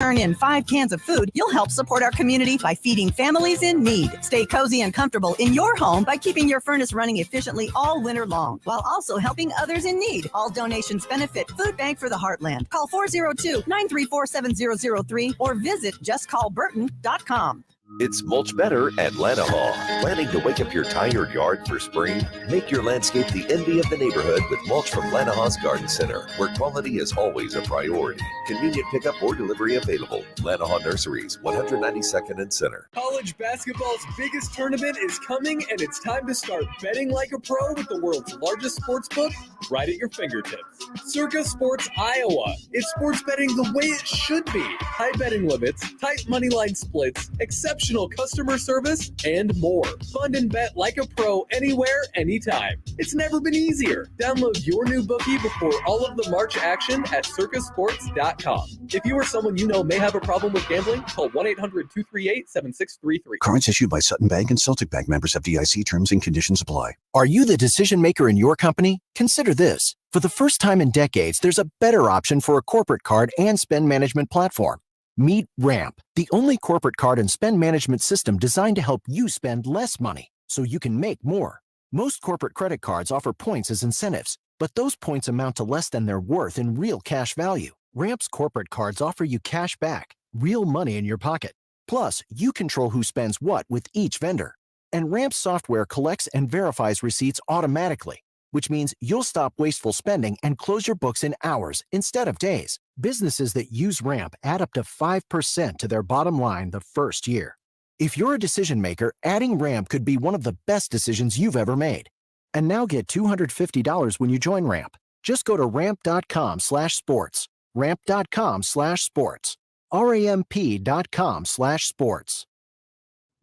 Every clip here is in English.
turn in 5 cans of food, you'll help support our community by feeding families in need. Stay cozy and comfortable in your home by keeping your furnace running efficiently all winter long, while also helping others in need. All donations benefit Food Bank for the Heartland. Call 402-934-7003 or visit justcallburton.com. It's Mulch Better at Lanahaw. Planning to wake up your tired yard for spring? Make your landscape the envy of the neighborhood with mulch from Lanahaw's Garden Center, where quality is always a priority. Convenient pickup or delivery available. Lanahaw Nurseries, 192nd and Center. College basketball's biggest tournament is coming, and it's time to start betting like a pro with the world's largest sports book right at your fingertips. Circa Sports Iowa. It's sports betting the way it should be. High betting limits, tight money line splits, exceptional customer service, and more. Fund and bet like a pro anywhere, anytime. It's never been easier. Download your new bookie before all of the March action at circasports.com. If you or someone you know may have a problem with gambling, call 1-800-238-7633. Cards issued by Sutton Bank and Celtic Bank, members of FDIC. Terms and conditions apply. Are you the decision maker in your company? Consider this. For the first time in decades, there's a better option for a corporate card and spend management platform. Meet Ramp, the only corporate card and spend management system designed to help you spend less money so you can make more. Most corporate credit cards offer points as incentives, but those points amount to less than their worth in real cash value. Ramp's corporate cards offer you cash back, real money in your pocket. Plus, you control who spends what with each vendor. And Ramp's software collects and verifies receipts automatically, which means you'll stop wasteful spending and close your books in hours instead of days. Businesses that use Ramp add up to 5% to their bottom line the first year. If you're a decision maker, adding Ramp could be one of the best decisions you've ever made. And now get $250 when you join Ramp. Just go to ramp.com/sports. Ramp.com/sports. ramp.com/sports.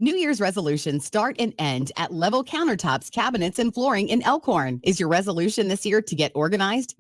New Year's resolutions start and end at Level Countertops, Cabinets, and Flooring in Elkhorn. Is your resolution this year to get organized,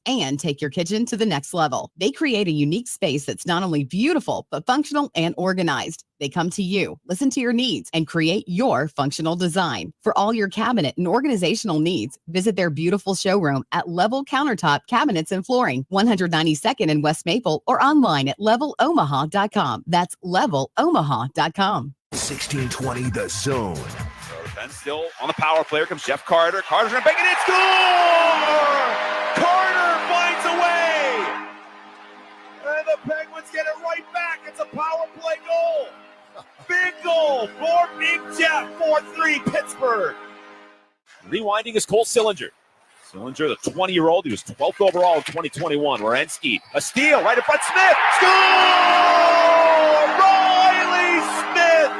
and take your kitchen to the next level? They create a unique space that's not only beautiful, but functional and organized. They come to you, listen to your needs, and create your functional design. For all your cabinet and organizational needs, visit their beautiful showroom at Level Countertop, Cabinets, and Flooring, 192nd in West Maple, or online at levelomaha.com. That's levelomaha.com. 1620 The Zone. Defense still on the power play. Here comes Jeff Carter. Carter's going to bang it in. Score! Carter finds a way! And the Penguins get it right back. It's a power play goal. Big goal for Big Jeff. 4-3 Pittsburgh. Rewinding is Cole Sillinger. Sillinger, the 20-year-old. He was 12th overall in 2021. Werenski, a steal right in front. Smith. Score! Riley Smith.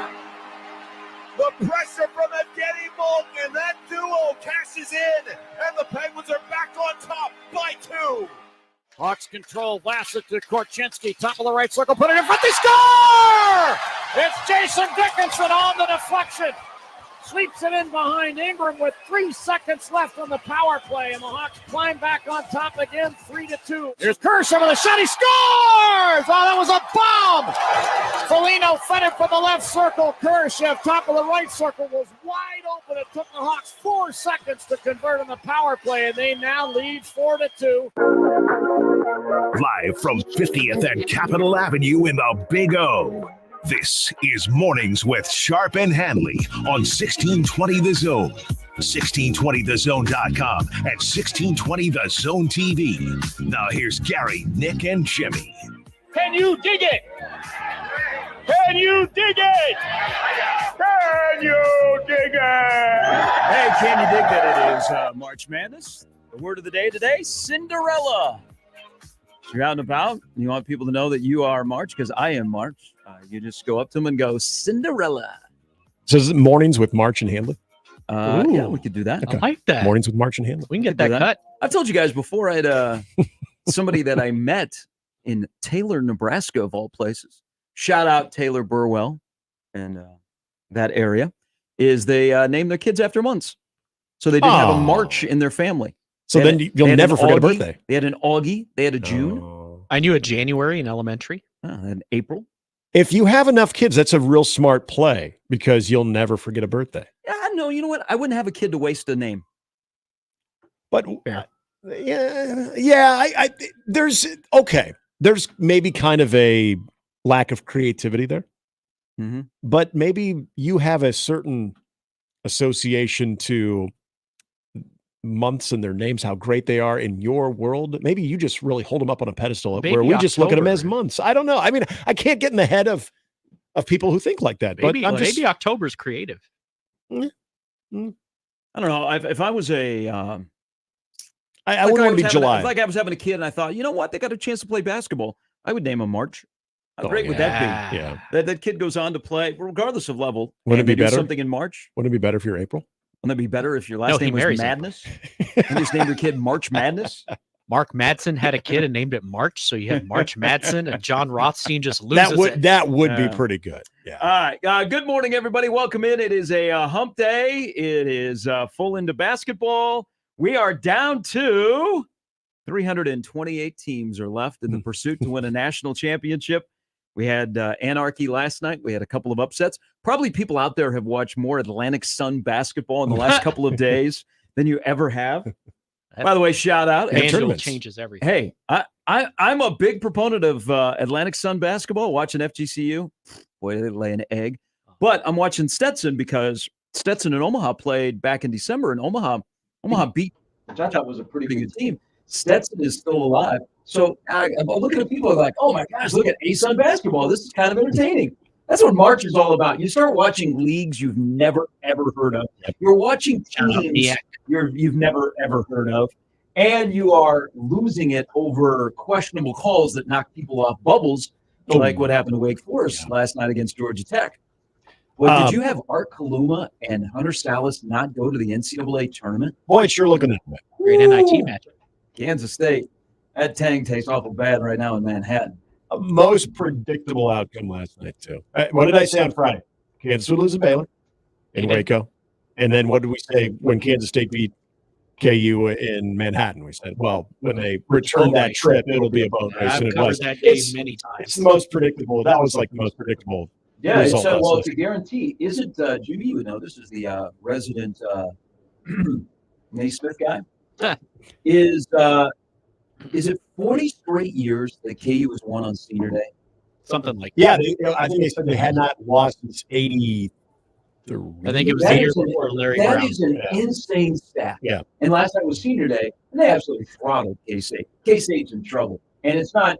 The pressure from Evgeny Malkin. That duo cashes in. And the Penguins are back on top by 2. Hawks control. Vlasic to Korchinski. Top of the right circle. Put it in front. They score! It's Jason Dickinson on the deflection. Sweeps it in behind Ingram with 3 seconds left on the power play. And the Hawks climb back on top again, 3-2. Here's Kershaw with a shot. He scores! Oh, that was a bomb! Foligno fed it from the left circle. Kershaw, top of the right circle, was wide open. It took the Hawks 4 seconds to convert on the power play, and they now lead 4-2. Live from 50th and Capitol Avenue in the Big O. This is Mornings with Sharp and Handley on 1620 The Zone, 1620thezone.com, and 1620 The Zone TV. Now here's Gary, Nick, and Jimmy. Can you dig it? Can you dig it? Can you dig it? Hey, can you dig that it is March Madness? The word of the day today, Cinderella. If you're out and about, and you want people to know that you are March, because I am March. You just go up to them and go, Cinderella. So is it Mornings with March and Handley? Yeah, we could do that. Okay. I like that. Mornings with March and Handley. We can get that cut. I've told you guys before, I had somebody that I met in Taylor, Nebraska, of all places. Shout out Taylor Burwell and that area. Is they named their kids after months. So they didn't have a March in their family. So then you'll never forget a birthday. They had an Augie. They had a June. I knew a January in elementary. And April. If you have enough kids, that's a real smart play because you'll never forget a birthday. Yeah, no, you know what? I wouldn't have a kid to waste a name. But there's okay. there's maybe kind of a lack of creativity there, but maybe you have a certain association to months and their names, how great they are in your world. Maybe you just really hold them up on a pedestal where we just look at them as months. I don't know. I mean, I can't get in the head of people who think like that. Maybe, but maybe October's creative. I don't know. If I was a, I wouldn't want to be July. Like I was having a kid and I thought, you know what, they got a chance to play basketball. I would name him March. How great would that be? Yeah. That kid goes on to play, regardless of level. Wouldn't it be better? Something in March. Wouldn't it be better if you're April? Wouldn't it be better if your last name was Madness? You just named your kid March Madness? Mark Madsen had a kid and named it March, so you had March Madsen, and John Rothstein just loses it. That would be pretty good. Yeah. All right. Good morning, everybody. Welcome in. It is a hump day. It is full into basketball. We are down to 328 teams are left in the pursuit to win a national championship. We had anarchy last night. We had a couple of upsets. Probably people out there have watched more Atlantic Sun basketball in the last couple of days than you ever have. By the way, shout out. FanDuel changes everything. Hey, I'm a big proponent of Atlantic Sun basketball, watching FGCU. Boy, they lay an egg. But I'm watching Stetson because Stetson and Omaha played back in December, and Omaha beat, which I thought was a pretty good team. Stetson is still alive. So I'm looking at people like, oh my gosh, look at ASUN basketball. This is kind of entertaining. That's what March is all about. You start watching leagues you've never, ever heard of. You're watching teams you've never, ever heard of. And you are losing it over questionable calls that knock people off bubbles, like what happened to Wake Forest last night against Georgia Tech. Well, did you have Art Kaluma and Hunter Salas not go to the NCAA tournament? Boy, it's sure looking that way. Great NIT matchup. Kansas State. That Tang tastes awful bad right now in Manhattan. Most predictable outcome last night, too. What did I say on Friday? Kansas would lose to Baylor in Waco. And then what did we say when Kansas State beat KU in Manhattan? We said, well, when they return that trip, it'll be a boat race. I've and it covered was. that game many times. It's the most predictable. That was like the most predictable. Yeah, result last well, night. to guarantee, isn't Jimmy, you would know, this is the resident Naismith guy, is it 40 straight years that KU has won on senior day? Something like that. Yeah, I think they said they had not lost since 83. I think it was the year before Larry Brown. That is an insane stat. Yeah. And last night was senior day, and they absolutely throttled K-State. K-State's in trouble. And it's not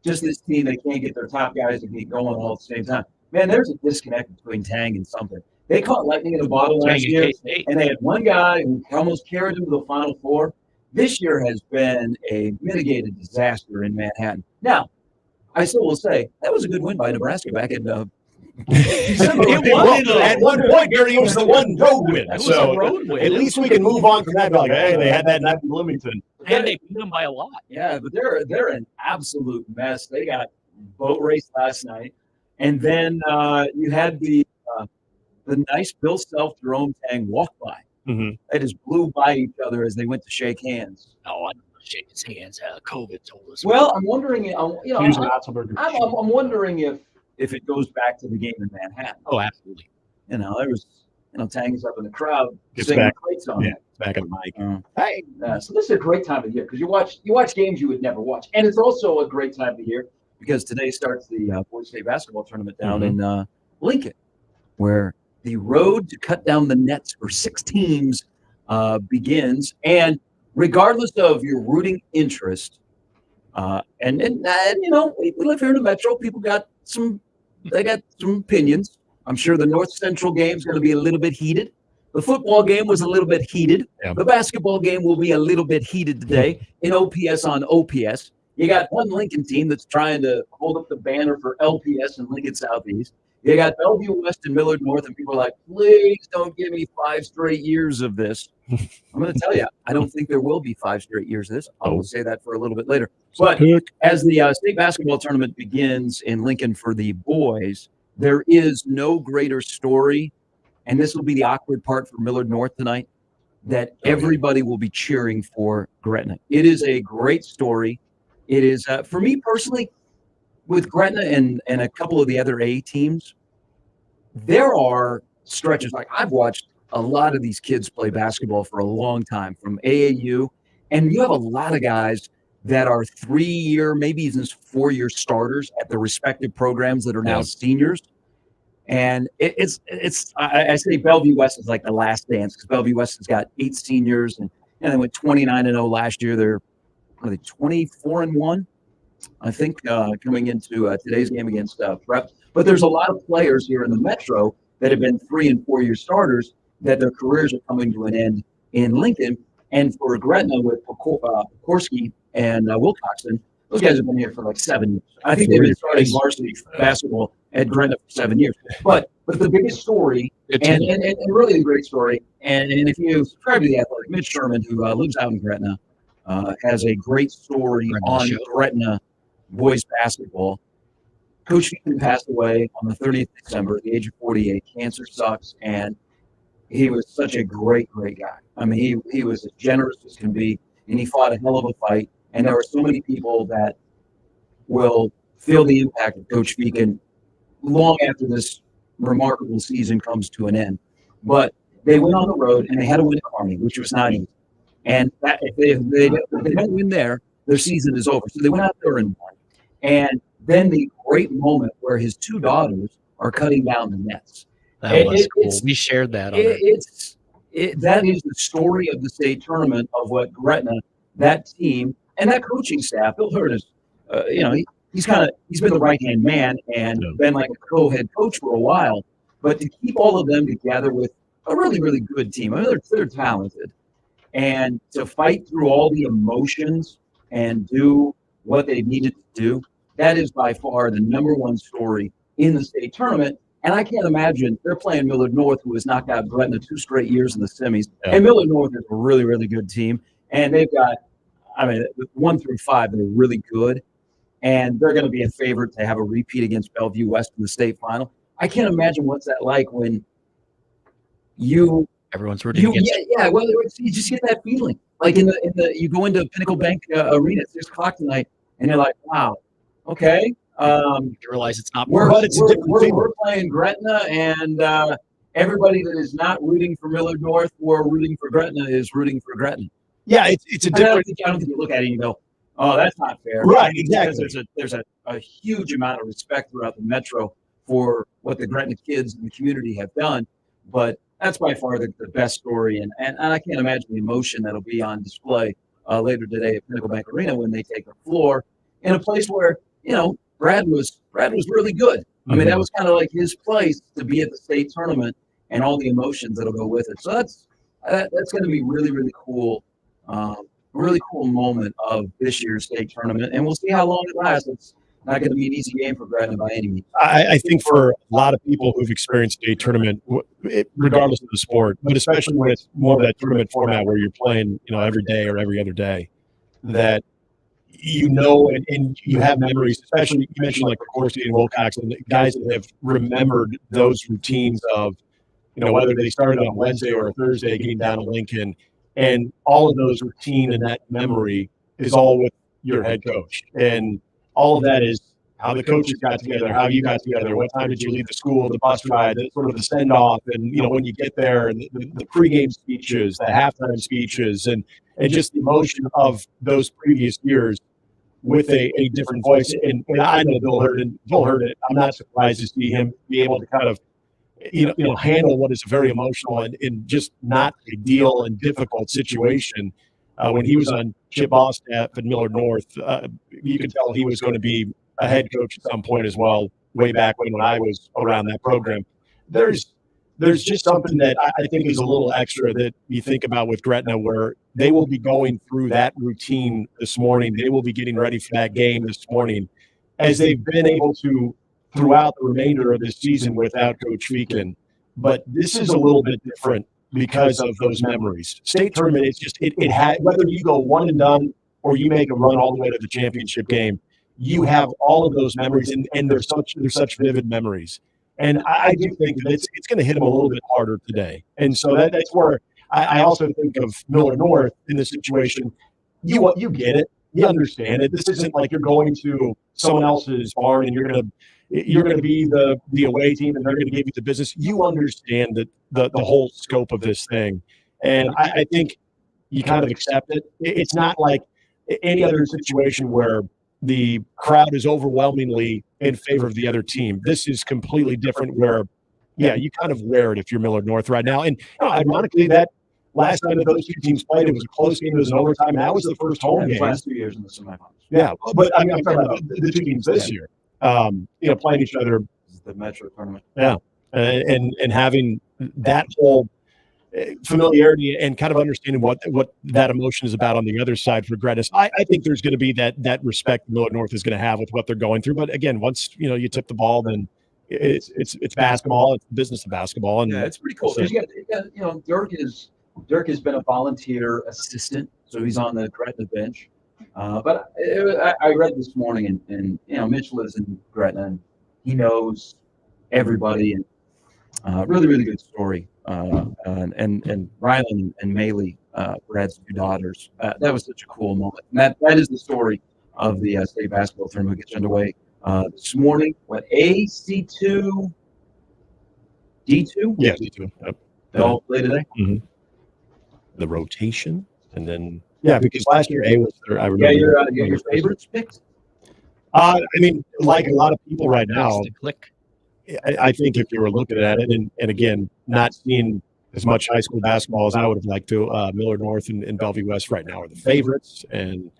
just this team that can't get their top guys to get going all at the same time. Man, there's a disconnect between Tang and something. They caught lightning in a bottle last year, and they had one guy who almost carried them to the Final Four. This year has been a mitigated disaster in Manhattan. Now, I still will say that was a good win by Nebraska back in December. At one point, Gary, it was the one road win. So at least we can move on from that. Like, hey, they had that night in Bloomington. And they beat them by a lot. Yeah, but they're an absolute mess. They got boat race last night. And then you had the nice Bill Self, Jerome Tang walk by. Mm-hmm. They just blew by each other as they went to shake hands. Oh, I don't shake his hands. COVID told us. Well, I'm wondering, I'm wondering if it goes back to the game in Manhattan. Oh, absolutely. There was, Tang's up in the crowd It's singing back. great song. Yeah, it's back on the mic. Hey, so this is a great time of year because you watch games you would never watch, and it's also a great time of year because today starts the Boys State basketball tournament down in Lincoln, where the road to cut down the nets for 6 teams begins. And regardless of your rooting interest, and we live here in the Metro, people got some opinions. I'm sure the North Central game is going to be a little bit heated. The football game was a little bit heated. Yeah. The basketball game will be a little bit heated today in OPS on OPS. You got one Lincoln team that's trying to hold up the banner for LPS and Lincoln Southeast. You got Bellevue West and Millard North, and people are like, please don't give me 5 straight years of this. I'm going to tell you, I don't think there will be 5 straight years of this. I will say that for a little bit later. But as the state basketball tournament begins in Lincoln for the boys, there is no greater story, and this will be the awkward part for Millard North tonight, that everybody will be cheering for Gretna. It is a great story. It is, for me personally, with Gretna and a couple of the other A teams, there are stretches. Like I've watched a lot of these kids play basketball for a long time from AAU, and you have a lot of guys that are 3-year, maybe even 4-year starters at the respective programs that are now seniors. And I say Bellevue West is like the last dance, because Bellevue West has got 8 seniors, and they went 29-0 last year. They're 24-1, I think, coming into today's game against Prep. But there's a lot of players here in the Metro that have been 3- and 4-year starters that their careers are coming to an end in Lincoln. And for Gretna with Pokorski and Wilcoxon, those guys have been here for like 7 years. I think they've been starting varsity basketball at Gretna for 7 years. But the biggest story, and really the great story, and if you subscribe to The Athletic, Mitch Sherman, who lives out in Gretna, has a great story on Gretna boys basketball. Coach Featon passed away on the 30th of December at the age of 48. Cancer sucks, and he was such a great, great guy. I mean, he was as generous as can be, and he fought a hell of a fight. And there are so many people that will feel the impact of Coach Featon long after this remarkable season comes to an end. But they went on the road, and they had to win at Army, which was not easy. And if they don't win there, their season is over. So they went out there and won. And then the great moment where his 2 daughters are cutting down the nets. That was cool. We shared that on that is the story of the state tournament, of what Gretna, that team, and that coaching staff. Bill Hurt is, he's been the right-hand man and been like a co-head coach for a while. But to keep all of them together with a really, really good team, I mean, they're talented, and to fight through all the emotions and do what they needed to do, that is by far the number one story in the state tournament. And I can't imagine they're playing Millard North, who has knocked out Gretna 2 straight years in the semis. Yeah. And Millard North is a really, really good team. And they've got, 1 through 5, they're really good. And they're going to be a favorite to have a repeat against Bellevue West in the state final. I can't imagine what's that like when everyone's rooting against you. Yeah. Well, you just get that feeling. Like you go into Pinnacle Bank Arena at 6 o'clock tonight, and you're like, wow, okay. You realize it's not. We're playing Gretna, and everybody that is not rooting for Millard North or rooting for Gretna is rooting for Gretna. Yeah, it's a different. I don't think you look at it and you go, "Oh, that's not fair." Right, exactly. Because there's a huge amount of respect throughout the Metro for what the Gretna kids in the community have done, but that's by far the best story, and I can't imagine the emotion that'll be on display later today at Pinnacle Bank Arena when they take the floor in a place where Brad was really good. I mean, that was kind of like his place to be at the state tournament and all the emotions that'll go with it. So that's going to be really, really cool. Really cool moment of this year's state tournament, and we'll see how long it lasts. It's not going to be an easy game for Gretna by any means. I think for a lot of people who've experienced a tournament, regardless of the sport, but especially when it's more of that tournament format where you're playing, every day or every other day, that and you have memories, especially you mentioned like Pokorski and Wilcox and the guys that have remembered those routines of, whether they started on a Wednesday or a Thursday getting down to Lincoln, and all of those routine and that memory is all with your head coach. And all of that is how the coaches got together, how you got together, what time did you leave the school, the bus ride, sort of the send-off, and, when you get there, and the pregame speeches, the halftime speeches, and just the emotion of those previous years with a different voice. And I know Bill heard it. I'm not surprised to see him be able to kind of, handle what is a very emotional and just not a deal and difficult situation. When he was on Chip Ball's staff at Millard North, you could tell he was going to be a head coach at some point as well, way back when I was around that program. There's just something that I think is a little extra that you think about with Gretna, where they will be going through that routine this morning. They will be getting ready for that game this morning, as they've been able to throughout the remainder of this season without Coach Featon. But this is a little bit different because of those memories. State tournament, it's just it had, whether you go one and done or you make a run all the way to the championship game, you have all of those memories, and they're such vivid memories. And I do think that it's going to hit them a little bit harder today. And so that's where I also think of Millard North in this situation. You get it, you understand it. This isn't like you're going to someone else's barn and you're going to be the away team and they're going to give you the business. You understand the whole scope of this thing, and I think you kind of accept it. It's not like any other situation where the crowd is overwhelmingly in favor of the other team. This is completely different where, yeah, you kind of wear it if you're Millard North right now. And ironically, that last time that those two teams played, it was a close game. It was an overtime. And that was the first home game. Last 2 years in the semifinals. Yeah, but I mean, I'm talking about the two teams this year, playing each other. This is the Metro tournament. Yeah, and having that whole familiarity and kind of understanding what that emotion is about on the other side for Gretna. I think there's going to be that respect Millard North is going to have with what they're going through. But again, once you tip the ball, then it's basketball. It's the business of basketball, and yeah, it's pretty cool. So, you got Dirk has been a volunteer assistant, so he's on the Gretna bench. But I read this morning, and Mitch lives in Gretna, and he knows everybody, and really, really good story. And Rylan and Maylee, Brad's two daughters. That was such a cool moment. And that is the story of the state basketball tournament gets underway this morning. AC2, D2? Yeah, D2. Yep. They all play today? Mm-hmm. The rotation, and then because last year A was there. I remember. Yeah, your favorites picked. I mean, like a lot of people right now. Click. I think if you were looking at it, and again, not seeing as much high school basketball as I would have liked to, Millard North and Bellevue West right now are the favorites. And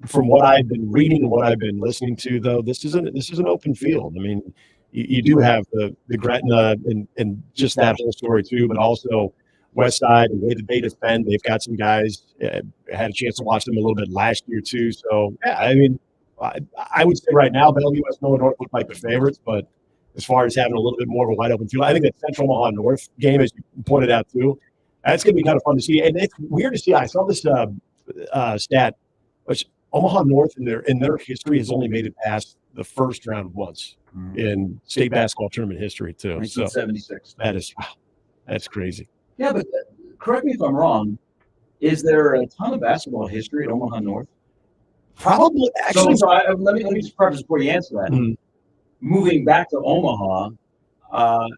from what I've been reading and what I've been listening to, though, this is an open field. I mean, you do have the Gretna and just that whole story too, but also West Side, the way that they defend. They've got some guys. I had a chance to watch them a little bit last year too. So yeah, I mean. I would say right now, Bellevue West, Millard North look like the favorites, but as far as having a little bit more of a wide open field, I think that Central Omaha North game, as you pointed out too, that's going to be kind of fun to see. And it's weird to see. I saw this stat, which Omaha North in their history has only made it past the first round once in state basketball tournament history too. 1976. So that's crazy. Yeah, but correct me if I'm wrong. Is there a ton of basketball history at Omaha North? Probably, actually. So let me just preface before you answer that. Mm-hmm. Moving back to Omaha,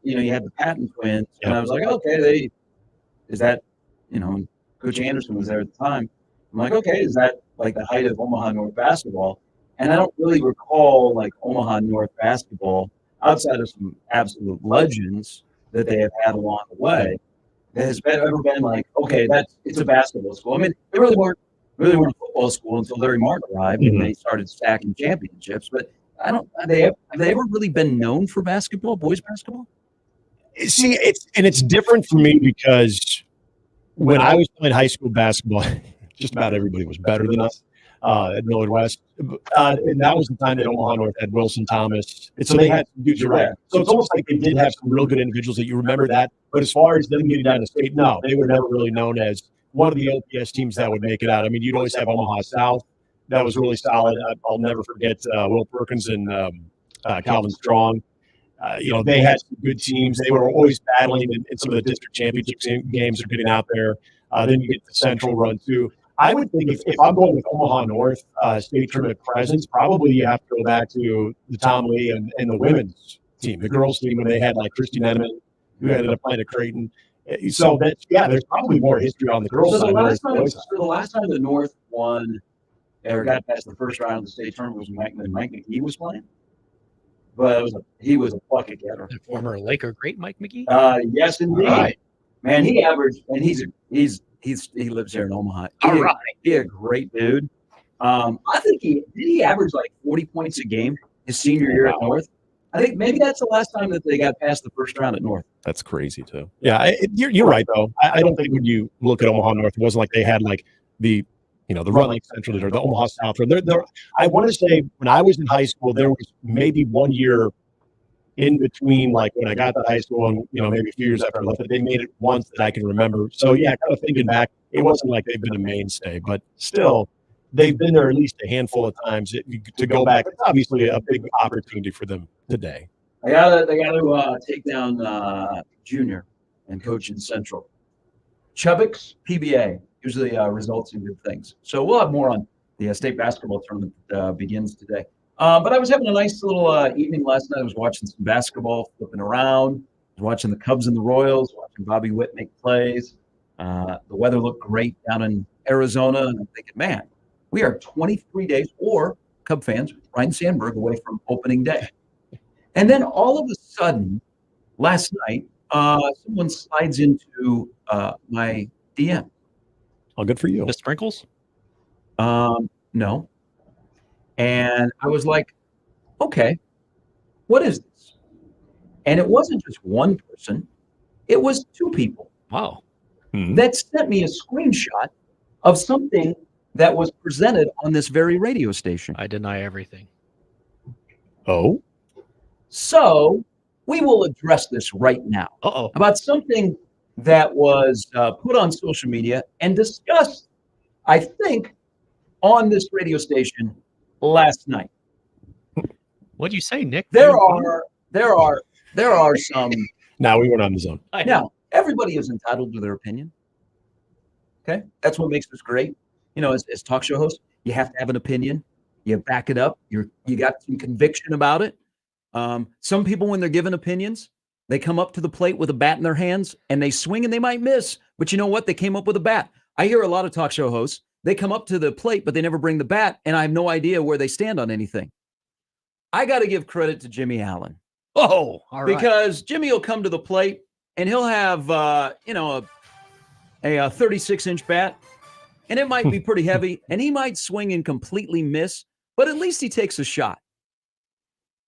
you had the Patton twins, and I was like, okay, Coach Anderson was there at the time. I'm like, okay, is that like the height of Omaha North basketball? And I don't really recall like Omaha North basketball outside of some absolute legends that they have had along the way. That has ever been like, okay, it's a basketball school. I mean, they really weren't a football school until Larry Martin arrived and they started stacking championships. But have they ever really been known for basketball, boys basketball? See, it's different for me because when I was playing high school basketball, just about everybody was better than us at Millard West. And that was the time that Omaha North had Wilson Thomas. And so they had some dudes around. So it's almost like they did have some real good individuals that you remember that. But as far as them getting down to state, no, they were never really known as one of the OPS teams that would make it out. I mean, you'd always have Omaha South. That was really solid. I'll never forget Will Perkins and Calvin Strong. They had some good teams. They were always battling in some of the district championship games. They're getting out there. Then you get the Central run, too. I would think if I'm going with Omaha North state tournament presence, probably you have to go back to the Tom Lee and the women's team, the girls' team, when they had like Christy Neneman, who ended up playing at Creighton. So there's probably more history on the girls' side. The last time the North won or got past the first round of the state tournament was when Mike McGee was playing. But he was a bucket getter. The former Laker great Mike McGee. Yes, indeed. Right. Man, he averaged, and he lives here in Omaha. He's a great dude. I think he averaged like 40 points a game his senior year at North. I think maybe that's the last time that they got past the first round at North. That's crazy too. Yeah, you're right though. I don't think when you look at Omaha North, it wasn't like they had like the Run Lake Central or the Omaha South. I want to say when I was in high school, there was maybe 1 year in between, like when I got to high school and maybe a few years after I left, but they made it once that I can remember. So yeah, kind of thinking back, it wasn't like they've been a mainstay, but still. They've been there at least a handful of times to go back. It's obviously a big opportunity for them today. They got to take down Junior and coach in Central. Chubbuck's PBA usually results in good things. So we'll have more on the state basketball tournament that begins today. But I was having a nice little evening last night. I was watching some basketball, flipping around. I was watching the Cubs and the Royals, watching Bobby Witt make plays. The weather looked great down in Arizona, and I'm thinking, man, we are 23 days, or Cub fans, Ryan Sandberg, away from opening day. And then all of a sudden, last night, someone slides into my DM. Oh, good for you. The sprinkles? No. And I was like, okay, what is this? And it wasn't just one person. It was two people. Wow. That sent me a screenshot of something that was presented on this very radio station. I deny everything. Oh? So we will address this right now. Uh-oh. About something that was put on social media and discussed, I think, on this radio station last night. What'd you say, Nick? There are some. Now we went on the zone. Now, everybody is entitled to their opinion. Okay? That's what makes us great. You know, as talk show hosts, you have to have an opinion. You back it up. You got some conviction about it. Some people, when they're given opinions, they come up to the plate with a bat in their hands and they swing and they might miss. But you know what? They came up with a bat. I hear a lot of talk show hosts, they come up to the plate, but they never bring the bat, and I have no idea where they stand on anything. I got to give credit to Jimmy Allen. Oh, all right. Because Jimmy will come to the plate and he'll have, a 36-inch bat, and it might be pretty heavy, and he might swing and completely miss, but at least he takes a shot.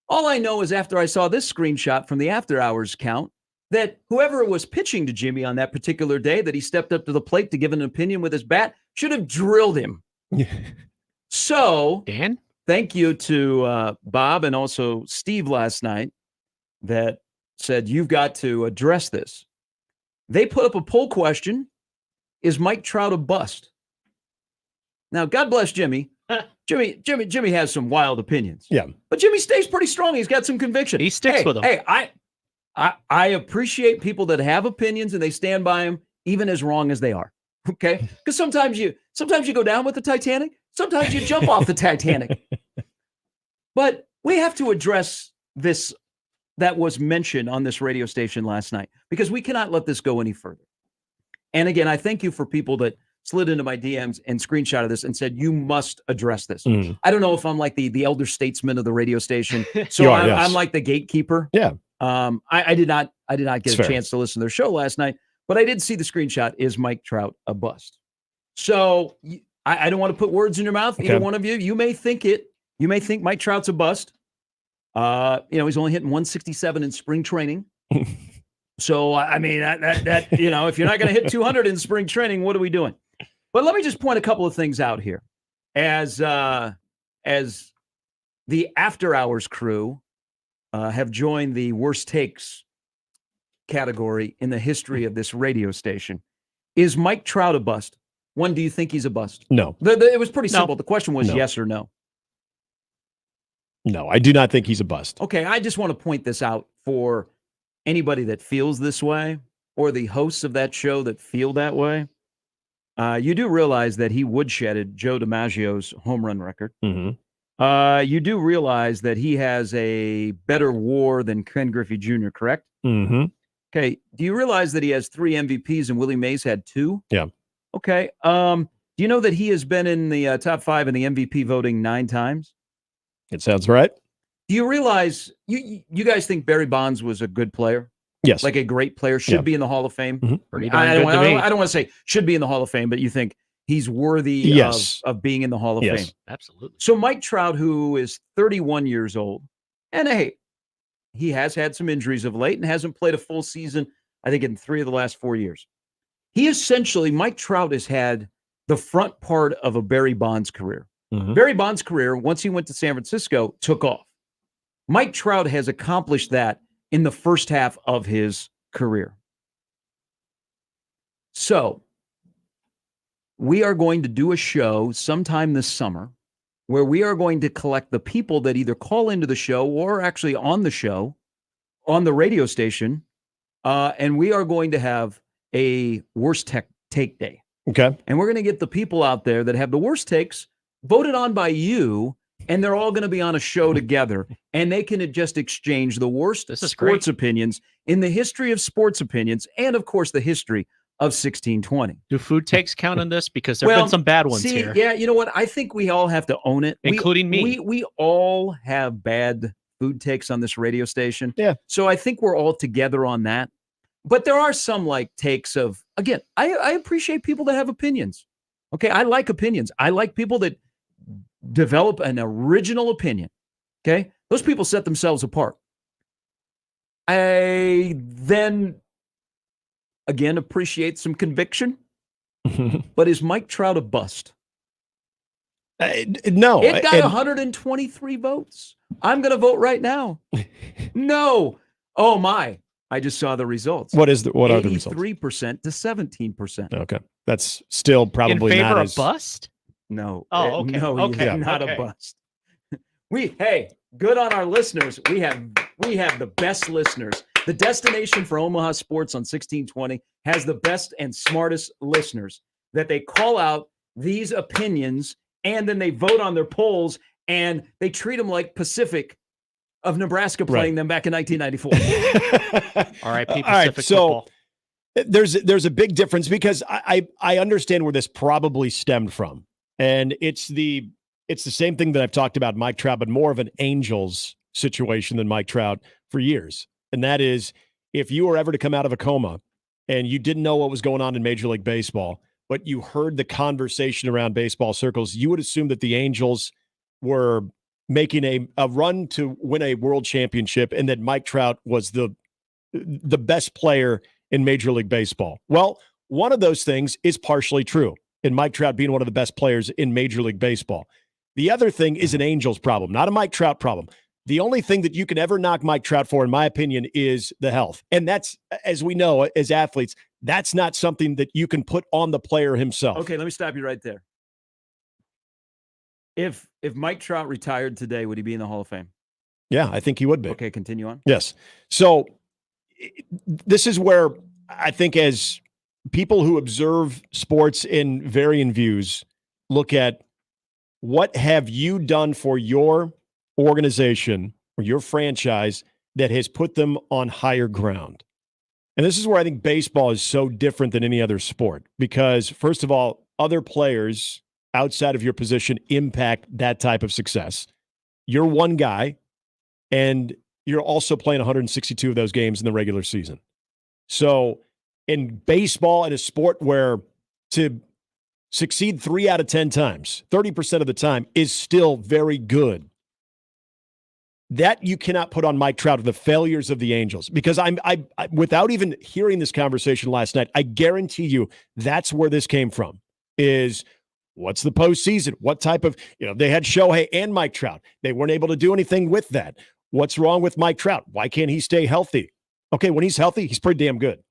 All I know is after I saw this screenshot from the After Hours count, that whoever was pitching to Jimmy on that particular day that he stepped up to the plate to give an opinion with his bat should have drilled him. So, Dan, thank you to Bob and also Steve last night that said, you've got to address this. They put up a poll question. Is Mike Trout a bust? Now, God bless Jimmy. Jimmy has some wild opinions. Yeah. But Jimmy stays pretty strong. He's got some conviction. He sticks with them. Hey, I appreciate people that have opinions and they stand by them, even as wrong as they are. Okay? Because sometimes you go down with the Titanic. Sometimes you jump off the Titanic. But we have to address this that was mentioned on this radio station last night, because we cannot let this go any further. And again, I thank you for people that slid into my DMs and screenshotted this and said, you must address this. I don't know if I'm like the elder statesman of the radio station. So I'm like the gatekeeper. Yeah. I did not get a chance to listen to their show last night, but I did see the screenshot. Is Mike Trout a bust? So I don't want to put words in your mouth. Either one of you. You may think it. You may think Mike Trout's a bust. He's only hitting 167 in spring training. So, I mean, that if you're not going to hit 200 in spring training, what are we doing? But let me just point a couple of things out here. As the After Hours crew have joined the worst takes category in the history of this radio station. Is Mike Trout a bust? One, do you think he's a bust? No. It was pretty simple. The question was yes or no. No, I do not think he's a bust. Okay, I just want to point this out for anybody that feels this way, or the hosts of that show that feel that way. You do realize that he woodshedded Joe DiMaggio's home run record. Mm-hmm. You do realize that he has a better WAR than Ken Griffey Jr., correct? Mm-hmm. Okay. Do you realize that he has 3 MVPs and Willie Mays had 2? Yeah. Okay. Do you know that he has been in the top 5 in the MVP voting 9 times? It sounds right. Do you realize you guys think Barry Bonds was a good player? Yes. Like a great player, should be in the Hall of Fame? Mm-hmm. I don't want to say should be in the Hall of Fame, but you think he's worthy of being in the Hall of Fame? Absolutely. So Mike Trout, who is 31 years old, and hey, he has had some injuries of late and hasn't played a full season, I think, in 3 of the last 4 years. Mike Trout has had the front part of a Barry Bonds career. Mm-hmm. Barry Bonds' career, once he went to San Francisco, took off. Mike Trout has accomplished that in the first half of his career. So, we are going to do a show sometime this summer where we are going to collect the people that either call into the show or actually on the show, on the radio station, and we are going to have a worst take day. Okay. And we're going to get the people out there that have the worst takes voted on by you, and they're all going to be on a show together, and they can just exchange the worst sports opinions in the history of sports opinions, and of course the history of 1620. Do food takes count in this? Because there have been some bad ones here. Yeah, you know what? I think we all have to own it. Including me. We all have bad food takes on this radio station. Yeah. So I think we're all together on that. But there are some takes of, again, I appreciate people that have opinions. Okay, I like opinions. I like people that develop an original opinion. Okay, those people set themselves apart. I then, again, appreciate some conviction. But is Mike Trout a bust? No. It got 123 votes. I'm going to vote right now. No. Oh, my. I just saw the results. What are the results? 83% to 17%. Okay. That's still probably in favor not of as bust? No. Oh, okay. No, okay. not okay. a bust. Hey, good on our listeners. We have the best listeners. The destination for Omaha sports on 1620 has the best and smartest listeners that they call out these opinions and then they vote on their polls and they treat them like Pacific of Nebraska playing them back in 1994. All right, Pacific so football. There's a big difference because I understand where this probably stemmed from. And it's the same thing that I've talked about Mike Trout, but more of an Angels situation than Mike Trout for years. And that is, if you were ever to come out of a coma and you didn't know what was going on in Major League Baseball, but you heard the conversation around baseball circles, you would assume that the Angels were making a run to win a world championship and that Mike Trout was the best player in Major League Baseball. Well, one of those things is partially true, in Mike Trout being one of the best players in Major League Baseball. The other thing is an Angels problem, not a Mike Trout problem. The only thing that you can ever knock Mike Trout for, in my opinion, is the health. And that's, as we know, as athletes, that's not something that you can put on the player himself. Okay, let me stop you right there. If Mike Trout retired today, would he be in the Hall of Fame? Yeah, I think he would be. Okay, continue on. Yes. So this is where I think, as people who observe sports in varying views, look at what have you done for your organization or your franchise that has put them on higher ground. And this is where I think baseball is so different than any other sport, because first of all, other players outside of your position impact that type of success. You're one guy, and you're also playing 162 of those games in the regular season. So in baseball, in a sport where to succeed 3 out of 10 times, 30% of the time, is still very good, that you cannot put on Mike Trout, the failures of the Angels, because I without even hearing this conversation last night, I guarantee you that's where this came from. Is what's the postseason? What type of, they had Shohei and Mike Trout. They weren't able to do anything with that. What's wrong with Mike Trout? Why can't he stay healthy? Okay, when he's healthy, he's pretty damn good.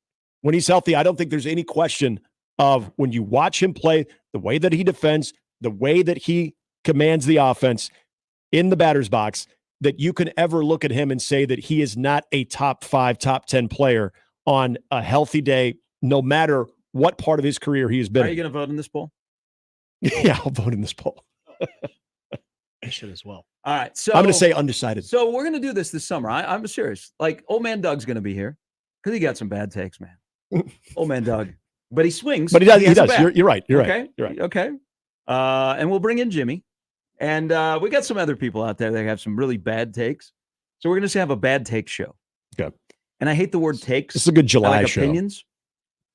When he's healthy, I don't think there's any question of, when you watch him play, the way that he defends, the way that he commands the offense in the batter's box, that you can ever look at him and say that he is not a top 5, top 10 player on a healthy day, no matter what part of his career he has been. Are you going to vote in this poll? Yeah, I'll vote in this poll. I should as well. All right. So I'm going to say undecided. So we're going to do this summer. I'm serious. Like, old man Doug's going to be here because he got some bad takes, man. Old man Doug. But he swings. But he does. He You're right. You're okay? right. You're right. Okay. And we'll bring in Jimmy. And we got some other people out there that have some really bad takes. So we're going to have a bad take show. Okay. And I hate the word takes. It's a good July show. Opinions.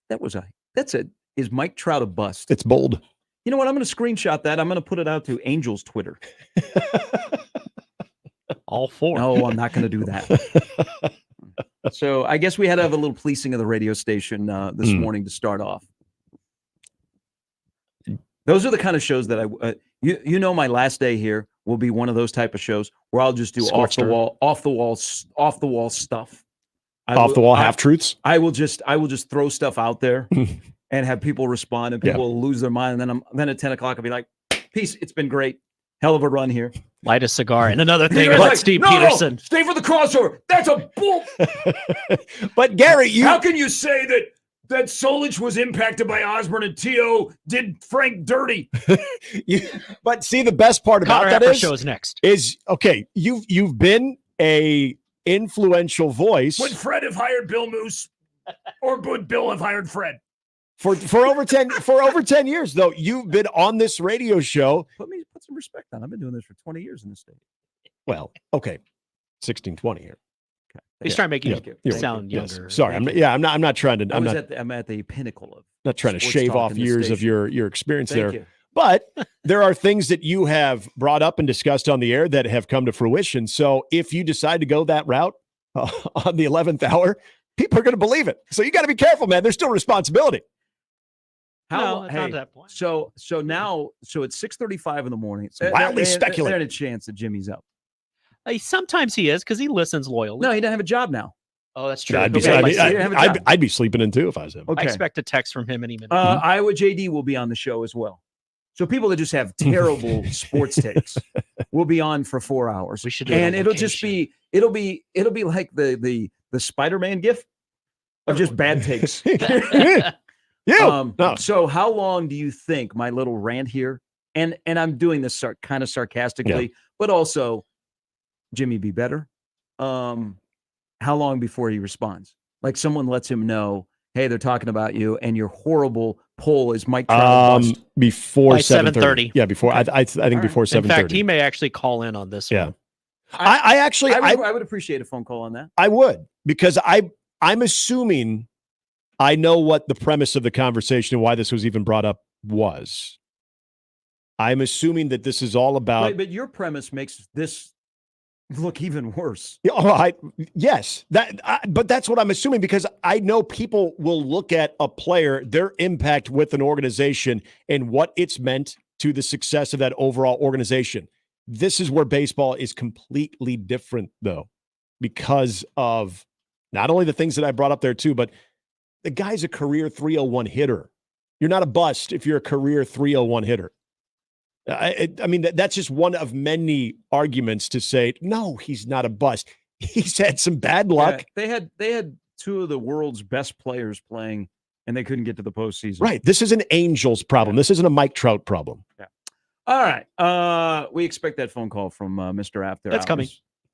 That's it. Is Mike Trout a bust? It's bold. You know what? I'm going to screenshot that. I'm going to put it out to Angels Twitter. All 4. No, I'm not going to do that. So I guess we had to have a little policing of the radio station this morning to start off. Those are the kind of shows that my last day here will be one of those type of shows where I'll just do off the wall stuff. Off the wall half truths. I will just throw stuff out there and have people respond, and people will lose their mind. And then at 10 o'clock I'll be like, peace. It's been great. Hell of a run here. Light a cigar. And another thing about Steve Peterson. Stay for the crossover. That's a bull. But Gary, how can you say that Solich was impacted by Osborne and T.O. did Frank dirty? But see, the best part about that shows next is, okay, you've been a influential voice. Would Fred have hired Bill Moose, or would Bill have hired Fred? For over 10 years, though, you've been on this radio show. Put some respect on. I've been doing this for 20 years in the state. Well, okay, 16-20 here. Okay. He's trying to make you sound Yes. younger. Sorry, I'm not trying to. I'm at the pinnacle of. Not trying to sports shave talk off in this years of station. your experience Thank there. you. But there are things that you have brought up and discussed on the air that have come to fruition. So if you decide to go that route on the 11th hour, people are going to believe it. So you got to be careful, man. There's still responsibility. Not to that point. So it's 6:35 in the morning. It's wildly There's speculative. a chance that Jimmy's out. Sometimes he is because he listens loyally. No, he doesn't have a job now. Oh, that's true. I'd be, Okay. I'd be sleeping in too if I was him. Okay. I expect a text from him any minute. Iowa JD will be on the show as well. So people that just have terrible sports takes will be on for 4 hours. We should do and it on it'll just be it'll be like the Spider-Man gif of just bad takes. No. So how long do you think my little rant here, and I'm doing this kind of sarcastically, but also Jimmy be better? How long before he responds? Like someone lets him know, hey, they're talking about you, and your horrible poll is Mike Trout bust. Before By 7:30. Yeah, before Okay. I think before 7:30. In fact, he may actually call in on this Yeah. one. I would appreciate a phone call on that. I would, because I'm assuming I know what the premise of the conversation and why this was even brought up was. I'm assuming that this is all about. Right, but your premise makes this look even worse. Yes, but that's what I'm assuming, because I know people will look at a player, their impact with an organization, and what it's meant to the success of that overall organization. This is where baseball is completely different, though, because of not only the things that I brought up there too, but the guy's a career 301 hitter. You're not a bust if you're a career 301 hitter. I mean, that's just one of many arguments to say, no, he's not a bust. He's had some bad luck. Yeah, they had two of the world's best players playing, and they couldn't get to the postseason. Right. This is an Angels problem. This isn't a Mike Trout problem. Yeah. All right. We expect that phone call from Mr. After That's Hours. coming.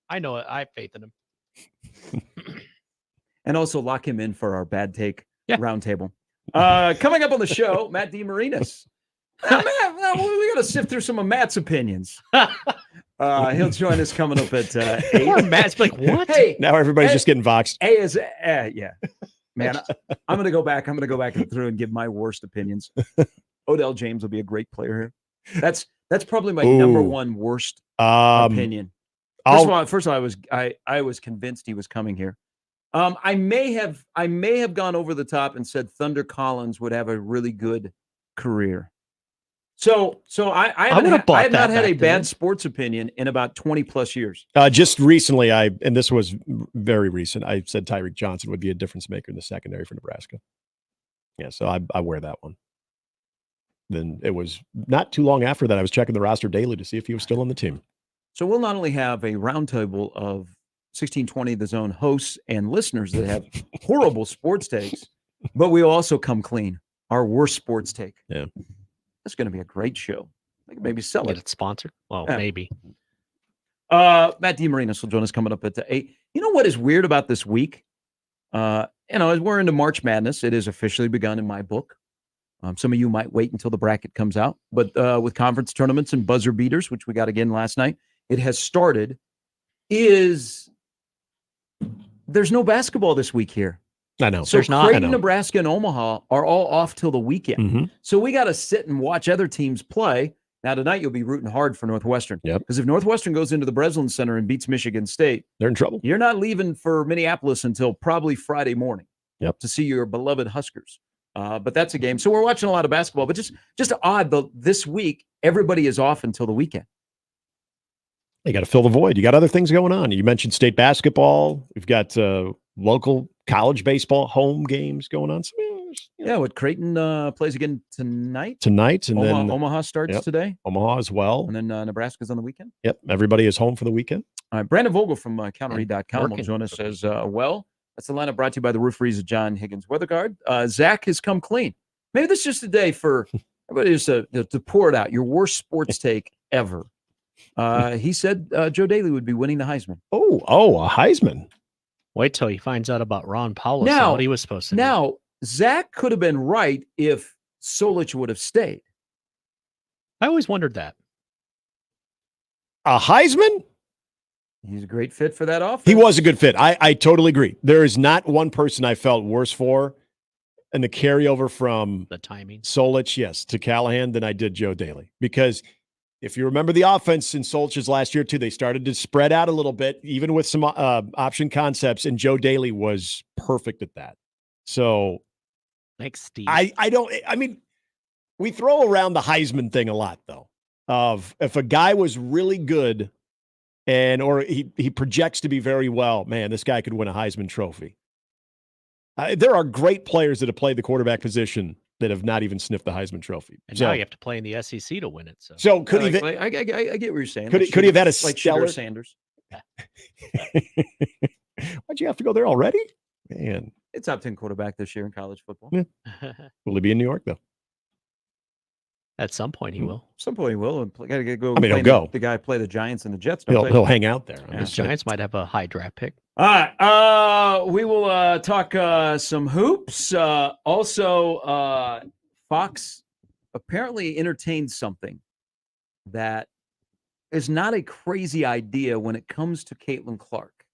I know it. I have faith in him. And also lock him in for our bad take roundtable. Coming up on the show, Matt DeMarinis. Matt, we got to sift through some of Matt's opinions. He'll join us coming up at 8. Poor Matt's like, what? Hey, now everybody's just getting voxed. Yeah. Man, I'm going to go back. I'm going to go back through and give my worst opinions. Odell James will be a great player here. That's probably my number one worst opinion. First of all, I was convinced he was coming here. I may have gone over the top and said Thunder Collins would have a really good career. So I have not had a bad sports opinion in about 20 plus years. Just recently, and this was very recent, I said Tyreek Johnson would be a difference maker in the secondary for Nebraska. Yeah, so I wear that one. Then it was not too long after that I was checking the roster daily to see if he was still on the team. So we'll not only have a roundtable of 1620 The Zone hosts and listeners that have horrible sports takes, but we'll also come clean. Our worst sports take. Yeah. That's going to be a great show. Maybe sell Get it. it sponsored? Well, maybe. Matt DeMarinis will join us coming up at 8. You know what is weird about this week? As we're into March Madness, it is officially begun in my book. Some of you might wait until the bracket comes out, but with conference tournaments and buzzer beaters, which we got again last night, it has started. There's no basketball this week here. I know. So Creighton, Nebraska, and Omaha are all off till the weekend. Mm-hmm. So we got to sit and watch other teams play. Now, tonight, you'll be rooting hard for Northwestern. Yep. Because if Northwestern goes into the Breslin Center and beats Michigan State, they're in trouble. You're not leaving for Minneapolis until probably Friday morning. Yep. To see your beloved Huskers. But that's a game. So we're watching a lot of basketball. But just odd, this week, everybody is off until the weekend. You got to fill the void. You got other things going on. You mentioned state basketball. We've got local college baseball home games going on. So, what Creighton plays again tonight. And then Omaha starts today. Omaha as well. And then Nebraska's on the weekend. Yep. Everybody is home for the weekend. All right. Brandon Vogel from Countertop will join us as well. That's the lineup brought to you by the rooferys of John Higgins Weather Guard. Zach has come clean. Maybe this is just a day for everybody just to pour it out. Your worst sports take ever. He said Joe Daly would be winning the Heisman. Oh, a Heisman. Wait till he finds out about Ron Paulus and what he was supposed to do. Now, Zach could have been right if Solich would have stayed. I always wondered that. A Heisman? He's a great fit for that offense. He was a good fit. I totally agree. There is not one person I felt worse for in the carryover from the timing Solich, yes, to Callahan than I did Joe Daly. Because if you remember the offense in Solich's last year too, they started to spread out a little bit, even with some option concepts, and Joe Daly was perfect at that. So thanks, Steve. I mean, we throw around the Heisman thing a lot, though, of if a guy was really good or he projects to be very well, man, this guy could win a Heisman Trophy. There are great players that have played the quarterback position that have not even sniffed the Heisman Trophy. And now you have to play in the SEC to win it. So could he? I get what you're saying. Could he have had a like stellar Sanders? Why'd you have to go there already? Man, it's top 10 quarterback this year in college football. Yeah. Will he be in New York though? At some point he will. At some point he will. Got to go. I mean, he'll go. The guy play the Giants and the Jets. He'll hang out there. The Giants might have a high draft pick. All right. We will talk some hoops. Also, Fox apparently entertained something that is not a crazy idea when it comes to Caitlin Clark.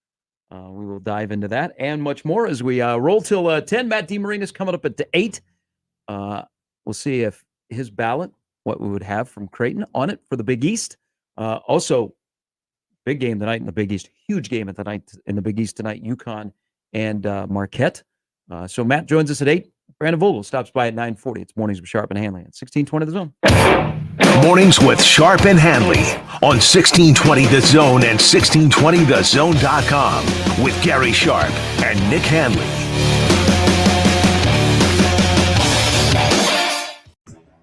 We will dive into that and much more as we roll till 10. Matt DeMarinis coming up at 8. We'll see if his ballot, what we would have from Creighton on it for the Big East. Also, big game tonight in the Big East. Huge game at the night in the Big East tonight. UConn and Marquette. So Matt joins us at 8. Brandon Vogel stops by at 9:40. It's Mornings with Sharp and Handley at 1620 The Zone. Mornings with Sharp and Handley on 1620 The Zone and 1620thezone.com with Gary Sharp and Nick Handley.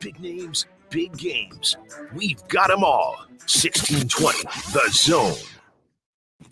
Big names, big games. We've got them all. 1620 The Zone.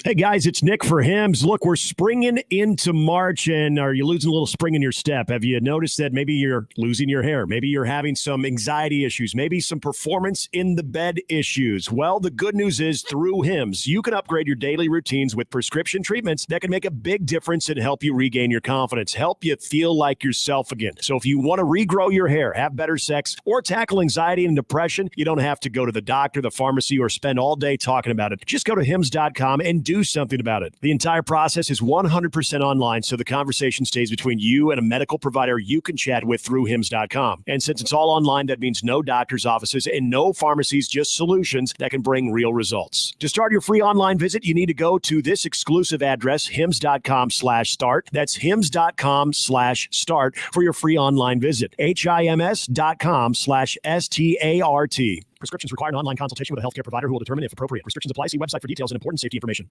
Hey guys, it's Nick for Hims. Look, we're springing into March, and are you losing a little spring in your step? Have you noticed that maybe you're losing your hair? Maybe you're having some anxiety issues, maybe some performance in the bed issues. Well, the good news is through Hims, you can upgrade your daily routines with prescription treatments that can make a big difference and help you regain your confidence, help you feel like yourself again. So if you want to regrow your hair, have better sex, or tackle anxiety and depression, you don't have to go to the doctor, the pharmacy, or spend all day talking about it. Just go to hims.com and do something about it. The entire process is 100% online, so the conversation stays between you and a medical provider you can chat with through hims.com. And since it's all online, that means no doctor's offices and no pharmacies, just solutions that can bring real results. To start your free online visit, you need to go to this exclusive address, hims.com/start. That's hims.com/start for your free online visit. hims.com/START. Prescriptions require an online consultation with a healthcare provider who will determine if appropriate. Restrictions apply. See website for details and important safety information.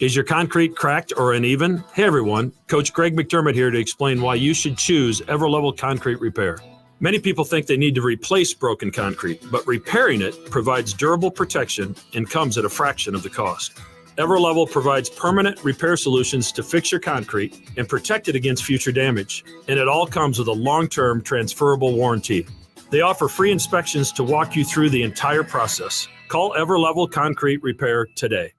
Is your concrete cracked or uneven? Hey everyone, Coach Greg McDermott here to explain why you should choose Everlevel Concrete Repair. Many people think they need to replace broken concrete, but repairing it provides durable protection and comes at a fraction of the cost. Everlevel provides permanent repair solutions to fix your concrete and protect it against future damage, and it all comes with a long-term transferable warranty. They offer free inspections to walk you through the entire process. Call Everlevel Concrete Repair today.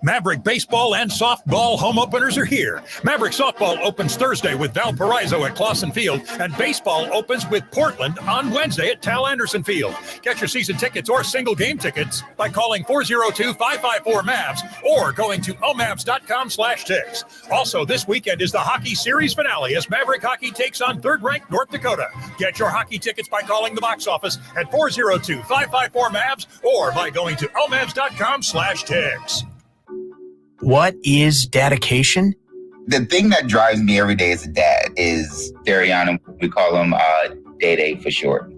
Maverick baseball and softball home openers are here. Maverick softball opens Thursday with Valparaiso at Clausen Field, and baseball opens with Portland on Wednesday at Tal Anderson Field. Get your season tickets or single game tickets by calling 402-554-MAVS or going to omavs.com/tickets. Also, this weekend is the hockey series finale as Maverick hockey takes on third-ranked North Dakota. Get your hockey tickets by calling the box office at 402-554-MAVS or by going to omavs.com/tickets. What is dedication? The thing that drives me every day as a dad is Darian. We call him Day for short.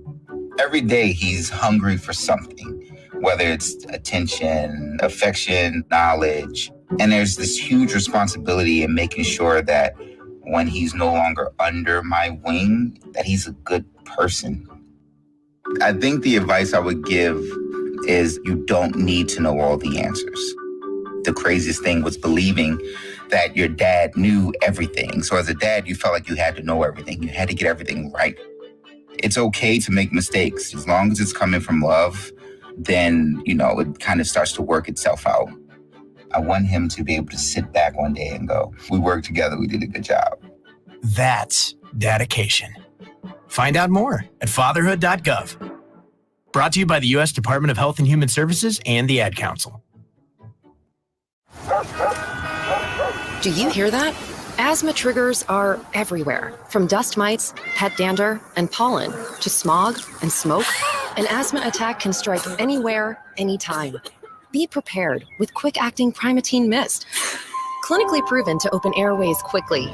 Every day he's hungry for something, whether it's attention, affection, knowledge. And there's this huge responsibility in making sure that when he's no longer under my wing, that he's a good person. I think the advice I would give is you don't need to know all the answers. The craziest thing was believing that your dad knew everything. So as a dad, you felt like you had to know everything. You had to get everything right. It's okay to make mistakes. As long as it's coming from love, then, it kind of starts to work itself out. I want him to be able to sit back one day and go, we worked together, we did a good job. That's dedication. Find out more at fatherhood.gov. Brought to you by the U.S. Department of Health and Human Services and the Ad Council. Do you hear that? Asthma triggers are everywhere, from dust mites, pet dander, and pollen to smog and smoke. An asthma attack can strike anywhere, anytime. Be prepared with quick-acting Primatene Mist. Clinically proven to open airways quickly.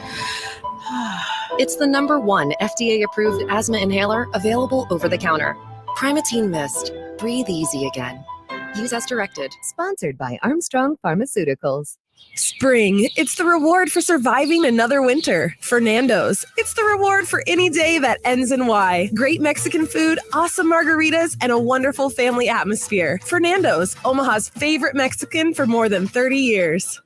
It's the #1 FDA-approved asthma inhaler available over the counter. Primatene Mist. Breathe easy again. Use as directed. Sponsored by Armstrong Pharmaceuticals. Spring, it's the reward for surviving another winter. Fernando's, it's the reward for any day that ends in Y. Great Mexican food, awesome margaritas, and a wonderful family atmosphere. Fernando's, Omaha's favorite Mexican for more than 30 years.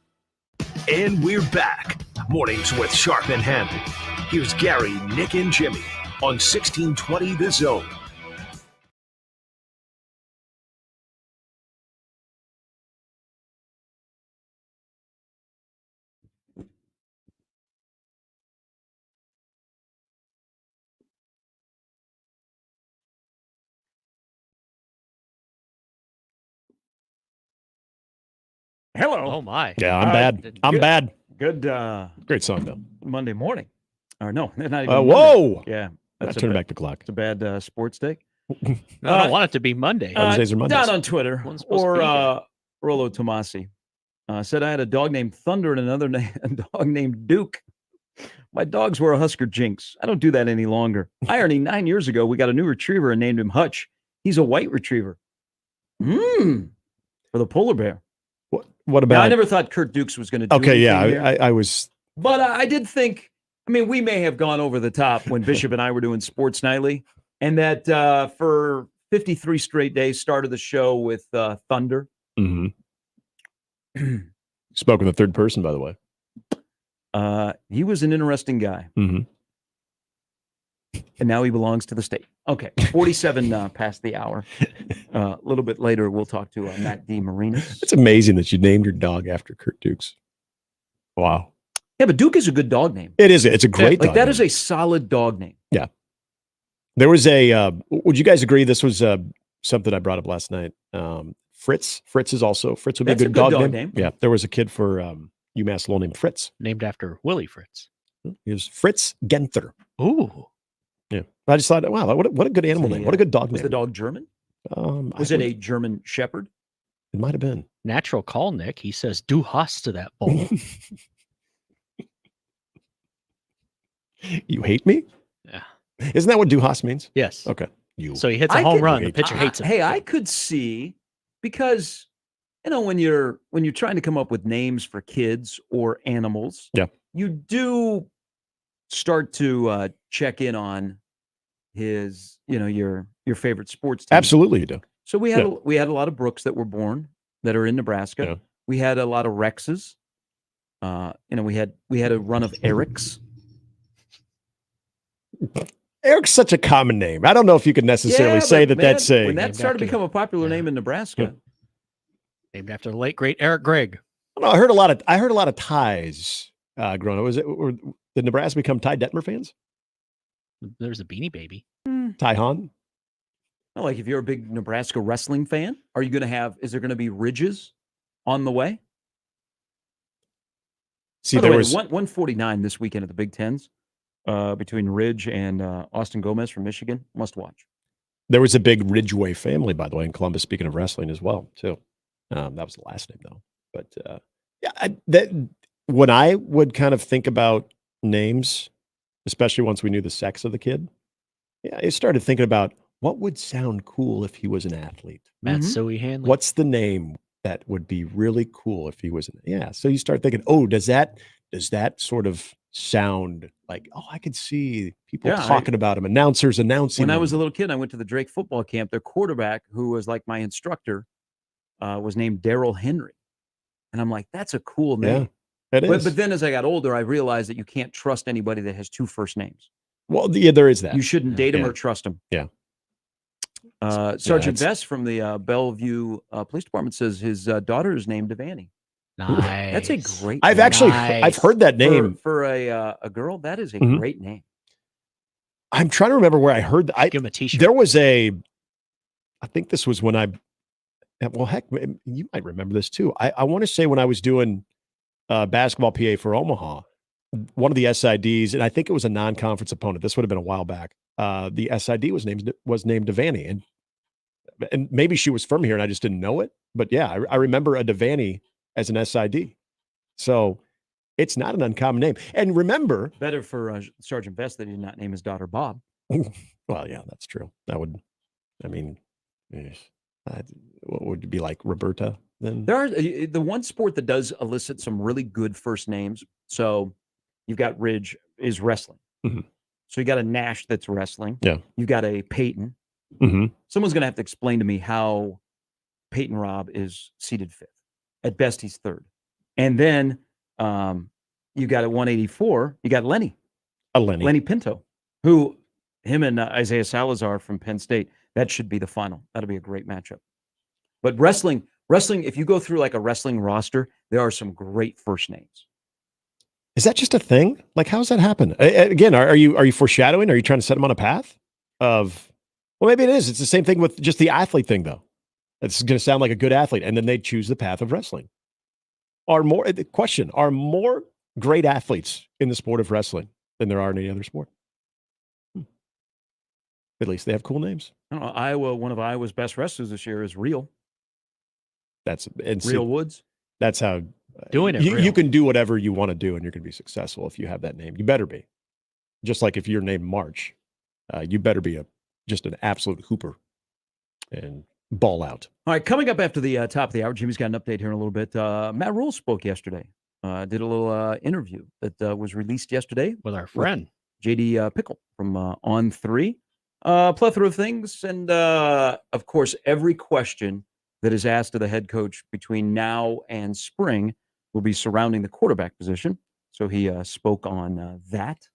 And we're back. Mornings with Sharp and Handley. Here's Gary, Nick, and Jimmy on 1620 The Zone. Hello. Oh my. Yeah, I'm bad. I'm bad. Good. Great song though. Monday morning. Or no, not even. Whoa. Monday. Yeah. Turn back the clock. It's a bad sports take. No, I don't want it to be Monday. Wednesdays are Mondays. Down on Twitter, or Rollo Tomasi said I had a dog named Thunder and another dog named Duke. My dogs were a Husker jinx. I don't do that any longer. Irony, 9 years ago, we got a new retriever and named him Hutch. He's a white retriever. For the polar bear. What about? Now, I never thought Kurt Dukes was going to do Okay, yeah, anything here. I was. But I did think, I mean, we may have gone over the top when Bishop and I were doing Sports Nightly, and that for 53 straight days started the show with Thunder. Mm-hmm. Spoke in the third person, by the way. He was an interesting guy. Mm-hmm. And now he belongs to the state. Okay, 47 past the hour. A little bit later, we'll talk to Matt DeMarinis. It's amazing that you named your dog after Kurt Dukes. Wow. Yeah, but Duke is a good dog name. It is. It's a great dog that name. is a solid dog name. Yeah. There was a, would you guys agree this was something I brought up last night? Fritz. Fritz would be a good dog name. Yeah. There was a kid for UMass Lowell named Fritz. Named after Willie Fritz. He was Fritz Genther. Ooh. Yeah. I just thought, wow, what a good animal name. What a good dog name. Was the dog German? Was it a German Shepherd? It might have been. Natural call, Nick. He says, "Du hast to that bull." You hate me? Yeah. Isn't that what Du hast means? Yes. Okay. So he hits a home run. The pitcher hates him. Hey, I could see, because when you're trying to come up with names for kids or animals, yeah, you do start to check in on his, your favorite sports team. Absolutely, you do. So we had a lot of Brooks that were born that are in Nebraska. Yeah. We had a lot of Rexes. We had a run of Erics. Eric's such a common name. I don't know if you could necessarily say that that's a. When that started to become a popular name in Nebraska. Named after the late great Eric Gregg. No, I heard a lot of ties growing up. Did Nebraska become Ty Detmer fans? There's a Beanie Baby. Ty Hahn? Well, like if you're a big Nebraska wrestling fan, is there going to be Ridges on the way? See, there was 149 this weekend at the Big Tens between Ridge and Austin Gomez from Michigan. Must watch. There was a big Ridgeway family, by the way, in Columbus, speaking of wrestling as well, too. That was the last name, though. But when I would kind of think about names, especially once we knew the sex of the kid, I started thinking about what would sound cool if he was an athlete. Matt Suey Handley. What's the name that would be really cool if he was? So you start thinking, does that sort of sound like, I could see people talking about him, announcers announcing. When him. I was a little kid, I went to the Drake football camp. Their quarterback, who was like my instructor, was named Darrell Henry. And I'm like, that's a cool name. Yeah, it is. But then as I got older, I realized that you can't trust anybody that has two first names. Well, yeah, there is that. You shouldn't date him or trust him. Yeah. Sergeant Vest from the Bellevue Police Department says his daughter is named Devani. Nice. That's a great I've name. actually I've heard that name for a girl. That is a Mhm. great name. I'm trying to remember where I heard that. Give him a t-shirt. There was I think this was when well, heck, you might remember this too. I want to say when I was doing basketball PA for Omaha, one of the SIDs, and I think it was a non-conference opponent. This would have been a while back. The SID was named Devaney, and maybe she was from here and I just didn't know it. But yeah, I remember a Devaney as an SID. So it's not an uncommon name. And remember, Better for Sergeant Best that he did not name his daughter Bob. well, yeah, that's true. That would, I mean, what would it be like Roberta then? There are the one sport that does elicit some really good first names. So you've got Ridge is wrestling. Mhm. So you got a Nash that's wrestling. Yeah. You got a Peyton. Mhm. Someone's going to have to explain to me how Peyton Robb is seated fifth. At best, he's third. And then you got at 184, you got Lenny. Lenny Pinto, who him and Isaiah Salazar from Penn State. That should be the final. That'll be a great matchup. But wrestling, if you go through like a wrestling roster, there are some great first names. Is that just a thing? Like, how does that happen? Again, are you foreshadowing? Are you trying to set them on a path of? Well, maybe it is. It's the same thing with just the athlete thing, though. It's going to sound like a good athlete, and then they choose the path of wrestling. Are more great athletes in the sport of wrestling than there are in any other sport? At least they have cool names. I don't know. Iowa, one of Iowa's best wrestlers this year is Real. Real Woods. That's how doing it. You can do whatever you want to do, and you're going to be successful if you have that name. You better be. Just like if you're named March, you better be just an absolute hooper and ball out. All right, coming up after the top of the hour, Jimmy's got an update here in a little bit. Matt Rule spoke yesterday. Did a little interview that was released yesterday with our friend JD Pickle from On 3. Plethora of things, and of course, every question that is asked of the head coach between now and spring will be surrounding the quarterback position. So he spoke on that.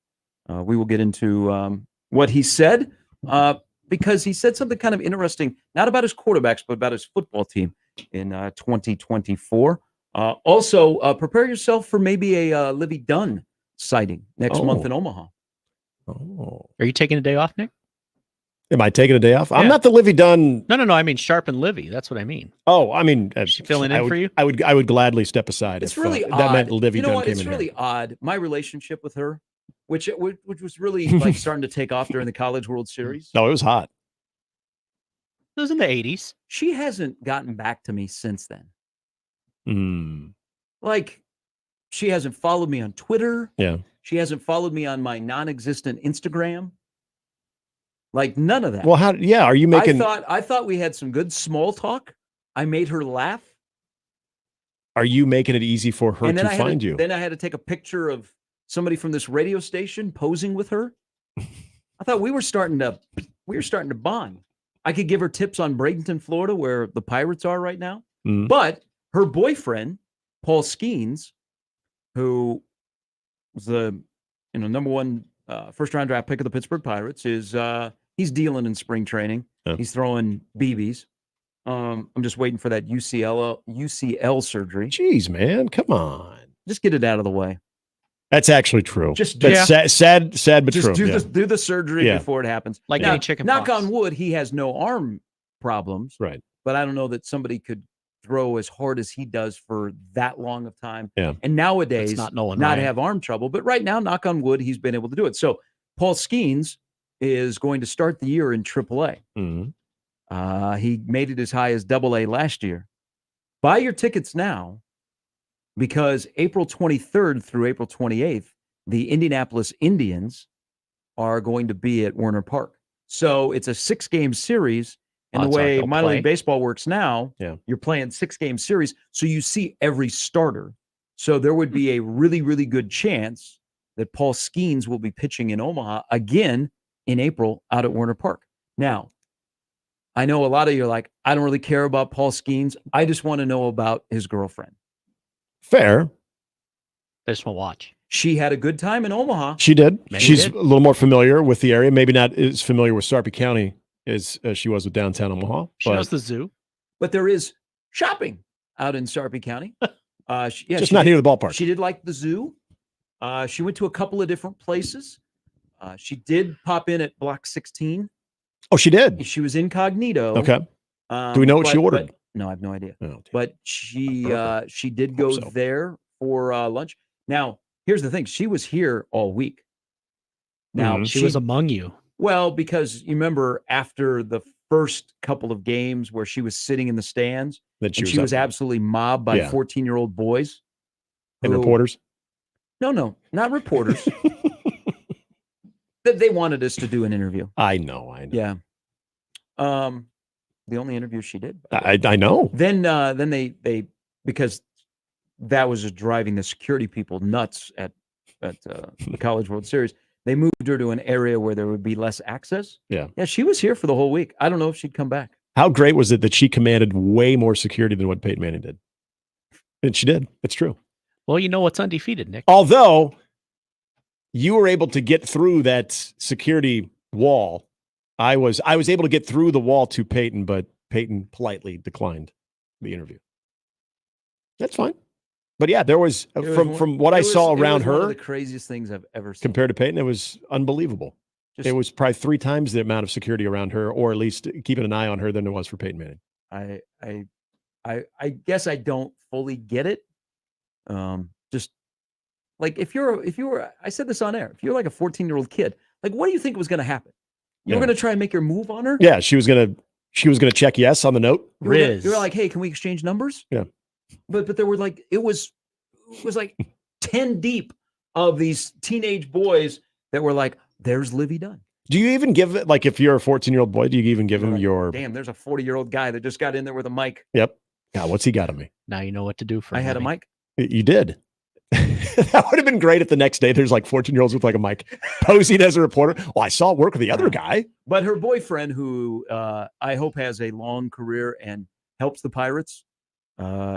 We will get into what he said because he said something kind of interesting, not about his quarterbacks, but about his football team in 2024. Also, prepare yourself for maybe a Livy Dunn sighting next month in Omaha. Oh, are you taking a day off, Nick? Am I taking a day off? Yeah. I'm not the Livy Dunn. No. I mean Sharp and Livy. That's what I mean. Oh, I mean, filling in for you. I would gladly step aside. It's if, really odd. That meant Livy you know Dunn what? came It's in really here. odd. My relationship with her, which was really like starting to take off during the College World Series. No, it was hot. It was in the 80s. She hasn't gotten back to me since then. Like, she hasn't followed me on Twitter. Yeah. She hasn't followed me on my non-existent Instagram. Like, none of that. Well, are you making? I thought we had some good small talk. I made her laugh. Are you making it easy for her to find you? Then I had to take a picture of somebody from this radio station posing with her. I thought we were starting to bond. I could give her tips on Bradenton, Florida, where the Pirates are right now. But her boyfriend, Paul Skeens, who was the number one first round draft pick of the Pittsburgh Pirates, is he's dealing in spring training. Yeah. He's throwing BBs. I'm just waiting for that UCL surgery. Jeez, man, come on. Just get it out of the way. That's actually true. That's sad, but just true. do the surgery before it happens. Like now, any chicken knock pox. on wood, he has no arm problems. Right. But I don't know that somebody could throw as hard as he does for that long of time. Yeah. And nowadays, That's not Nolan not Ryan. have arm trouble. But right now, knock on wood, he's been able to do it. So Paul Skeens is going to start the year in AAA. He made it as high as AA last year. Buy your tickets now, because April 23rd through April 28th, the Indianapolis Indians are going to be at Werner Park. So it's a 6-game series. And the way minor league baseball works now, you're playing 6-game series. So you see every starter. So there would be a really, really good chance that Paul Skeens will be pitching in Omaha again in April out at Werner Park. Now, I know a lot of you are like, I don't really care about Paul Skeens. I just want to know about his girlfriend. Fair. I just want to watch. She had a good time in Omaha. She did. She's did. a little more familiar with the area. Maybe not as familiar with Sarpy County as she was with downtown Omaha. She knows the zoo. But there is shopping out in Sarpy County. Just not near the ballpark. She did like the zoo. She went to a couple of different places. She did pop in at Block 16. Oh, she did? She was incognito. Okay. Do we know what she ordered? No, I have no idea. Oh, but she did go there for lunch. Now, here's the thing. She was here all week. Now, she was among you. Well, because you remember after the first couple of games where she was sitting in the stands, That she was absolutely mobbed by 14-year-old boys. And reporters? No, not reporters. They wanted us to do an interview. I know. Yeah. The only interview she did. I know. Then they because that was just driving the security people nuts at the College World Series. They moved her to an area where there would be less access. Yeah. Yeah, she was here for the whole week. I don't know if she'd come back. How great was it that she commanded way more security than what Peyton Manning did? And she did. It's true. Well, you know what's undefeated, Nick. Although you were able to get through that security wall. I was able to get through the wall to Peyton, but Peyton politely declined the interview. That's fine. But yeah, there was from what I saw around her, one of the craziest things I've ever seen. Compared to Peyton, it was unbelievable. It was probably 3 times the amount of security around her, or at least keeping an eye on her than there was for Peyton Manning. I guess I don't fully get it. Just like if you were, I said this on air, if you're like a 14-year-old kid, like what do you think was going to happen? You were going to try and make your move on her? Yeah, she was gonna check yes on the note. You were like, hey, can we exchange numbers? Yeah. But there were like it was like 10 deep of these teenage boys that were like, there's Livy Dunn. Do you even give it, like if you're a 14-year-old boy, do you even give him your Damn, there's a 40-year-old guy that just got in there with a mic. Yep. God, what's he got on me? Now you know what to do for I had a mic. You did. That would have been great if the next day there's like 14-year-olds with like a mic posing as a reporter. Well, I saw it work with the other guy. But her boyfriend, who I hope has a long career and helps the Pirates,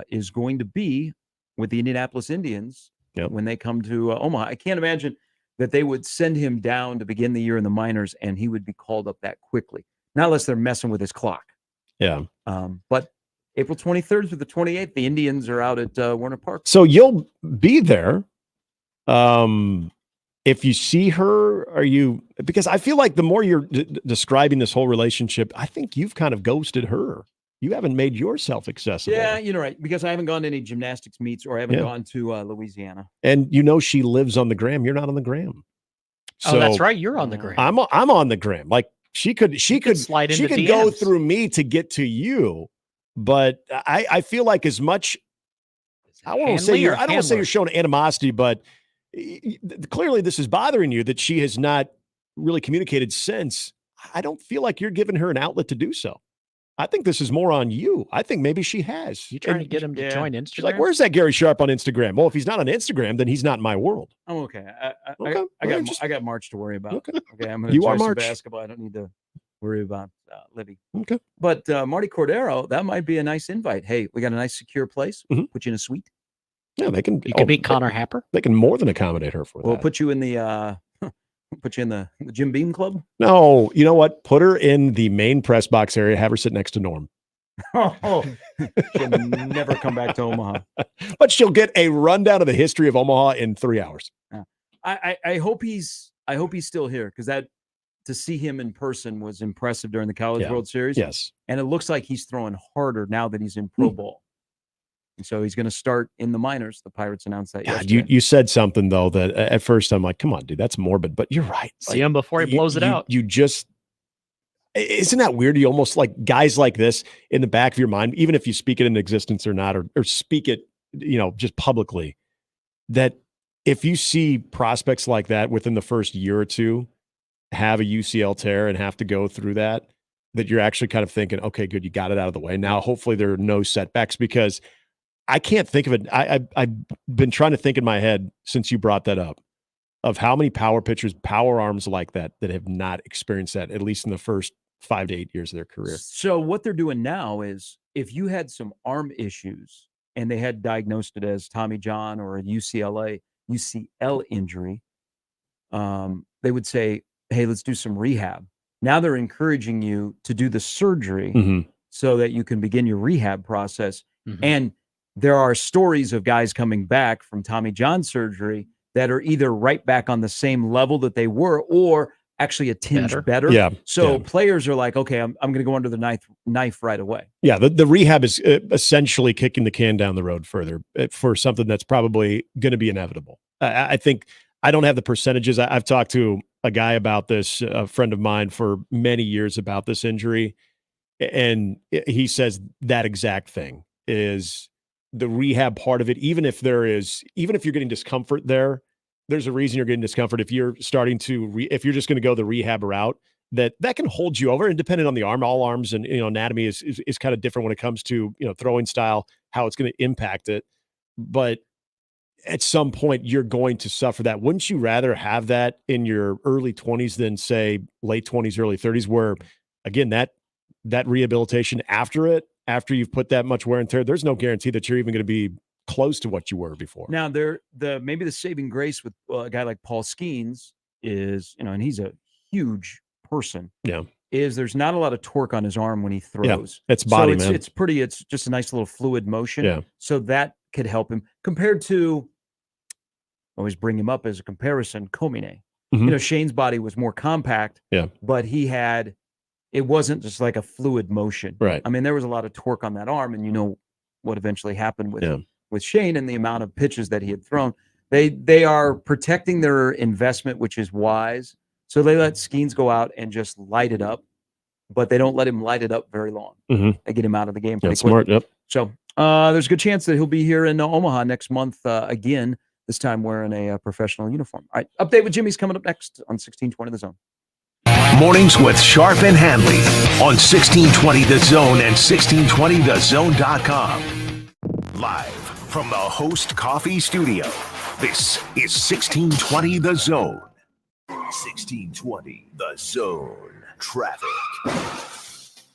is going to be with the Indianapolis Indians when they come to Omaha. I can't imagine that they would send him down to begin the year in the minors and he would be called up that quickly. Not unless they're messing with his clock. Yeah. But April 23rd through the 28th, the Indians are out at Warner Park. So you'll be there. If you see her, because I feel like the more you're describing this whole relationship, I think you've kind of ghosted her. You haven't made yourself accessible. Yeah, you're right. Because I haven't gone to any gymnastics meets or I haven't gone to Louisiana. And she lives on the gram. You're not on the gram. So, that's right. You're on the gram. I'm on the gram. Like she could slide into she could DMs. go through me to get to you. But I feel like as much, I don't want to say you're showing animosity, but clearly this is bothering you that she has not really communicated since. I don't feel like you're giving her an outlet to do so. I think this is more on you. I think maybe she has. You trying to get him to join Instagram? She's like, where's that Gary Sharp on Instagram? Well, if he's not on Instagram, then he's not in my world. I'm okay. I got March to worry about. Okay, I'm going to enjoy some basketball. I don't need to worry about Libby. Okay. But Marty Cordero, that might be a nice invite. Hey, we got a nice secure place. Put you in a suite. Yeah, they can. You can meet Connor Happer. They can more than accommodate her for that. We'll put you in the Jim Beam Club. No, you know what? Put her in the main press box area. Have her sit next to Norm. She'll never come back to Omaha. But she'll get a rundown of the history of Omaha in 3 hours. I hope he's still here because that to see him in person was impressive during the College World Series. Yes, and it looks like he's throwing harder now that he's in pro ball. And so he's going to start in the minors. The Pirates announced that yesterday. You said something, though, that at first I'm like, come on, dude, that's morbid. But you're right. See him before he blows it out. You just, isn't that weird? You almost like guys like this in the back of your mind, even if you speak it into existence or not, or speak it, just publicly, that if you see prospects like that within the first year or two have a UCL tear and have to go through that you're actually kind of thinking, okay, good, you got it out of the way. Now, hopefully there are no setbacks because I can't think of it. I've been trying to think in my head since you brought that up of how many power pitchers, power arms like that have not experienced that, at least in the first 5 to 8 years of their career. So what they're doing now is if you had some arm issues and they had diagnosed it as Tommy John or a UCL injury, they would say, hey, let's do some rehab. Now they're encouraging you to do the surgery so that you can begin your rehab process. And there are stories of guys coming back from Tommy John surgery that are either right back on the same level that they were or actually a tinge better. Yeah. So players are like, okay, I'm going to go under the knife right away. Yeah, the rehab is essentially kicking the can down the road further for something that's probably going to be inevitable. I think I don't have the percentages. I've talked to a guy about this, a friend of mine, for many years about this injury, and he says that exact thing is the rehab part of it. Even if you're getting discomfort there's a reason you're getting discomfort. If you're starting to, if you're just going to go the rehab route, that can hold you over. And depending on the arm, all arms and anatomy is kind of different when it comes to throwing style, how it's going to impact it. But at some point, you're going to suffer that. Wouldn't you rather have that in your early 20s than say late 20s, early 30s, where again that rehabilitation after you've put that much wear and tear, there's no guarantee that you're even going to be close to what you were before. Now, maybe the saving grace with a guy like Paul Skeens is, and he's a huge person. Yeah, is there's not a lot of torque on his arm when he throws. Yeah, it's body, so man. It's just a nice little fluid motion. Yeah. So that could help him compared to. I always bring him up as a comparison. Komine, Mm-hmm. Shane's body was more compact. Yeah, but it wasn't just like a fluid motion. Right. I mean, there was a lot of torque on that arm, and what eventually happened with Shane and the amount of pitches that he had thrown. They are protecting their investment, which is wise. So they let Skeens go out and just light it up, but they don't let him light it up very long. Mm-hmm. They get him out of the game pretty That's smart. quickly. Yep. So there's a good chance that he'll be here in Omaha next month again, this time wearing a professional uniform. All right, update with Jimmy's coming up next on 1620 The Zone. Mornings with Sharp and Handley on 1620 The Zone and 1620thezone.com. Live from the Host Coffee Studio, this is 1620 The Zone. 1620 The Zone. Traffic.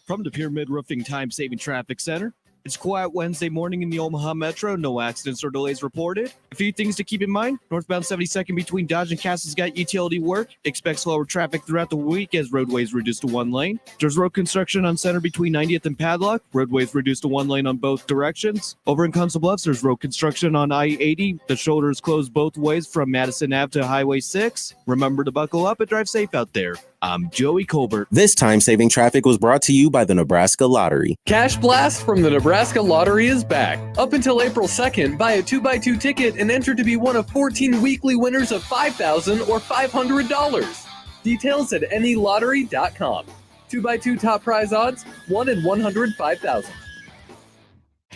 From the Pyramid Roofing Time-Saving Traffic Center, it's quiet Wednesday morning in the Omaha Metro. No accidents or delays reported. A few things to keep in mind. Northbound 72nd between Dodge and Castle's got utility work. Expect slower traffic throughout the week as roadways reduced to one lane. There's road construction on Center between 90th and Padlock. Roadways reduced to one lane on both directions. Over in Council Bluffs, there's road construction on I-80. The shoulder is closed both ways from Madison Ave to Highway 6. Remember to buckle up and drive safe out there. I'm Joey Colbert. This time-saving traffic was brought to you by the Nebraska Lottery. Cash Blast from the Nebraska Lottery is back. Up until April 2nd, buy a 2x2 ticket and enter to be one of 14 weekly winners of $5,000 or $500. Details at nelottery.com. 2x2 top prize odds, 1 in 105,000.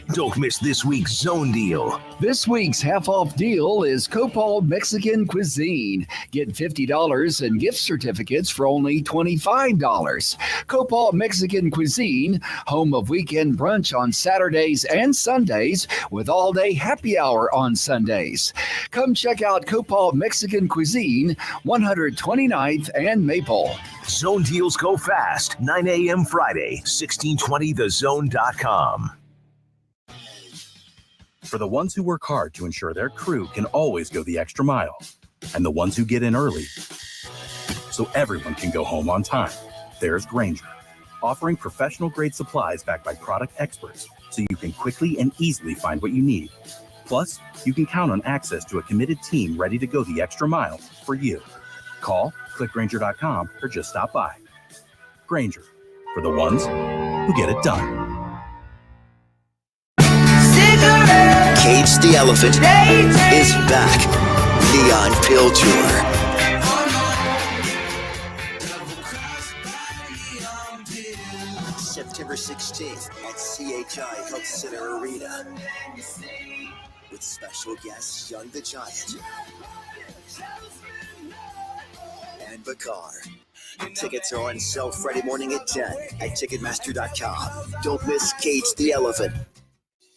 Don't miss this week's Zone Deal. This week's half-off deal is Copal Mexican Cuisine. Get $50 in gift certificates for only $25. Copal Mexican Cuisine, home of weekend brunch on Saturdays and Sundays with all-day happy hour on Sundays. Come check out Copal Mexican Cuisine, 129th and Maple. Zone Deals go fast. 9 a.m. Friday, 1620thezone.com. For the ones who work hard to ensure their crew can always go the extra mile, and the ones who get in early so everyone can go home on time, there's Grainger, offering professional-grade supplies backed by product experts so you can quickly and easily find what you need. Plus, you can count on access to a committed team ready to go the extra mile for you. Call, click Grainger.com, or just stop by. Grainger, for the ones who get it done. Cage the Elephant is back. Neon Pill Tour. September 16th at CHI Health Center Arena. With special guests Young the Giant and Bakar. Tickets are on sale Friday morning at 10 at Ticketmaster.com. Don't miss Cage the Elephant.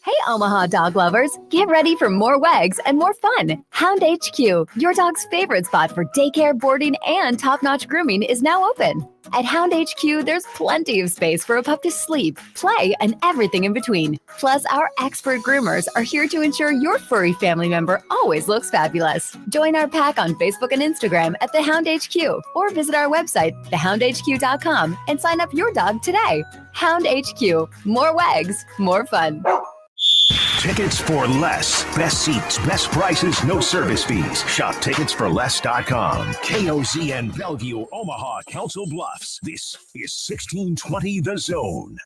Hey, Omaha dog lovers, get ready for more wags and more fun. Hound HQ, your dog's favorite spot for daycare, boarding, and top-notch grooming is now open. At Hound HQ, there's plenty of space for a pup to sleep, play, and everything in between. Plus, our expert groomers are here to ensure your furry family member always looks fabulous. Join our pack on Facebook and Instagram at The Hound HQ, or visit our website, thehoundhq.com, and sign up your dog today. Hound HQ, more wags, more fun. Tickets for less. Best seats, best prices, no service fees. Shop ticketsforless.com. KOZN Bellevue, Omaha, Council Bluffs. This is 1620 The Zone.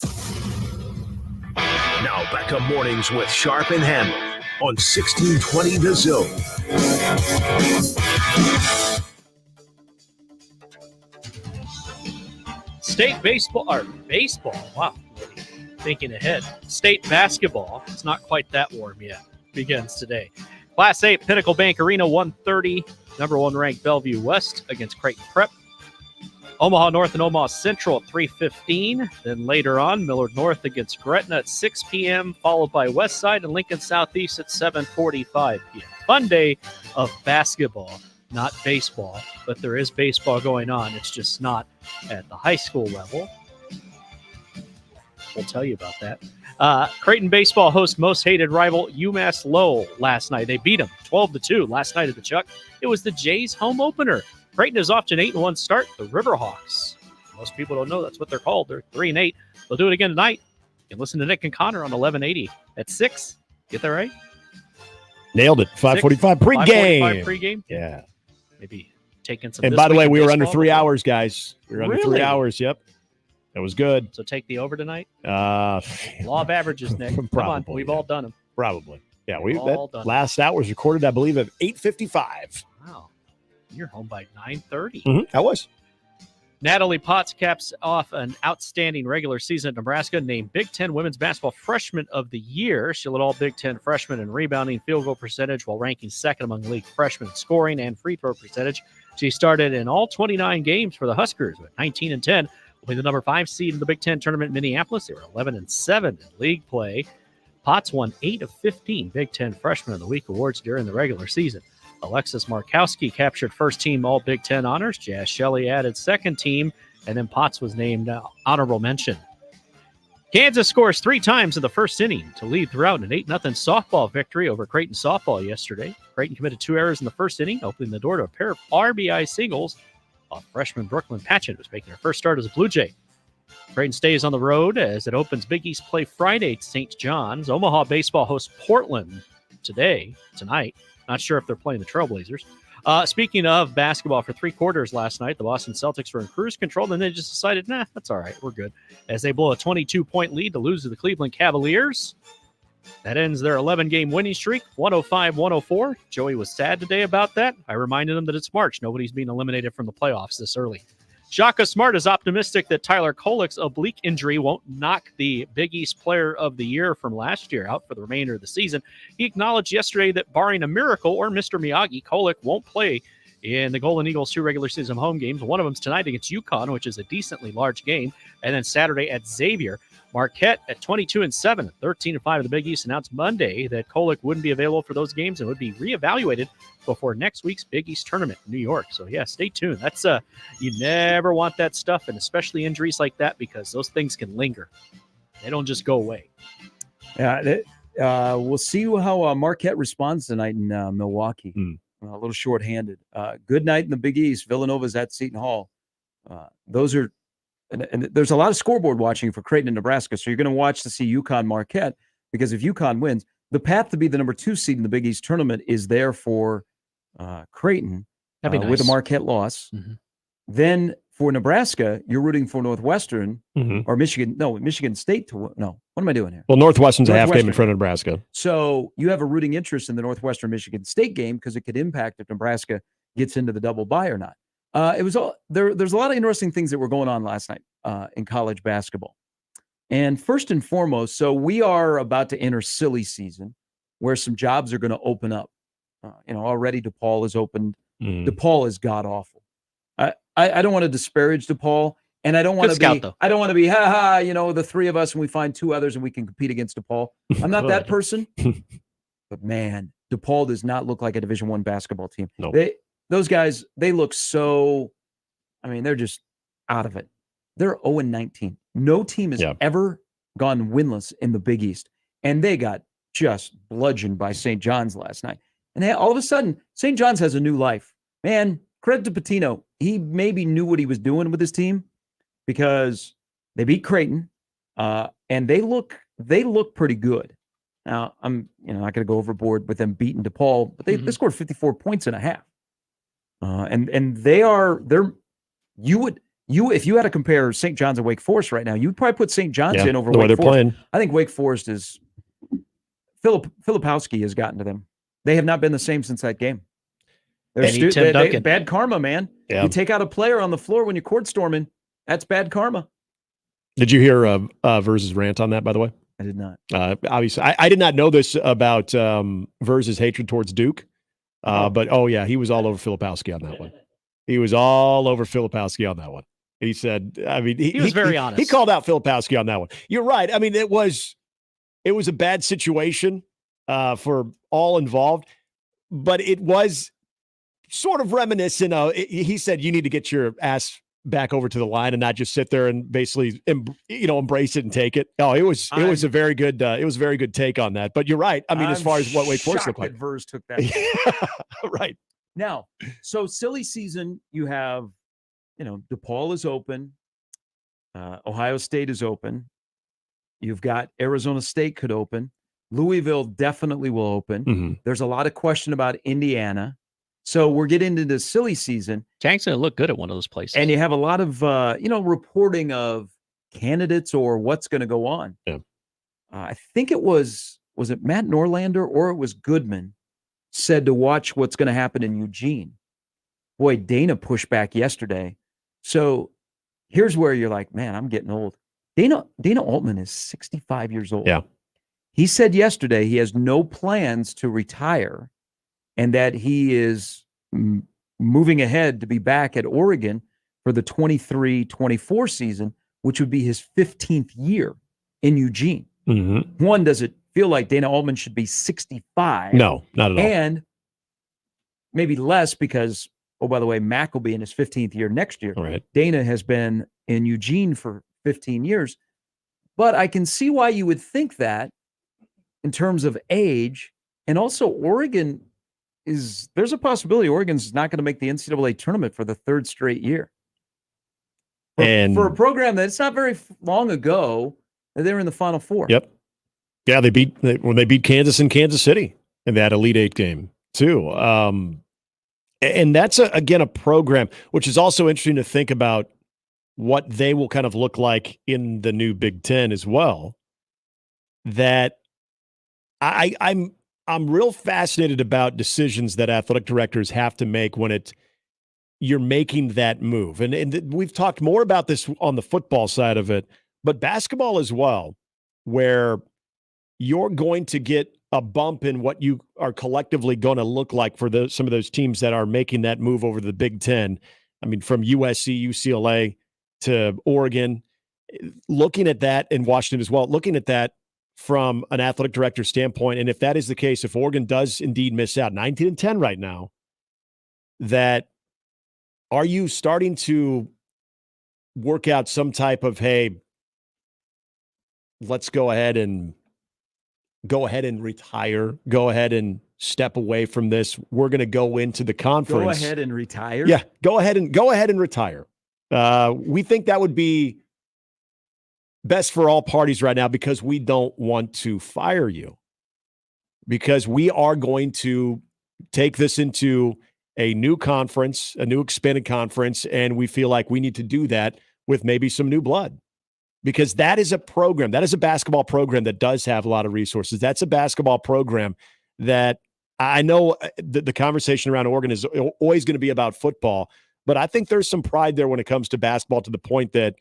Now back to mornings with Sharp and Handley on 1620 The Zone. State baseball. Wow. Thinking ahead. State basketball. It's not quite that warm yet. Begins today. Class 8, Pinnacle Bank Arena, 1:30. Number 1 ranked Bellevue West against Creighton Prep. Omaha North and Omaha Central at 3:15. Then later on, Millard North against Gretna at 6 p.m., followed by West Side and Lincoln Southeast at 7:45 p.m. Fun day of basketball, not baseball, but there is baseball going on. It's just not at the high school level. We'll tell you about that. Creighton baseball hosts most hated rival UMass Lowell last night. They beat them 12-2 last night at the Chuck. It was the Jays' home opener. Creighton is off to an 8-1 start. The Riverhawks. Most people don't know that's what they're called. They're 3-8. They'll do it again tonight. You can listen to Nick and Connor on 1180 at 6. Get that right? Nailed it. 5:45 pregame. 5:45 pregame. Yeah. Maybe taking some. And by the way, we were under 3 hours, guys. We were under 3 hours. Yep. That was good. So take the over tonight? Law of averages, Nick. Come on. We've all done them. Probably. Yeah. That last hour was recorded, I believe, at 8:55. Wow. You're home by 9:30. Mm-hmm. I was. Natalie Potts caps off an outstanding regular season at Nebraska, named Big Ten Women's Basketball Freshman of the Year. She led all Big Ten freshmen in rebounding, field goal percentage, while ranking second among league freshmen in scoring and free throw percentage. She started in all 29 games for the Huskers with 19-10. Will be the number 5 seed in the Big Ten tournament in Minneapolis. They were 11-7 in league play. Potts won 8 of 15 Big Ten Freshman of the Week awards during the regular season. Alexis Markowski captured first-team All-Big Ten honors. Jazz Shelley added second team, and then Potts was named honorable mention. Kansas scores 3 times in the first inning to lead throughout an 8-0 softball victory over Creighton softball yesterday. Creighton committed 2 errors in the first inning, opening the door to a pair of RBI singles, while freshman Brooklyn Patchett was making her first start as a Blue Jay. Creighton stays on the road as it opens Big East play Friday at St. John's. Omaha baseball hosts Portland tonight. Not sure if they're playing the Trailblazers. Speaking of basketball, for 3 quarters last night, the Boston Celtics were in cruise control, and they just decided, that's all right, we're good, as they blow a 22-point lead to lose to the Cleveland Cavaliers. That ends their 11-game winning streak, 105-104. Joey was sad today about that. I reminded him that it's March. Nobody's being eliminated from the playoffs this early. Shaka Smart is optimistic that Tyler Kolek's oblique injury won't knock the Big East Player of the Year from last year out for the remainder of the season. He acknowledged yesterday that barring a miracle or Mr. Miyagi, Kolek won't play in the Golden Eagles 2 regular season home games. One of them's tonight against UConn, which is a decently large game, and then Saturday at Xavier. Marquette at 22-7, 13-5 of the Big East announced Monday that Kolek wouldn't be available for those games and would be reevaluated before next week's Big East tournament in New York. So yeah, stay tuned. That's you never want that stuff, and especially injuries like that, because those things can linger. They don't just go away. Yeah, we'll see how Marquette responds tonight in Milwaukee. A little shorthanded. Good night in the Big East. Villanova's at Seton Hall. Those are. And there's a lot of scoreboard watching for Creighton and Nebraska, so you're going to watch to see UConn Marquette, because if UConn wins, the path to be the number 2 seed in the Big East tournament is there for Creighton with a Marquette loss. Mm-hmm. Then for Nebraska, you're rooting for Northwestern or Michigan. No, Michigan State. What am I doing here? Well, Northwestern's a half game in front of Nebraska. So you have a rooting interest in the Northwestern-Michigan State game because it could impact if Nebraska gets into the double bye or not. There's a lot of interesting things that were going on last night in college basketball. And first and foremost, so we are about to enter silly season where some jobs are going to open up. Already DePaul has opened. DePaul is god awful. I don't want to disparage DePaul, and I don't want to be. I don't want to be the 3 of us and we find 2 others and we can compete against DePaul. I'm not that person. But man, DePaul does not look like a Division I basketball team. Nope. Those guys, they look so, they're just out of it. They're 0-19. No team has ever gone winless in the Big East. And they got just bludgeoned by St. John's last night. And all of a sudden, St. John's has a new life. Man, credit to Patino. He maybe knew what he was doing with his team, because they beat Creighton, and they look pretty good. Now, I'm not going to go overboard with them beating DePaul, but they scored 54 points in a half. And if you had to compare St. John's and Wake Forest right now, you'd probably put St. John's in over the way Wake they're Forest. playing. I think Wake Forest is Filipowski has gotten to them. They have not been the same since that game. Tim Duncan. Bad karma, man. Yeah. You take out a player on the floor when you're court storming, that's bad karma. Did you hear Vers's rant on that, by the way? I did not. Obviously, I did not know this about Vers's hatred towards Duke. But, he was all over Filipowski on that one. He was all over Filipowski on that one. He said, he was very honest. He called out Filipowski on that one. You're right. I mean, it was a bad situation for all involved, but it was sort of reminiscent of, he said, you need to get your ass back over to the line and not just sit there and basically, embrace it and take it. Oh, it was a very good take on that. But you're right. I mean, as far as what Wake Forest looked like, Vers took that. Right now. So silly season. You have, DePaul is open. Ohio State is open. You've got Arizona State could open. Louisville definitely will open. Mm-hmm. There's a lot of question about Indiana. So we're getting into the silly season. Tank's going to look good at one of those places. And you have a lot of, reporting of candidates or what's going to go on. Yeah. I think it was it Matt Norlander or it was Goodman said to watch what's going to happen in Eugene. Boy, Dana pushed back yesterday. So here's where you're like, man, I'm getting old. Dana Altman is 65 years old. Yeah. He said yesterday he has no plans to retire and that he is moving ahead to be back at Oregon for the 23-24 season, which would be his 15th year in Eugene. Mm-hmm. One, does it feel like Dana Altman should be 65? No, not at all. And maybe less because, by the way, Mac will be in his 15th year next year. All right. Dana has been in Eugene for 15 years. But I can see why you would think that in terms of age. And also Oregon there's a possibility Oregon's not going to make the NCAA tournament for the third straight year. For a program that's not very long ago, they were in the Final Four. Yep. Yeah, when they beat Kansas in Kansas City in that Elite Eight game too. And that's again a program which is also interesting to think about what they will kind of look like in the new Big Ten as well. That I'm real fascinated about decisions that athletic directors have to make when you're making that move. And we've talked more about this on the football side of it, but basketball as well, where you're going to get a bump in what you are collectively going to look like for some of those teams that are making that move over to the Big Ten. I mean, from USC, UCLA to Oregon, looking at that, and Washington as well, looking at that from an athletic director standpoint. And if that is the case, if Oregon does indeed miss out 19-10 right now, that are you starting to work out some type of, hey, let's go ahead and retire, go ahead and step away from this. We're going to go into the conference. Go ahead and retire. Yeah. Go ahead and retire. We think that would be best for all parties right now because we don't want to fire you, because we are going to take this into a new conference, a new expanded conference, and we feel like we need to do that with maybe some new blood, because that is a program, that is a basketball program that does have a lot of resources. That's a basketball program that I know the conversation around Oregon is always going to be about football, but I think there's some pride there when it comes to basketball, to the point that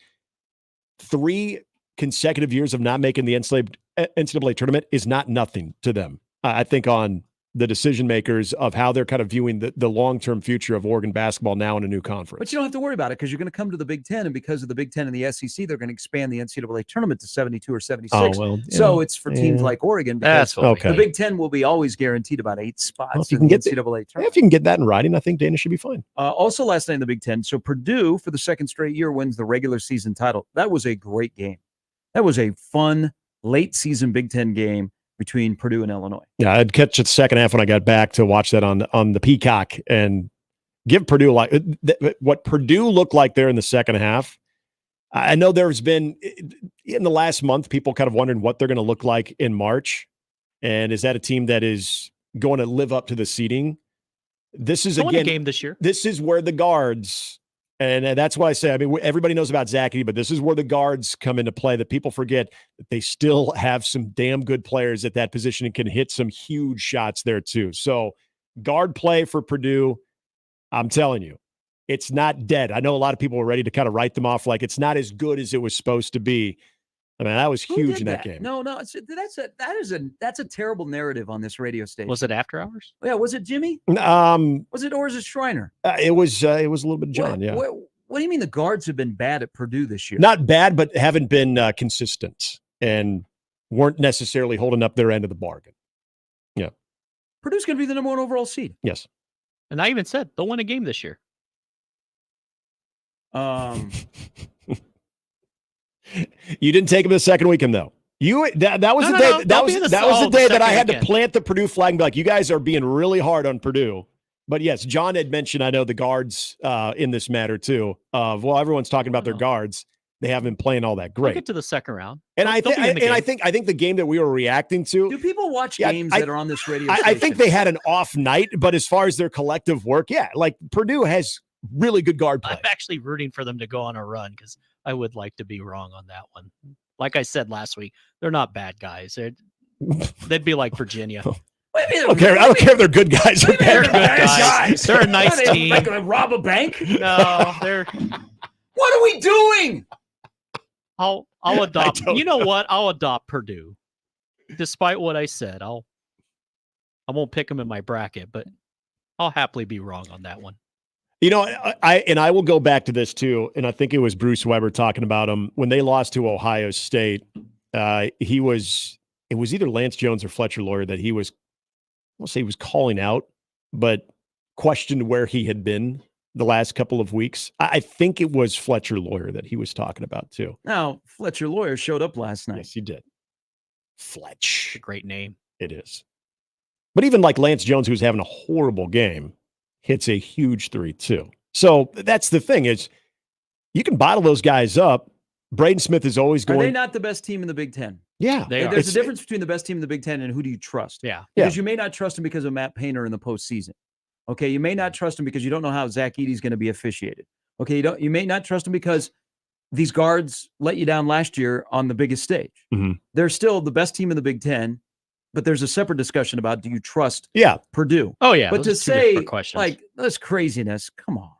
3 consecutive years of not making the NCAA tournament is not nothing to them. I think on the decision makers of how they're kind of viewing the long-term future of Oregon basketball now in a new conference. But you don't have to worry about it because you're going to come to the Big Ten, and because of the Big Ten and the SEC, they're going to expand the NCAA tournament to 72 or 76. Oh, well, so it's for teams like Oregon. That's okay. The Big Ten will be always guaranteed about 8 spots Well, if you in can the get NCAA tournament. If you can get that in writing, I think Dana should be fine. Also last night in the Big Ten, so Purdue, for the second straight year, wins the regular season title. That was a great game. That was a fun late season Big Ten game between Purdue and Illinois. Yeah, I'd catch it the second half when I got back to watch that on the Peacock and give Purdue what Purdue looked like there in the second half. I know there's been in the last month people kind of wondering what they're going to look like in March. And is that a team that is going to live up to the seeding? This is, They won a again, game this year. This is where the guards, and that's why I say, I mean, everybody knows about Zach Edey, but this is where the guards come into play, that people forget that they still have some damn good players at that position and can hit some huge shots there too. So guard play for Purdue, I'm telling you, it's not dead. I know a lot of people were ready to kind of write them off like it's not as good as it was supposed to be. I mean, that was huge in that game. No, that's a terrible narrative on this radio station. Was it After Hours? Yeah, was it Jimmy? Was it, or is it Schreiner? It was a little bit of John. What do you mean the guards have been bad at Purdue this year? Not bad, but haven't been consistent and weren't necessarily holding up their end of the bargain. Yeah. Purdue's going to be the number 1 overall seed. Yes. And I even said they'll win a game this year. You didn't take him the second weekend, though. That was the day. That was the day that I had to plant the Purdue flag and be like, "You guys are being really hard on Purdue." But yes, John had mentioned, I know, the guards in this matter too. Well, everyone's talking about their guards. They haven't been playing all that great. We'll get to the second round, and I think the game that we were reacting to. Do people watch games that are on this radio station? I think they had an off night, but as far as their collective work, like Purdue has really good guard play. I'm actually rooting for them to go on a run because I would like to be wrong on that one. Like I said last week, they're not bad guys. They'd be like Virginia. I don't care if they're good guys or They're bad good guys. They're a nice team. Like rob a bank? No, they're. What are we doing? I'll adopt. You know what? I'll adopt Purdue. Despite what I said, I won't pick them in my bracket, but I'll happily be wrong on that one. You know, I will go back to this too, and I think it was Bruce Weber talking about them when they lost to Ohio State. It was either Lance Jones or Fletcher Lawyer that he was calling out, but questioned where he had been the last couple of weeks. I think it was Fletcher Lawyer that he was talking about too. Now, Fletcher Lawyer showed up last night. Yes, he did. Fletch. A great name. It is. But even like Lance Jones, who's having a horrible game, hits a huge 3 too. So that's the thing is you can bottle those guys up. Braden Smith is always going. Are they not the best team in the Big Ten? Yeah. There's a difference between the best team in the Big Ten and who do you trust? Yeah. Because you may not trust him because of Matt Painter in the postseason. Okay. You may not trust him because you don't know how Zach Edey is going to be officiated. Okay. You may not trust him because these guards let you down last year on the biggest stage. Mm-hmm. They're still the best team in the Big Ten, but there's a separate discussion about do you trust Purdue? Oh yeah. But to say like this craziness, come on.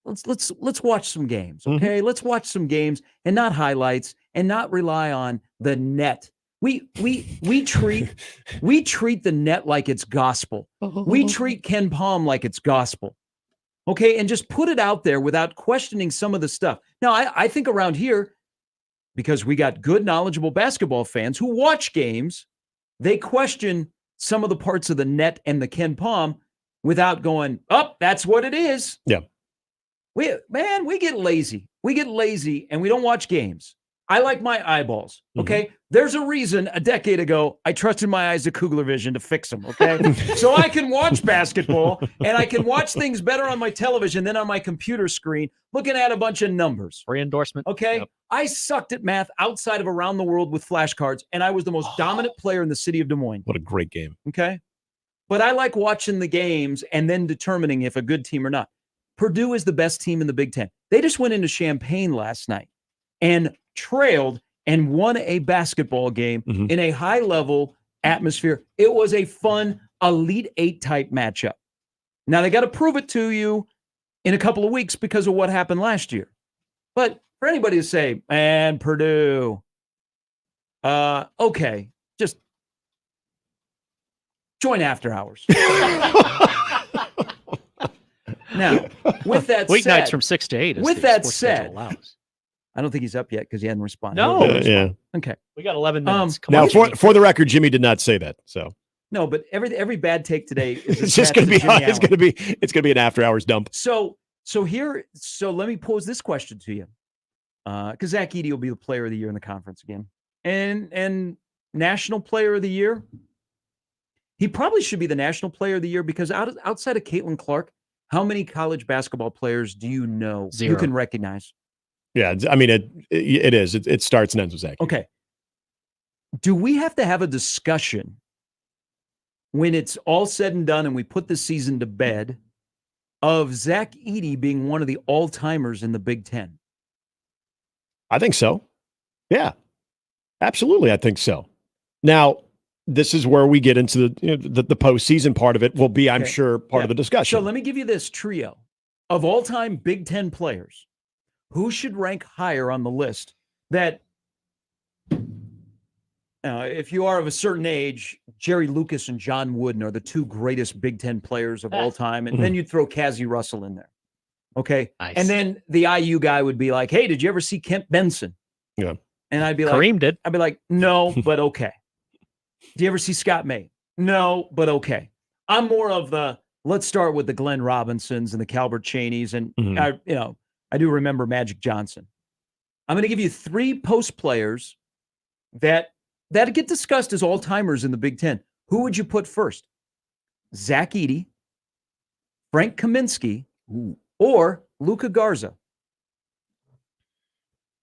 Let's watch some games. Okay. Mm-hmm. Let's watch some games and not highlights and not rely on the net. We treat the net like it's gospel. We treat Ken Palm like it's gospel. Okay. And just put it out there without questioning some of the stuff. Now, I think around here, because we got good, knowledgeable basketball fans who watch games, they question some of the parts of the net and the Ken Palm without going, that's what it is. Yeah. We get lazy. We get lazy and we don't watch games. I like my eyeballs. Okay. Mm-hmm. There's a reason a decade ago I trusted my eyes to Kugler Vision to fix them. Okay. So I can watch basketball and I can watch things better on my television than on my computer screen looking at a bunch of numbers. Free endorsement. Okay. Yep. I sucked at math outside of Around the World with flashcards, and I was the most dominant player in the city of Des Moines. What a great game. Okay. But I like watching the games and then determining if a good team or not. Purdue is the best team in the Big Ten. They just went into Champaign last night and trailed and won a basketball game in a high-level atmosphere. It was a fun Elite Eight type matchup. Now, they got to prove it to you in a couple of weeks because of what happened last year. But for anybody to say, man, Purdue, okay, just join After Hours. Now, with that weeknights said, from 6 to 8. With that said, I don't think he's up yet because he hadn't responded. No, yeah. Okay, we got 11 minutes. Now, for the record, Jimmy did not say that. So no, but every bad take today is it's just going to be it's going to be an After Hours dump. So let me pose this question to you, because Zach Edey will be the Player of the Year in the conference again, and National Player of the Year. He probably should be the National Player of the Year because outside of Caitlin Clark, how many college basketball players do you know you can recognize? Yeah, I mean it is. It starts and ends with Zach. Okay. do we have to have a discussion when it's all said and done and we put the season to bed of Zach Edey being one of the all-timers in the Big Ten? I think so. Yeah, absolutely. I think so. Now, this is where we get into the postseason part of it will be, I'm sure, part of the discussion. So let me give you this trio of all-time Big Ten players. Who should rank higher on the list that, if you are of a certain age, Jerry Lucas and John Wooden are the two greatest Big Ten players of all time. And then you'd throw Cassie Russell in there. Okay. Nice. And then the IU guy would be like, hey, did you ever see Kent Benson? Yeah. And I'd be like, Kareem did. I'd be like, no, but okay. Do you ever see Scott May? No, but okay. I'm more of the, let's start with the Glenn Robinsons and the Calbert Cheneys. And I do remember Magic Johnson. I'm going to give you 3 post players that get discussed as all-timers in the Big Ten. Who would you put first? Zach Edey, Frank Kaminsky, or Luka Garza?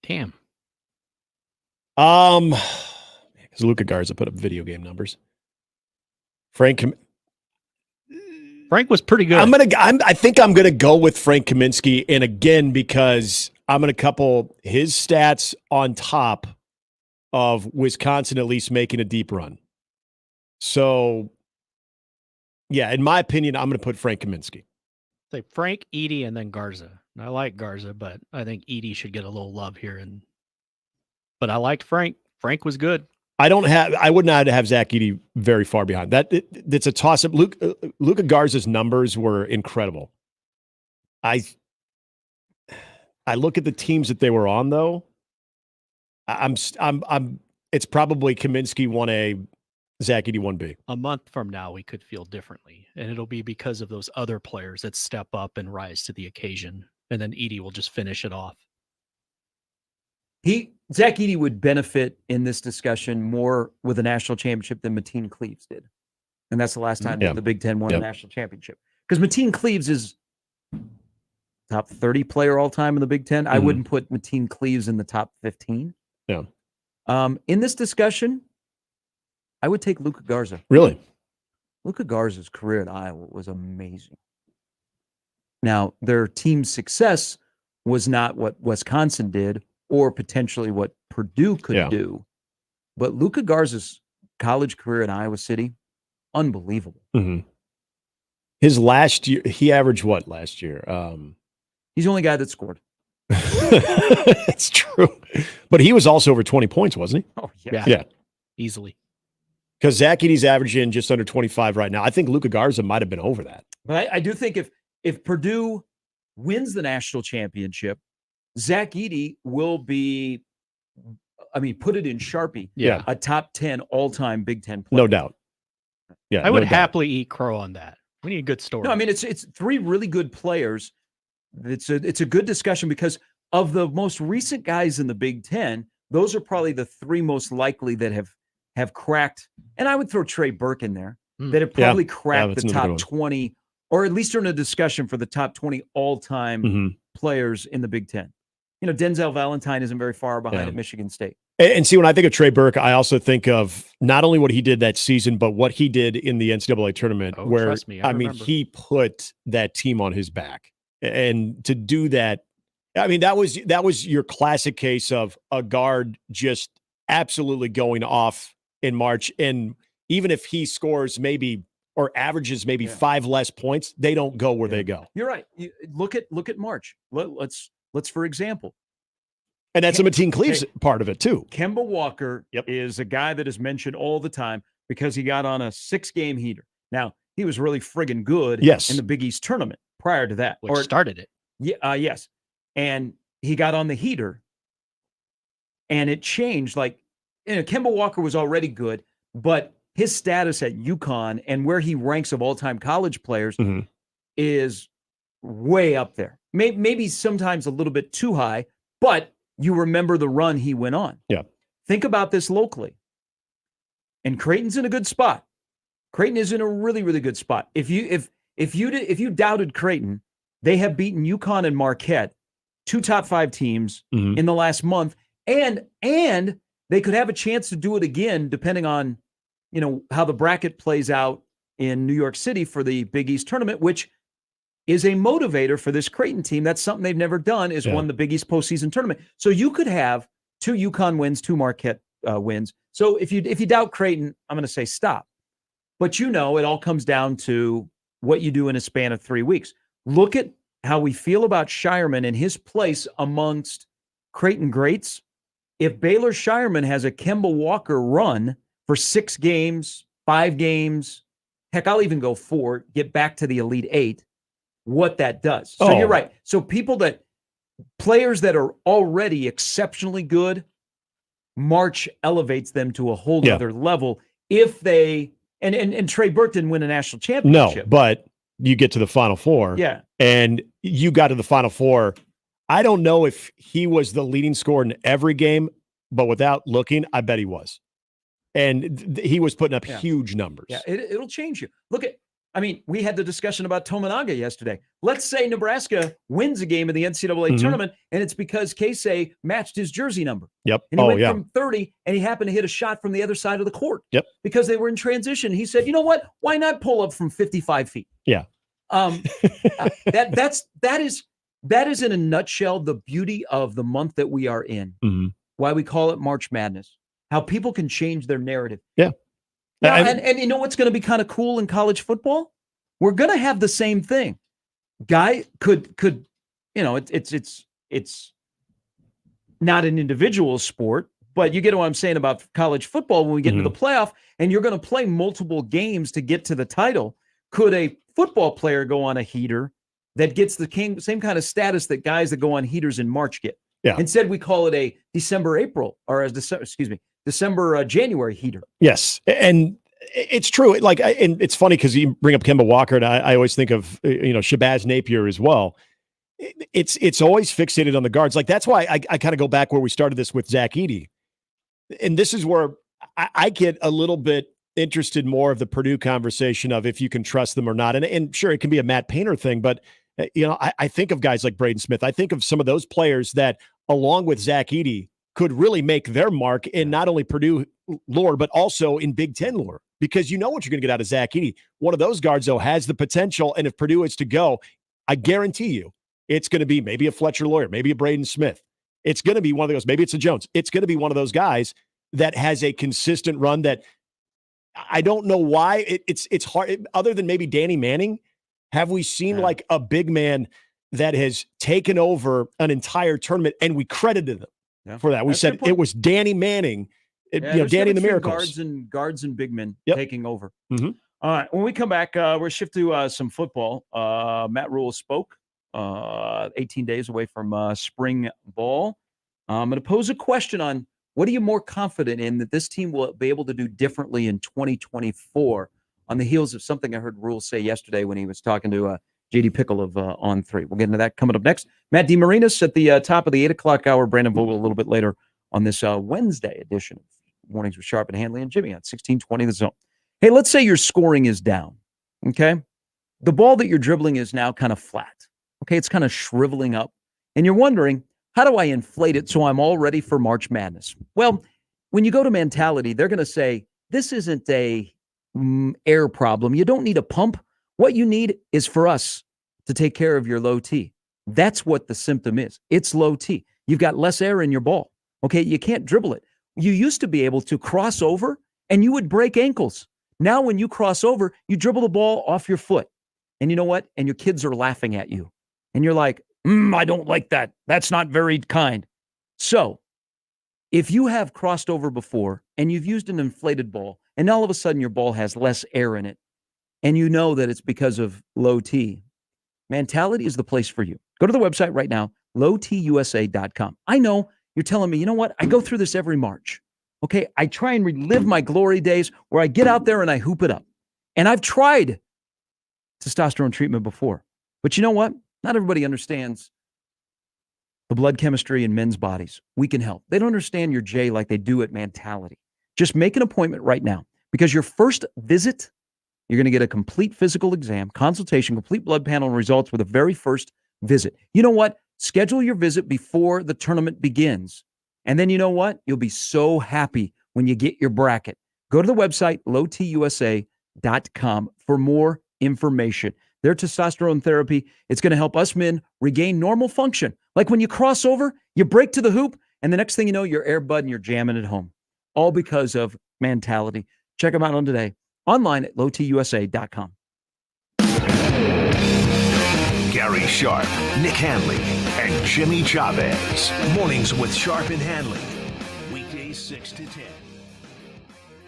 Damn. Because Luka Garza put up video game numbers. Frank was pretty good. I think I'm gonna go with Frank Kaminsky, and again because I'm gonna couple his stats on top of Wisconsin at least making a deep run. So, yeah, in my opinion, I'm gonna put Frank Kaminsky. Say Frank, Edey, and then Garza. I like Garza, but I think Edey should get a little love here. But I liked Frank. Frank was good. I would not have Zach Edey very far behind. It's a toss-up. Luka Garza's numbers were incredible. I look at the teams that they were on though. It's probably Kaminsky 1A, Zach Edey 1B. A month from now, we could feel differently, and it'll be because of those other players that step up and rise to the occasion, and then Edey will just finish it off. Zach Edey would benefit in this discussion more with a national championship than Mateen Cleaves did. And that's the last time the Big Ten won a national championship. Because Mateen Cleaves is top 30 player all time in the Big Ten. I wouldn't put Mateen Cleaves in the top 15. Yeah. In this discussion, I would take Luka Garza. Really? Luka Garza's career at Iowa was amazing. Now, their team's success was not what Wisconsin did or potentially what Purdue could do. But Luka Garza's college career at Iowa City, unbelievable. Mm-hmm. His last year, he averaged what last year? He's the only guy that scored. It's true. But he was also over 20 points, wasn't he? Oh, yeah. Yeah. Easily. Because Zach Edey's averaging just under 25 right now. I think Luka Garza might have been over that. But I do think if Purdue wins the national championship, Zach Edey will be, put it in Sharpie, a top 10 all-time Big Ten player. No doubt. Yeah, I would happily eat crow on that. We need a good story. No, it's 3 really good players. It's a good discussion because of the most recent guys in the Big Ten, those are probably the 3 most likely that have cracked, and I would throw Trey Burke in there, that have probably cracked the top 20, or at least are in a discussion for the top 20 all-time players in the Big Ten. Denzel Valentine isn't very far behind at Michigan State. And see, when I think of Trey Burke, I also think of not only what he did that season, but what he did in the NCAA tournament, where, trust me, I remember. he put that team on his back. And to do that, that was your classic case of a guard just absolutely going off in March. And even if he scores maybe or averages maybe 5 less points, they don't go where they go. You're right. Look at March. Let's for example. And that's a Mateen Cleaves part of it too. Kemba Walker is a guy that is mentioned all the time because he got on a 6-game heater. Now, he was really friggin' good in the Big East tournament prior to that. Which started it. Yeah, yes. And he got on the heater and it changed. Kemba Walker was already good, but his status at UConn and where he ranks of all-time college players is way up there. Maybe sometimes a little bit too high, but you remember the run he went on. Yeah. Think about this locally. And Creighton's in a good spot. Creighton is in a really, really good spot. If you doubted Creighton, they have beaten UConn and Marquette, 2 top 5 teams in the last month, and they could have a chance to do it again, depending on, how the bracket plays out in New York City for the Big East tournament, which is a motivator for this Creighton team. That's something they've never done, is won the Big East postseason tournament. So you could have 2 UConn wins, 2 Marquette wins. So if you doubt Creighton, I'm going to say stop. But it all comes down to what you do in a span of 3 weeks. Look at how we feel about Shireman and his place amongst Creighton greats. If Baylor Shireman has a Kemba Walker run for 6 games, 5 games, heck, I'll even go 4, get back to the Elite 8, what that does. So you're right. So players that are already exceptionally good, March elevates them to a whole other level if they and Trey Burke didn't win a national championship. No, but you get to the Final Four. Yeah. And you got to the Final Four. I don't know if he was the leading scorer in every game, but without looking, I bet he was. And he was putting up huge numbers. Yeah, it'll change you. We had the discussion about Tominaga yesterday. Let's say Nebraska wins a game in the NCAA tournament, and it's because Casey matched his jersey number. Yep. And he went from 30, and he happened to hit a shot from the other side of the court. Yep. Because they were in transition. He said, you know what? Why not pull up from 55 feet? Yeah. That is in a nutshell the beauty of the month that we are in. Mm-hmm. Why we call it March Madness. How people can change their narrative. Yeah. Now, and you know what's going to be kind of cool in college football? We're going to have the same thing. Guy could it's not an individual sport, but you get what I'm saying about college football when we get into the playoff and you're going to play multiple games to get to the title. Could a football player go on a heater that gets the same kind of status that guys that go on heaters in March get? Yeah. Instead, we call it a December, January heater. Yes. And it's true. And it's funny because you bring up Kemba Walker, and I always think of, Shabazz Napier as well. It's always fixated on the guards. That's why I kind of go back where we started this with Zach Edey. And this is where I get a little bit interested more of the Purdue conversation of if you can trust them or not. And sure, it can be a Matt Painter thing, but I think of guys like Braden Smith. I think of some of those players that, along with Zach Edey, could really make their mark in not only Purdue lore, but also in Big Ten lore, because you know what you're going to get out of Zach Edey. One of those guards, though, has the potential, and if Purdue is to go, I guarantee you it's going to be maybe a Fletcher Lawyer, maybe a Braden Smith. It's going to be one of those, maybe it's a Jones. It's going to be one of those guys that has a consistent run that I don't know why it's hard. Other than maybe Danny Manning, have we seen like a big man that has taken over an entire tournament and we credited them for that? We said it was Danny Manning, Danny and the Miracles. Guards and big men taking over. Mm-hmm. All right. When we come back, we'll shift to some football. Matt Rule spoke 18 days away from spring ball. I'm going to pose a question on what are you more confident in that this team will be able to do differently in 2024 on the heels of something I heard Rule say yesterday when he was talking to JD Pickle of On 3. We'll get into that coming up next. Matt DeMarinis at the top of the 8 o'clock hour. Brandon Vogel a little bit later on this Wednesday edition of Mornings with Sharp and Handley and Jimmy on 1620 The Zone. Hey, let's say your scoring is down, okay? The ball that you're dribbling is now kind of flat, okay? It's kind of shriveling up, and you're wondering, how do I inflate it so I'm all ready for March Madness? Well, when you go to Mentality, they're going to say, this isn't a air problem. You don't need a pump. What you need is for us to take care of your low T. That's what the symptom is. It's low T. You've got less air in your ball, okay? You can't dribble it. You used to be able to cross over, and you would break ankles. Now when you cross over, you dribble the ball off your foot. And you know what? And your kids are laughing at you. And you're like, I don't like that. That's not very kind. So if you have crossed over before and you've used an inflated ball and all of a sudden your ball has less air in it and you know that it's because of low T, Mentality is the place for you. Go to the website right now, lowtusa.com. I know you're telling me, you know what? I go through this every March. Okay, I try and relive my glory days where I get out there and I hoop it up. And I've tried testosterone treatment before. But you know what? Not everybody understands the blood chemistry in men's bodies. We can help. They don't understand your J like they do at Mentality. Just make an appointment right now because your first visit, you're going to get a complete physical exam, consultation, complete blood panel results with the very first visit. You know what? Schedule your visit before the tournament begins And then you know what? You'll be so happy when you get your bracket. Go to the website, lowtusa.com, for more information. Their testosterone therapy, it's going to help us men regain normal function. Like when you cross over, you break to the hoop, and the next thing you know, you're Air Bud and you're jamming at home. All because of mentality. Check them out on today. Online at lowtusa.com. Gary Sharp, Nick Handley, and Jimmy Chavez. Mornings with Sharp and Handley. Weekdays 6 to 10.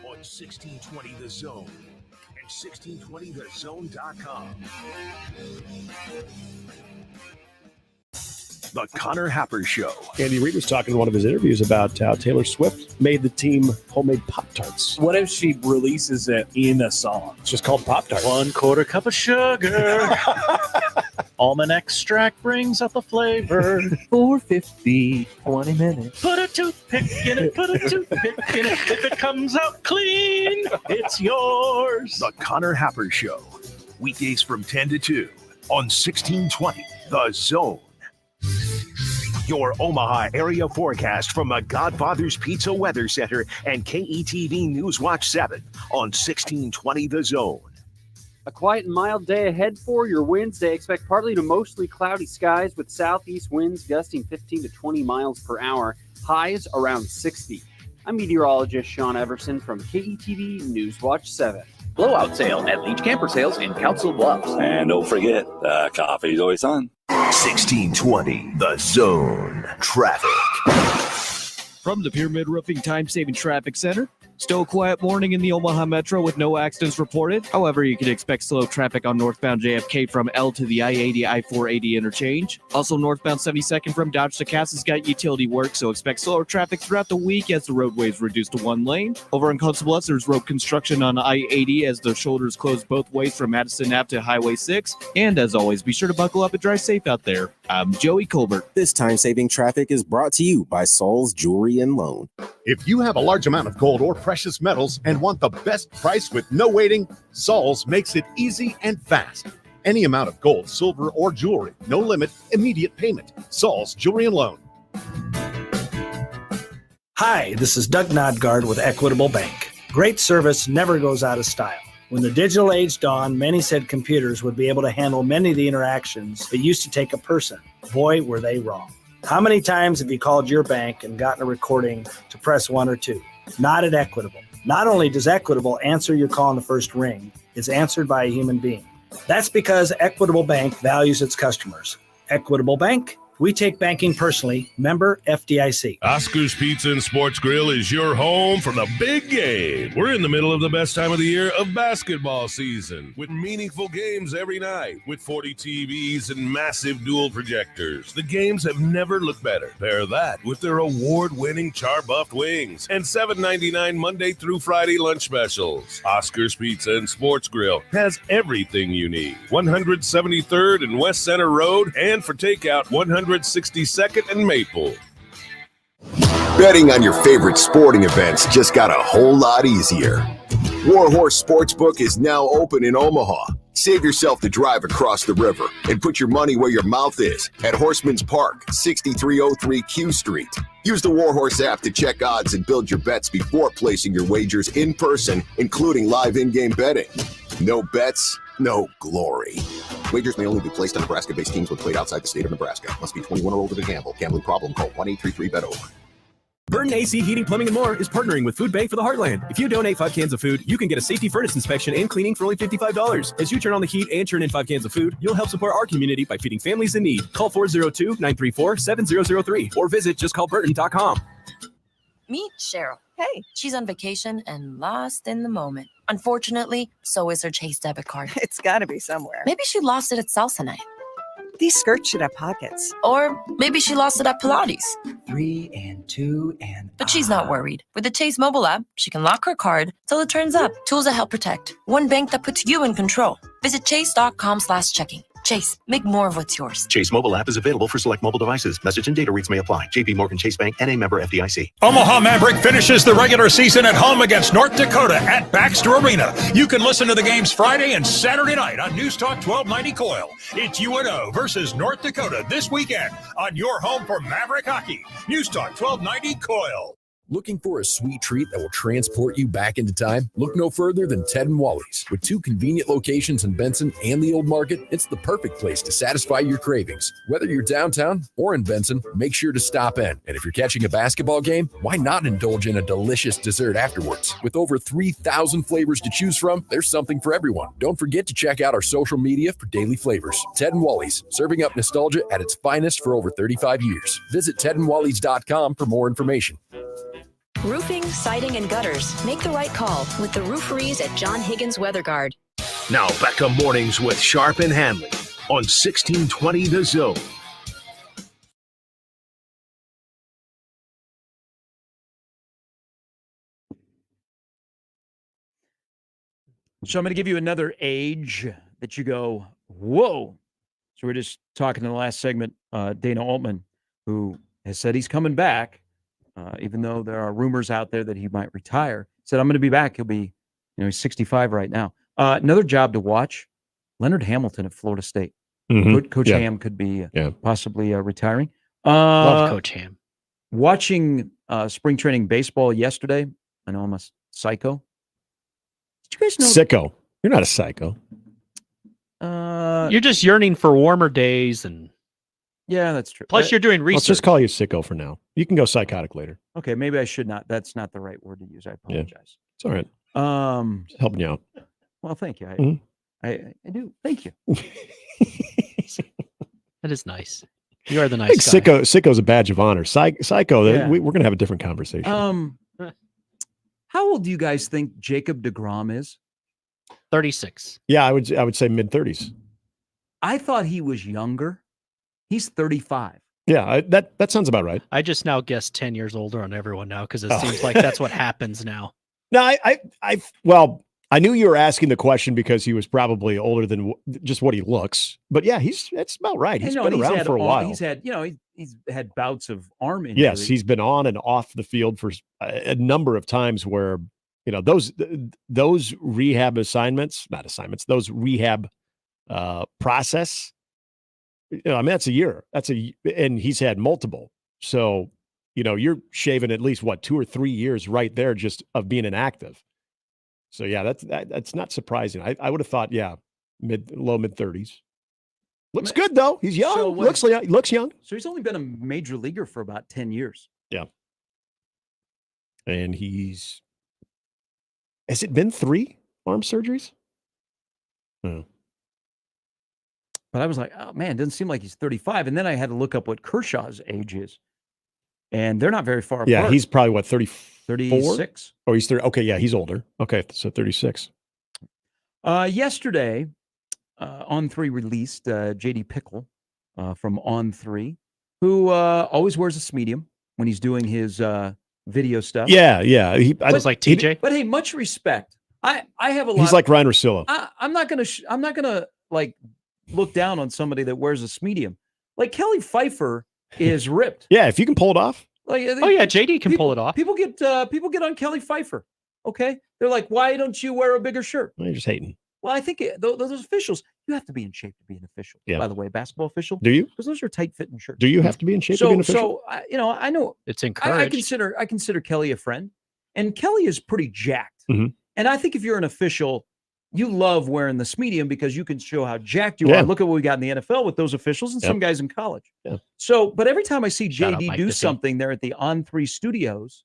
On 1620 The Zone and 1620thezone.com. The Connor Happer Show. Andy Reid was talking in one of his interviews about how Taylor Swift made the team homemade Pop-Tarts. What if she releases it in a song? It's just called Pop-Tart. 1/4 cup of sugar. Almond extract brings out the flavor. 450, 20 minutes. Put a toothpick in it, put a toothpick in it. If it comes out clean, it's yours. The Connor Happer Show. Weekdays from 10 to 2 on 1620 The Zone. Your Omaha area forecast from the Godfather's Pizza Weather Center and KETV Newswatch 7 on 1620 The Zone. A quiet and mild day ahead for your Wednesday. Expect partly to mostly cloudy skies with southeast winds gusting 15 to 20 miles per hour. Highs around 60. I'm meteorologist Sean Everson from KETV Newswatch 7. Blowout sale at Leach Camper Sales in Council Bluffs. And don't forget, coffee's always on. 1620 The Zone. Traffic. From the Pyramid Roofing Time-Saving Traffic Center. Still a quiet morning in the Omaha Metro with no accidents reported. However, you can expect slow traffic on northbound JFK from L to the I-80, I-480 interchange. Also, northbound 72nd from Dodge to Cass's got utility work, so expect slower traffic throughout the week as the roadway is reduced to one lane. Over in Council Bluffs, there's road construction on I-80 as the shoulders close both ways from Madison Ave to Highway 6. And as always, be sure to buckle up and drive safe out there. I'm Joey Colbert. This time-saving traffic is brought to you by Saul's Jewelry and Loan. If you have a large amount of gold or precious metals and want the best price with no waiting, Saul's makes it easy and fast. Any amount of gold, silver, or jewelry, no limit, immediate payment. Saul's Jewelry and Loan. Hi, this is Doug Nodgard with Equitable Bank. Great service never goes out of style. When the digital age dawned, many said computers would be able to handle many of the interactions that used to take a person. Boy, were they wrong. How many times have you called your bank and gotten a recording to press 1 or 2? Not at Equitable. Not only does Equitable answer your call in the first ring, it's answered by a human being. That's because Equitable Bank values its customers. Equitable Bank, we take banking personally. Member FDIC. Oscar's Pizza and Sports Grill is your home for the big game. We're in the middle of the best time of the year of basketball season, with meaningful games every night, with 40 TVs and massive dual projectors. The games have never looked better. Pair that with their award-winning char-buffed wings and $7.99 Monday through Friday lunch specials. Oscar's Pizza and Sports Grill has everything you need. 173rd and West Center Road, and for takeout, 162nd and Maple. Betting on your favorite sporting events just got a whole lot easier. Warhorse Sportsbook is now open in Omaha. Save yourself the drive across the river and put your money where your mouth is at Horseman's Park, 6303 Q Street. Use the Warhorse app to check odds and build your bets before placing your wagers in person, including live in-game betting. No bets, no glory. Wagers may only be placed on Nebraska-based teams when played outside the state of Nebraska. Must be 21 or older to gamble. Gambling problem? Call 1-833-BET-OPEN. Burton AC Heating, Plumbing, and More is partnering with Food Bank for the Heartland. If you donate 5 cans of food, you can get a safety furnace inspection and cleaning for only $55. As you turn on the heat and turn in 5 cans of food, you'll help support our community by feeding families in need. Call 402-934-7003 or visit justcallburton.com. Meet Cheryl. Hey. She's on vacation and lost in the moment. Unfortunately, so is her Chase debit card. It's got to be somewhere. Maybe she lost it at salsa night. These skirts should have pockets. Or maybe she lost it at Pilates. 3 and 2 and... But she's not worried. With the Chase mobile app, she can lock her card till it turns up. Tools that help protect. One bank that puts you in control. Visit chase.com/checking. Chase, make more of what's yours. Chase mobile app is available for select mobile devices. Message and data rates may apply. JP Morgan Chase Bank, N.A. member FDIC. Omaha Maverick finishes the regular season at home against North Dakota at Baxter Arena. You can listen to the games Friday and Saturday night on News Talk 1290 Coil. It's UNO versus North Dakota this weekend on your home for Maverick hockey. News Talk 1290 Coil. Looking for a sweet treat that will transport you back into time? Look no further than Ted and Wally's. With 2 convenient locations in Benson and the Old Market, it's the perfect place to satisfy your cravings. Whether you're downtown or in Benson, make sure to stop in. And if you're catching a basketball game, why not indulge in a delicious dessert afterwards? With over 3,000 flavors to choose from, there's something for everyone. Don't forget to check out our social media for daily flavors. Ted and Wally's, serving up nostalgia at its finest for over 35 years. Visit tedandwallys.com for more information. Roofing, siding, and gutters. Make the right call with the rooferees at John Higgins Weather Guard. Now back to mornings with Sharp and Handley on 1620 The Zone. So I'm going to give you another age that you go, whoa. So we're just talking in the last segment, Dana Altman, who has said he's coming back. Even though there are rumors out there that he might retire, said, I'm going to be back. He'll be, he's 65 right now. Another job to watch, Leonard Hamilton at Florida State. Mm-hmm. Coach Yeah. Ham could be possibly retiring. Love Coach Ham. Watching spring training baseball yesterday, I know I'm a psycho. Did you guys know? Sicko. You're not a psycho. You're just yearning for warmer days and Yeah, that's true. Plus, you're doing research. Let's just call you sicko for now. You can go psychotic later. Okay, maybe I should not. That's not the right word to use. I apologize. It's all right. Just helping you out. Well, thank you. Mhm. I do. Thank you. That is nice. You are the I nice think guy. sicko's a badge of honor. Psycho, Yeah. we're going to have a different conversation. How old do you guys think Jacob deGrom is? 36. Yeah, I would say mid-30s. I thought he was younger. He's 35. Yeah, that sounds about right. I just now guessed 10 years older on everyone now because it seems like that's what happens now. No, I knew you were asking the question because he was probably older than just what he looks. But yeah, that's about right. He's been around for a while. He's had, he's had bouts of arm injury. Yes, he's been on and off the field for a number of times where, those rehab those rehab process, that's a year. And he's had multiple. So, you're shaving at least 2 or 3 years right there just of being inactive. So yeah, that's not surprising. I would have thought, low mid 30s. Looks good though. He's young. So looks young. So he's only been a major leaguer for about 10 years. Yeah. And has it been 3 arm surgeries? But I was like, oh man, it doesn't seem like he's 35. And then I had to look up what Kershaw's age is. And they're not very far Yeah, apart. he's probably 36. Oh, he's 30. Okay, yeah, he's older. Okay, so 36. Yesterday, On3 released JD Pickle from On3, who always wears a medium when he's doing his video stuff. Yeah. I was like TJ. But hey, much respect. I have a lot. He's like Ryan Russillo. I'm not gonna like look down on somebody that wears a medium. Like Kelly Pfeiffer is ripped. Yeah, if you can pull it off. Like, JD can pull it off. People get on Kelly Pfeiffer. Okay, they're like, why don't you wear a bigger shirt? You're just hating. Well, I think those officials, you have to be in shape to be an official. Yeah. By the way, basketball official. Do you? Because those are tight fitting shirts. Do you have to be in shape to be an official? So I know it's I encouraged. consider Kelly a friend, and Kelly is pretty jacked. Mm-hmm. And I think if you're an official, you love wearing the medium because you can show how jacked you Yeah. are. Look at what we got in the NFL with those officials and some guys in college. Yeah. So, but every time I see Shout out JD Mike do Dickey. something there at the On3 studios,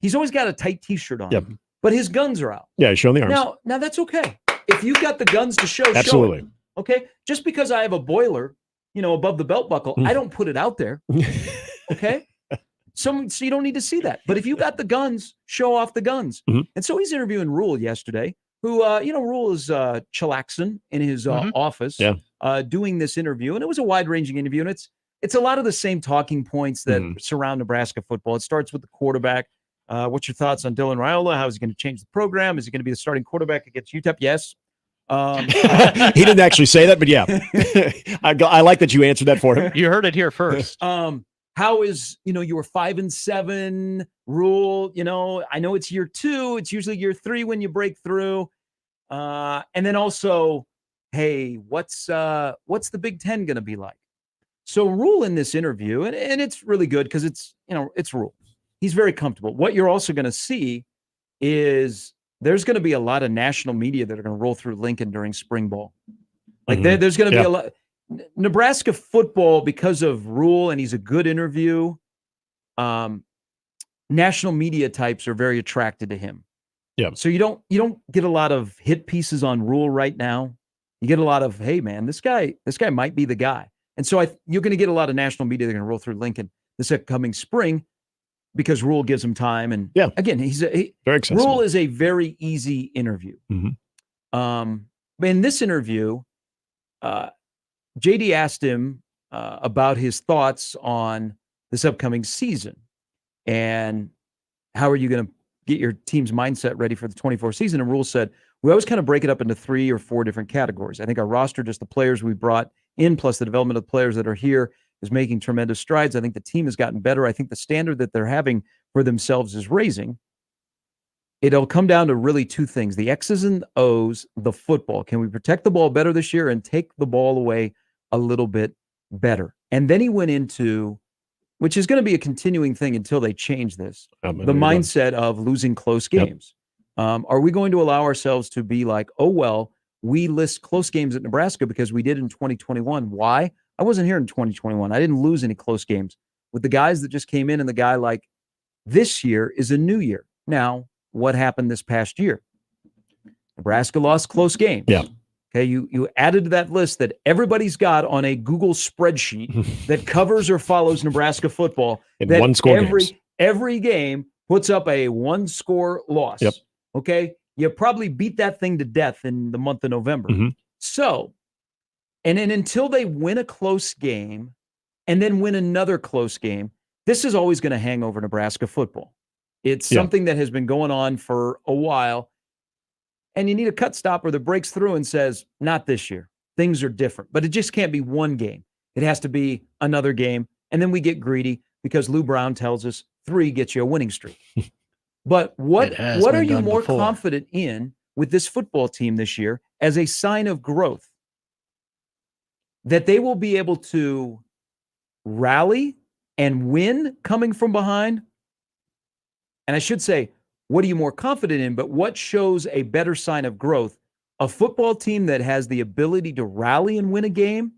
he's always got a tight T-shirt on. Yep. But his guns are out. Yeah, he's showing the arms. Now that's okay. If you've got the guns to show, Absolutely. show it. Okay. Just because I have a boiler, above the belt buckle, I don't put it out there. Okay. So you don't need to see that. But if you got the guns, show off the guns. Mm-hmm. And so he's interviewing Rule yesterday, who, Rule is chillaxing in his office, doing this interview. And it was a wide-ranging interview. And it's a lot of the same talking points that surround Nebraska football. It starts with the quarterback. What's your thoughts on Dylan Raiola? How is he going to change the program? Is he going to be the starting quarterback against UTEP? Yes. He didn't actually say that, but yeah. I like that you answered that for him. You heard it here first. How is, you were 5-7 Rule, I know it's year 2. It's usually year 3 when you break through. And then also, hey, what's the Big Ten going to be like? So Rule in this interview, and it's really good because it's Rule. He's very comfortable. What you're also going to see is there's going to be a lot of national media that are going to roll through Lincoln during spring ball. Like there's going to be a lot. Nebraska football, because of Rule, and he's a good interview, national media types are very attracted to him. Yeah. So you don't get a lot of hit pieces on Rule right now. You get a lot of, hey man, this guy might be the guy. And so you're going to get a lot of national media that are going to roll through Lincoln this upcoming spring because Rule gives him time. And again, very accessible. Rule is a very easy interview. But in this interview, JD asked him about his thoughts on this upcoming season and how are you going to get your team's mindset ready for the 24 season. And Rule said, we always kind of break it up into 3 or 4 different categories. I think our roster, just the players we brought in, plus the development of the players that are here, is making tremendous strides. I think the team has gotten better. I think the standard that they're having for themselves is raising. It'll come down to really 2 things, the X's and O's, the football. Can we protect the ball better this year and take the ball away a little bit better? And then he went into, which is going to be a continuing thing until they change this, the mindset of losing close games. Are we going to allow ourselves to be like, oh, well, we list close games at Nebraska because we did in 2021. Why? I wasn't here in 2021. I didn't lose any close games with the guys that just came in, and the guy like this year is a new year. Now, what happened this past year? Nebraska lost close games. Yeah. Okay, you added to that list that everybody's got on a Google spreadsheet that covers or follows Nebraska football. In that one-score games. Every game puts up a 1-score loss. Yep. Okay, you probably beat that thing to death in the month of November. So, and then until they win a close game and then win another close game, this is always going to hang over Nebraska football. It's something that has been going on for a while. And you need a cut stopper that breaks through and says, not this year. Things are different. But it just can't be one game. It has to be another game. And then we get greedy because Lou Brown tells us 3 gets you a winning streak. But what are you more confident in with this football team this year as a sign of growth? That they will be able to rally and win coming from behind? And I should say, what are you more confident in? But what shows a better sign of growth? A football team that has the ability to rally and win a game,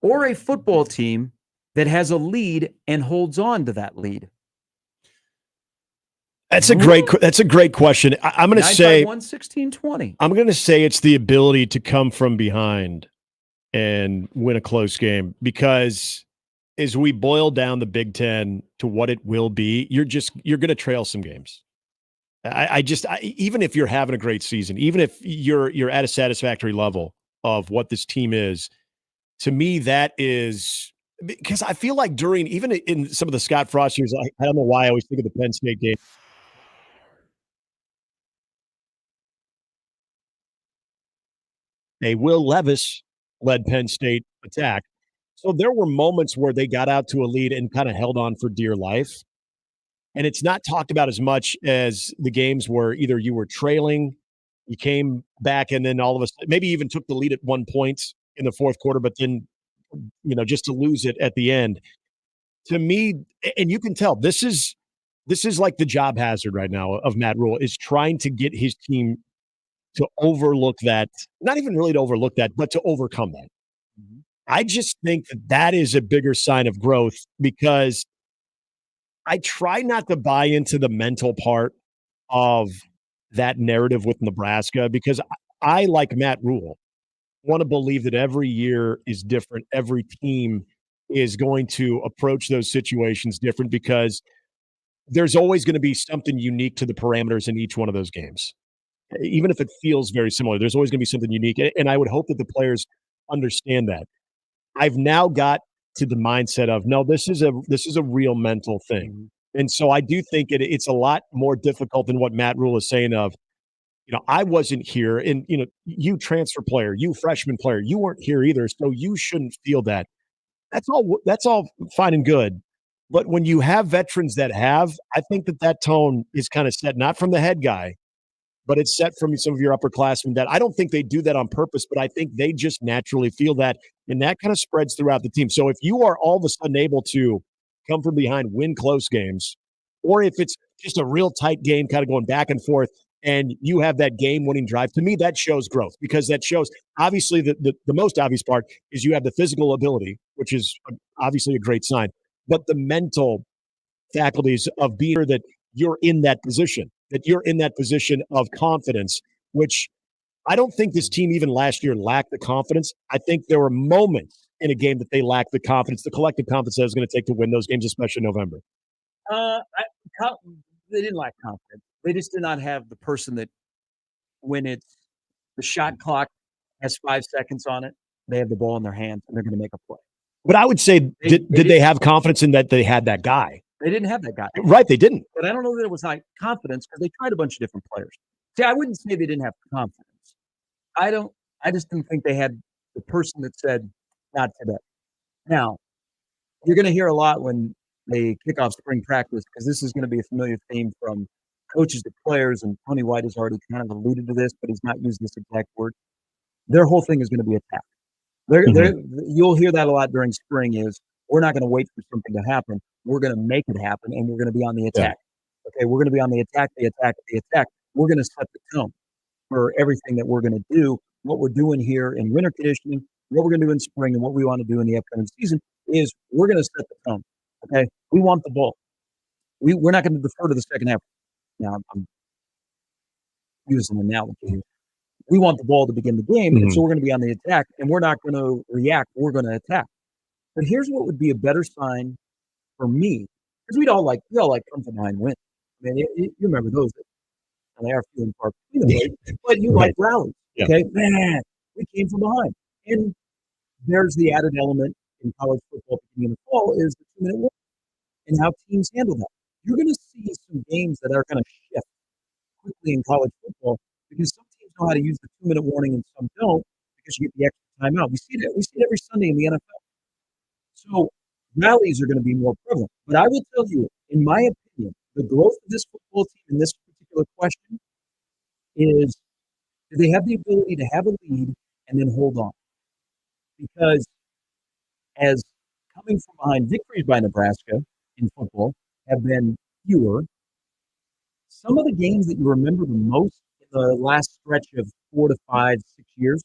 or a football team that has a lead and holds on to that lead? That's a great question. I'm going to say 16-20. I'm going to say it's the ability to come from behind and win a close game, because as we boil down the Big Ten to what it will be, you're going to trail some games. Even if you're having a great season, even if you're at a satisfactory level of what this team is, to me, that is because I feel like even in some of the Scott Frost years, I don't know why I always think of the Penn State game. A Will Levis led Penn State attack. So there were moments where they got out to a lead and kind of held on for dear life. And it's not talked about as much as the games where either you were trailing, you came back, and then all of a sudden, maybe even took the lead at 1 point in the fourth quarter, but then, just to lose it at the end. To me, and you can tell, this is like the job hazard right now of Matt Rule, is trying to get his team to overlook that, not even really to overlook that, but to overcome that. I just think that is a bigger sign of growth, because I try not to buy into the mental part of that narrative with Nebraska, because I, like Matt Rule, want to believe that every year is different. Every team is going to approach those situations different, because there's always going to be something unique to the parameters in each one of those games. Even if it feels very similar, there's always going to be something unique. And I would hope that the players understand that. I've now got to the mindset of, no, this is a real mental thing. And so I do think it's a lot more difficult than what Matt Rule is saying of, I wasn't here, and you transfer player, you freshman player, you weren't here either, so you shouldn't feel that. That's all fine and good. But when you have veterans that have, I think that tone is kind of set, not from the head guy, but it's set from some of your upperclassmen that I don't think they do that on purpose, but I think they just naturally feel that, and that kind of spreads throughout the team. So if you are all of a sudden able to come from behind, win close games, or if it's just a real tight game kind of going back and forth, and you have that game-winning drive, to me, that shows growth, because that shows, obviously, the most obvious part is you have the physical ability, which is obviously a great sign, but the mental faculties of being sure that you're in that position, of confidence, which I don't think this team even last year lacked the confidence. I think there were moments in a game that they lacked the confidence, the collective confidence that it was going to take to win those games, especially in November. They didn't lack confidence. They just did not have the person that, when it's the shot clock has 5 seconds on it, they have the ball in their hands and they're going to make a play. But I would say, did they have confidence in that they had that guy? They didn't have that guy. Right, they didn't. But I don't know that it was like confidence, because they tried a bunch of different players. See, I wouldn't say they didn't have confidence. I just didn't think they had the person that said, not today. Now, you're going to hear a lot when they kick off spring practice, because this is going to be a familiar theme from coaches to players, and Tony White has already kind of alluded to this, but he's not used this exact word. Their whole thing is going to be attack. You'll hear that a lot during spring is, we're not going to wait for something to happen. We're going to make it happen, and we're going to be on the attack. Okay, we're going to be on the attack. We're going to set the tone for everything that we're going to do. What we're doing here in winter conditioning, what we're going to do in spring, and what we want to do in the upcoming season is we're going to set the tone. Okay, we want the ball. We're not going to defer to the second half. Now, I'm using an analogy here. We want the ball to begin the game, and so we're going to be on the attack, and we're not going to react. We're going to attack. But here's what would be a better sign for me, because we all like come from behind wins. I mean, you remember those? And they are few and far between, but you like rallies. Okay, man, we came from behind, and there's the added element in college football beginning in the fall is the 2-minute warning and how teams handle that. You're going to see some games that are going to shift quickly in college football, because some teams know how to use the 2-minute warning and some don't, because you get the extra timeout. We see it every Sunday in the NFL. So rallies are going to be more prevalent. But I will tell you, in my opinion, the growth of this football team in this particular question is, do they have the ability to have a lead and then hold on? Because as coming from behind victories by Nebraska in football have been fewer, some of the games that you remember the most in the last stretch of 4 to 5, 6 years,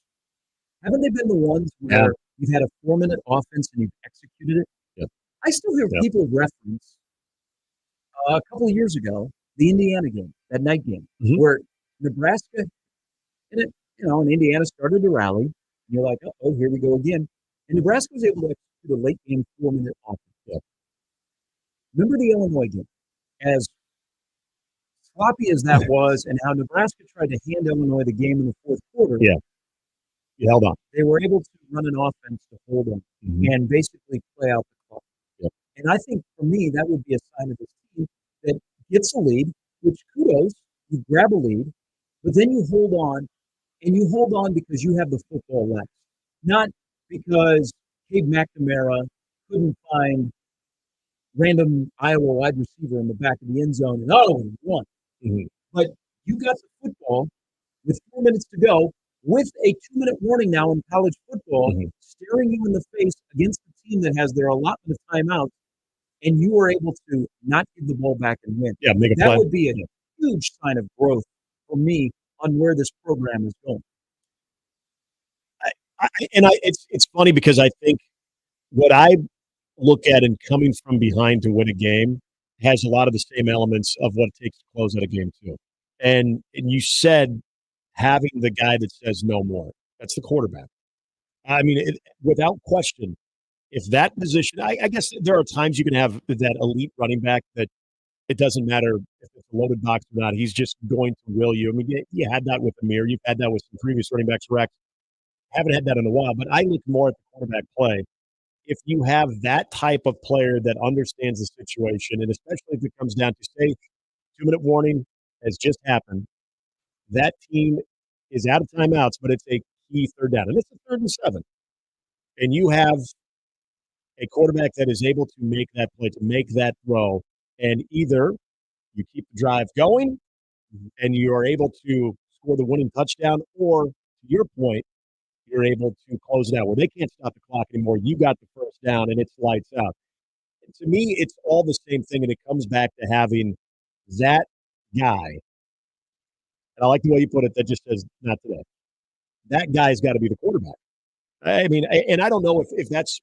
haven't they been the ones where you've had a 4-minute offense and you've executed it? Yep. I still hear people reference a couple of years ago, the Indiana game, that night game, where Nebraska, and Indiana started to rally. And you're like, oh, here we go again. And Nebraska was able to execute a late game 4-minute offense. Yep. Remember the Illinois game? As sloppy as that was, and how Nebraska tried to hand Illinois the game in the fourth quarter. Yeah. You held on. They were able to run an offense to hold them and basically play out the clock. Yep. And I think, for me, that would be a sign of this team that gets a lead, which kudos, you grab a lead, but then you hold on, and you hold on because you have the football left, not because Gabe McNamara couldn't find random Iowa wide receiver in the back of the end zone and won. But you got the football with 4 minutes to go, with a 2-minute warning now in college football, staring you in the face against the team that has their allotment of timeouts, and you were able to not give the ball back and win. Yeah, make a that play. Would be a huge sign of growth for me on where this program is going. It's funny, because I think what I look at in coming from behind to win a game has a lot of the same elements of what it takes to close out a game too. And you said having the guy that says no more. That's the quarterback. I mean, without question, if that position, I guess there are times you can have that elite running back that it doesn't matter if it's a loaded box or not. He's just going to will you. I mean, you had that with Amir. You've had that with some previous running backs, Rex. Haven't had that in a while, but I look more at the quarterback play. If you have that type of player that understands the situation, and especially if it comes down to, say, 2-minute warning has just happened, that team is out of timeouts, but it's a key third down, and it's a 3rd and 7, and you have a quarterback that is able to make that play, to make that throw, and either you keep the drive going and you are able to score the winning touchdown, or to your point, you're able to close it out where they can't stop the clock anymore. You got the first down and it's lights out. And to me, it's all the same thing, and it comes back to having that guy. And I like the way you put it, that just says not today. That guy's got to be the quarterback. I mean, and I don't know if that's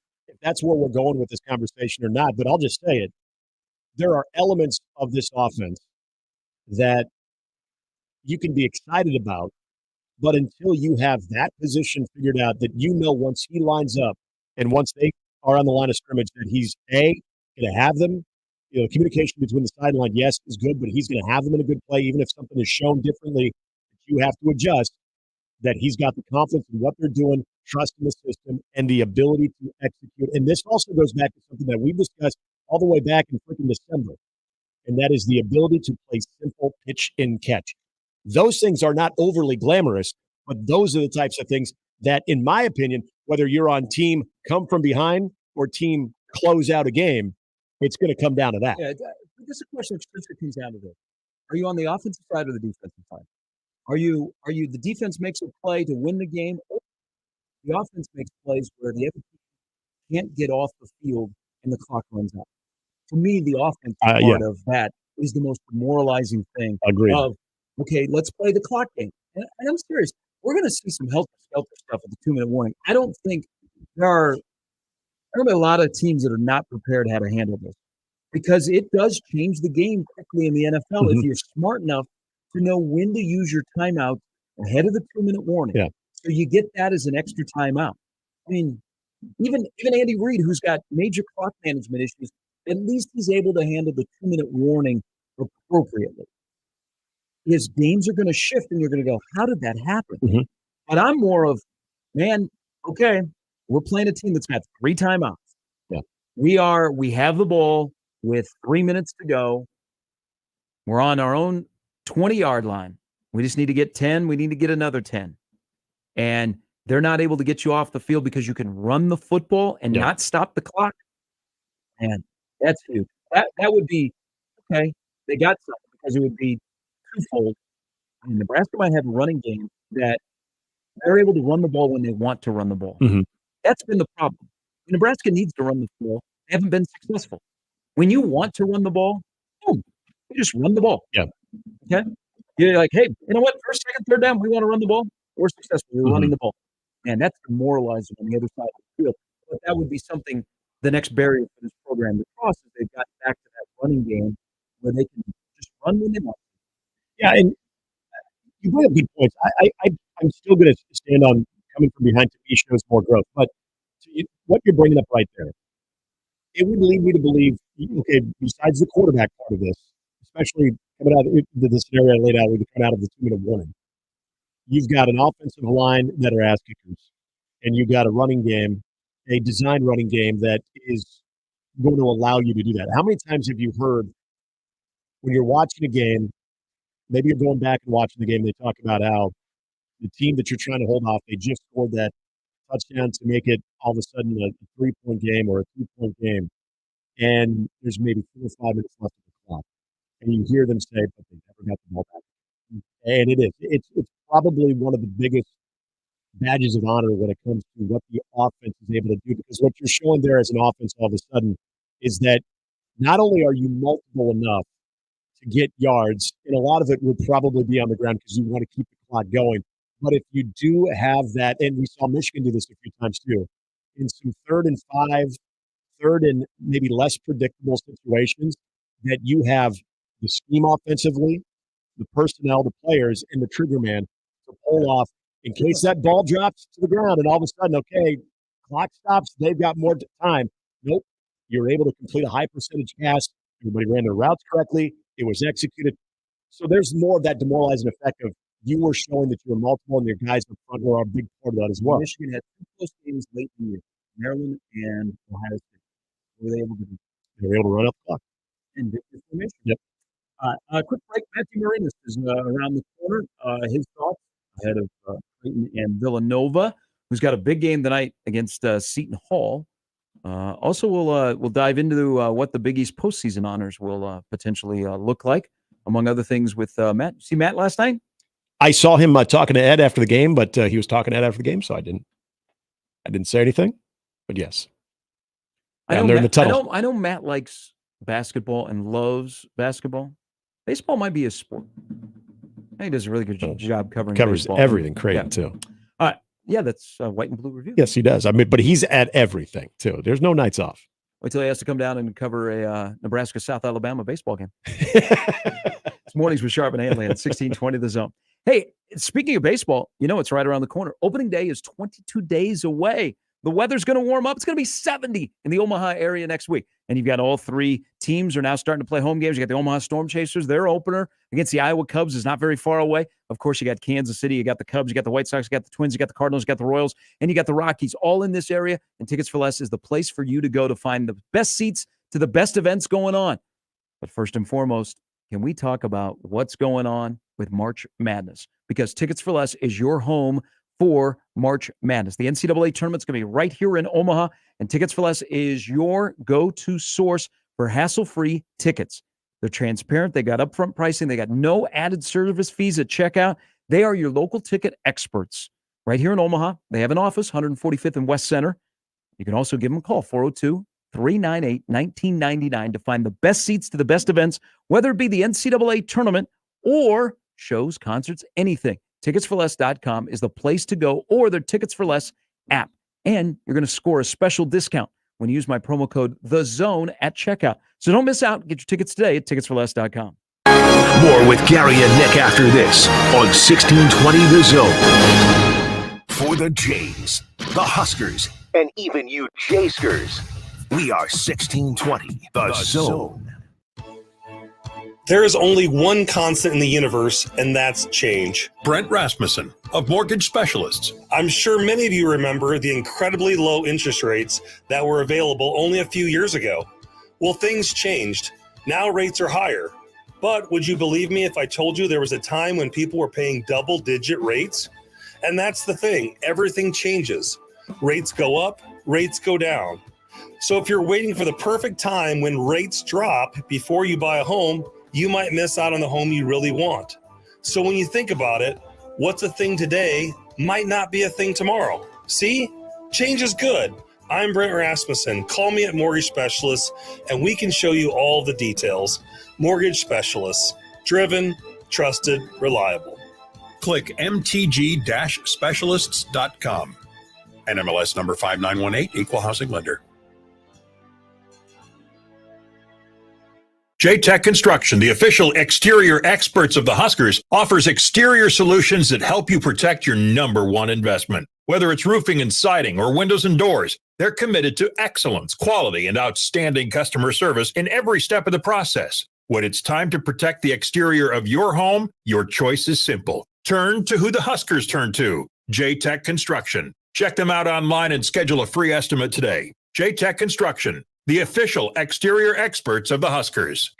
where we're going with this conversation or not, but I'll just say it. There are elements of this offense that you can be excited about, but until you have that position figured out, that once he lines up and once they are on the line of scrimmage, that he's going to have them. Communication between the sideline, yes, is good, but he's going to have them in a good play, even if something is shown differently. You have to adjust. That he's got the confidence in what they're doing, trust in the system, and the ability to execute. And this also goes back to something that we've discussed all the way back in freaking December, and that is the ability to play simple pitch and catch. Those things are not overly glamorous, but those are the types of things that, in my opinion, whether you're on team come from behind or team close out a game, it's going to come down to that. Yeah, this is a question that comes down to this. Are you on the offensive side or the defensive side? Are you the defense makes a play to win the game, or the offense makes plays where the other team can't get off the field and the clock runs out? To me, the offensive part of that is the most demoralizing thing. Agreed. Okay, let's play the clock game. And I'm serious. We're going to see some helter-skelter stuff with the 2-minute warning. I don't think there are a lot of teams that are not prepared how to handle this, because it does change the game quickly in the NFL if you're smart enough to know when to use your timeout ahead of the 2-minute warning. Yeah. So you get that as an extra timeout. I mean, even Andy Reid, who's got major clock management issues, at least he's able to handle the 2-minute warning appropriately. His games are going to shift, and you're going to go, how did that happen? But I'm more of, man, okay, we're playing a team that's got 3 timeouts. Yeah. We have the ball with 3 minutes to go. We're on our own 20-yard line. We just need to get 10. We need to get another 10. And they're not able to get you off the field because you can run the football and not stop the clock. Man, that's huge. That would be, okay, they got something, because it would be twofold. I mean, Nebraska might have a running game that they're able to run the ball when they want to run the ball. That's been the problem. Nebraska needs to run the ball. They haven't been successful. When you want to run the ball, boom, you just run the ball. Yeah. Okay? You're like, hey, you know what? First, second, third down, we want to run the ball. We're successful. We're running the ball. And that's demoralizing on the other side of the field. But that would be something, the next barrier for this program to cross, is they've got back to that running game where they can just run when they want. Yeah, and you bring up good points. I'm still going to stand on coming from behind. To me shows more growth. But what you're bringing up right there, it would lead me to believe, okay, besides the quarterback part of this, especially coming out of the scenario I laid out, we come out of the 2-minute warning, you've got an offensive line that are ass kickers, and you've got a running game, a designed running game that is going to allow you to do that. How many times have you heard when you're watching a game, maybe you're going back and watching the game, they talk about how the team that you're trying to hold off, they just scored that touchdown to make it all of a sudden a 3-point game or a 2-point game, and there's maybe 4 or 5 minutes left of the clock, and you hear them say, but they never got the ball back. And it is. It's probably one of the biggest badges of honor when it comes to what the offense is able to do, because what you're showing there as an offense all of a sudden is that not only are you multiple enough to get yards, and a lot of it would probably be on the ground because you want to keep the clock going, but if you do have that, and we saw Michigan do this a few times too, in some 3rd and 5, 3rd and maybe less predictable situations, that you have the scheme offensively, the personnel, the players, and the trigger man to pull off in case that ball drops to the ground and all of a sudden, okay, clock stops, they've got more time. Nope. You're able to complete a high percentage pass. Everybody ran their routes correctly. It was executed. So there's more of that demoralizing effect of you were showing that you were multiple, and your guys in front were a big part of that as well. Michigan had 2 close games late in the year, Maryland and Ohio State. Were they able to do? They were able to run up the clock. And victory for Michigan. Yep. Quick break. Matt DeMarinis is around the corner. His thoughts ahead of Creighton and Villanova, who's got a big game tonight against Seton Hall. Also, we'll dive into what the Big East postseason honors will potentially look like, among other things. With Matt, you see Matt last night? I saw him talking to Ed after the game, but he was talking to Ed after the game, so I didn't say anything. But yes, down there in the tunnel. I know Matt likes basketball and loves basketball. Baseball might be his sport. He does a really good job covering. Covers baseball. everything, Creighton too. Yeah, that's White and Blue Review. Yes, he does. I mean, but he's at everything too. There's no nights off. Wait till he has to come down and cover a Nebraska South Alabama baseball game. It's mornings with Sharp and Handley at 1620 The Zone. Hey, speaking of baseball, it's right around the corner. Opening day is 22 days away. The weather's going to warm up. It's going to be 70 in the Omaha area next week. And you've got all three teams are now starting to play home games. You got the Omaha Storm Chasers. Their opener against the Iowa Cubs is not very far away. Of course, you got Kansas City. You got the Cubs. You got the White Sox. You got the Twins. You got the Cardinals. You got the Royals. And you got the Rockies all in this area. And Tickets for Less is the place for you to go to find the best seats to the best events going on. But first and foremost, can we talk about what's going on with March Madness? Because Tickets for Less is your home for March Madness. The NCAA tournament's going to be right here in Omaha, and Tickets for Less is your go-to source for hassle-free tickets. They're transparent. They got upfront pricing. They got no added service fees at checkout. They are your local ticket experts right here in Omaha. They have an office, 145th and West Center. You can also give them a call, 402-398-1999 to find the best seats to the best events, whether it be the NCAA tournament or shows, concerts, anything. Ticketsforless.com is the place to go, or their Tickets for Less app. And you're going to score a special discount when you use my promo code THEZONE at checkout. So don't miss out. Get your tickets today at ticketsforless.com. More with Gary and Nick after this on 1620 The Zone. For the Jays, the Huskers, and even you Jayskers, we are 1620 The Zone. There is only one constant in the universe, and that's change. Brent Rasmussen of Mortgage Specialists. I'm sure many of you remember the incredibly low interest rates that were available only a few years ago. Well, things changed. Now rates are higher. But would you believe me if I told you there was a time when people were paying double-digit rates? And that's the thing. Everything changes. Rates go up, rates go down. So if you're waiting for the perfect time when rates drop before you buy a home, you might miss out on the home you really want. So when you think about it, what's a thing today might not be a thing tomorrow. See? Change is good. I'm Brent Rasmussen. Call me at Mortgage Specialists, and we can show you all the details. Mortgage Specialists. Driven, trusted, reliable. Click mtg-specialists.com. NMLS number 5918, Equal Housing Lender. J-Tech Construction, the official exterior experts of the Huskers, offers exterior solutions that help you protect your number one investment. Whether it's roofing and siding or windows and doors, they're committed to excellence, quality, and outstanding customer service in every step of the process. When it's time to protect the exterior of your home, your choice is simple. Turn to who the Huskers turn to, J-Tech Construction. Check them out online and schedule a free estimate today. J-Tech Construction, the official exterior experts of the Huskers.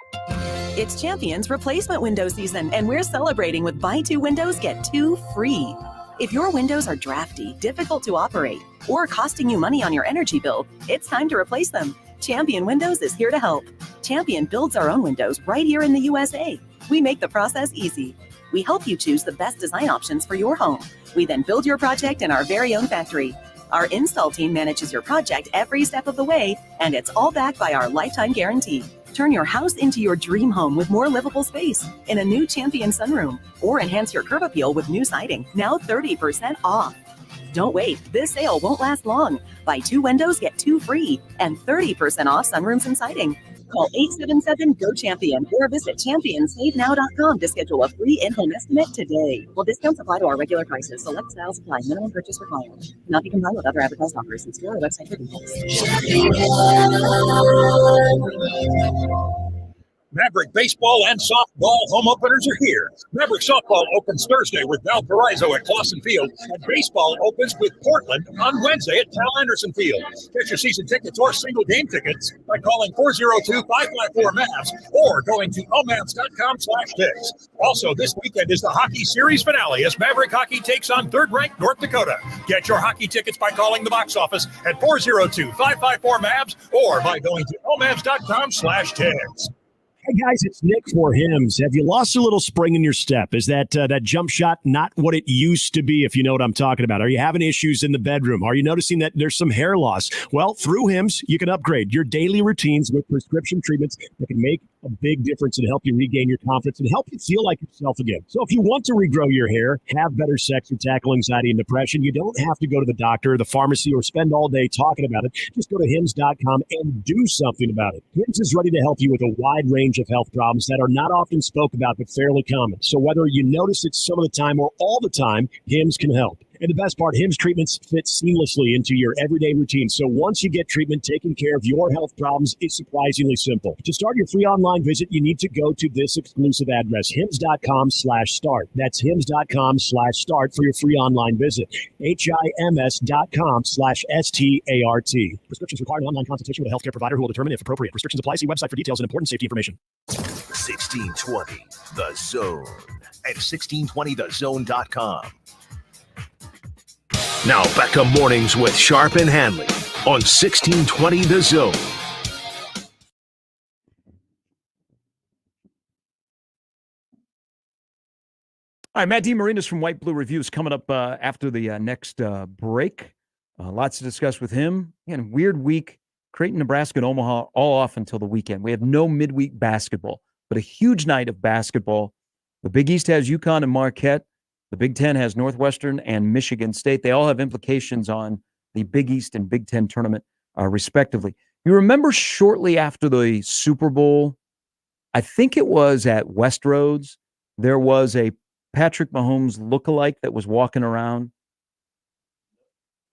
It's Champions replacement window season, and we're celebrating with buy 2 windows, get 2 free. If your windows are drafty, difficult to operate, or costing you money on your energy bill, it's time to replace them. Champion Windows is here to help. Champion builds our own windows right here in the USA. We make the process easy. We help you choose the best design options for your home. We then build your project in our very own factory. Our install team manages your project every step of the way, and it's all backed by our lifetime guarantee. Turn your house into your dream home with more livable space in a new Champion sunroom, or enhance your curb appeal with new siding, now 30% off. Don't wait, this sale won't last long. Buy 2 windows, get 2 free, and 30% off sunrooms and siding. Call 877-GO-CHAMPION or visit championsavenow.com to schedule a free in-home estimate today. While discounts apply to our regular prices, select styles apply. Minimum purchase required. Cannot be combined with other advertised offers. See our website for details. Maverick baseball and softball home openers are here. Maverick softball opens Thursday with Valparaiso at Clausen Field, and baseball opens with Portland on Wednesday at Cal Anderson Field. Get your season tickets or single game tickets by calling 402-554-MAVS or going to omavs.com/tickets. Also, this weekend is the hockey series finale as Maverick hockey takes on third-ranked North Dakota. Get your hockey tickets by calling the box office at 402-554-MAVS or by going to omavs.com/tickets. Hey guys, it's Nick for Hims. Have you lost a little spring in your step? Is that jump shot not what it used to be, if you know what I'm talking about? Are you having issues in the bedroom? Are you noticing that there's some hair loss? Well, through Hims, you can upgrade your daily routines with prescription treatments that can make a big difference and help you regain your confidence and help you feel like yourself again. So if you want to regrow your hair, have better sex, or tackle anxiety and depression, you don't have to go to the doctor, the pharmacy, or spend all day talking about it. Just go to hims.com and do something about it. Hims is ready to help you with a wide range of health problems that are not often spoke about but fairly common. So whether you notice it some of the time or all the time, Hims can help. And the best part, Hims treatments fit seamlessly into your everyday routine. So once you get treatment, taking care of your health problems is surprisingly simple. To start your free online visit, you need to go to this exclusive address, hims.com/start. That's hims.com/start for your free online visit. HIMS.com/START. Prescriptions require an online consultation with a healthcare provider who will determine if appropriate. Restrictions apply. See website for details and important safety information. 1620 The Zone at 1620thezone.com. Now back to Mornings with Sharp and Handley on 1620 The Zone. All right, Matt DeMarinis from White Blue Reviews coming up after the next break. Lots to discuss with him. Again, weird week. Creighton, Nebraska, and Omaha all off until the weekend. We have no midweek basketball, but a huge night of basketball. The Big East has UConn and Marquette. The Big Ten has Northwestern and Michigan State. They all have implications on the Big East and Big Ten tournament, respectively. You remember shortly after the Super Bowl, I think it was at Westroads, there was a Patrick Mahomes lookalike that was walking around.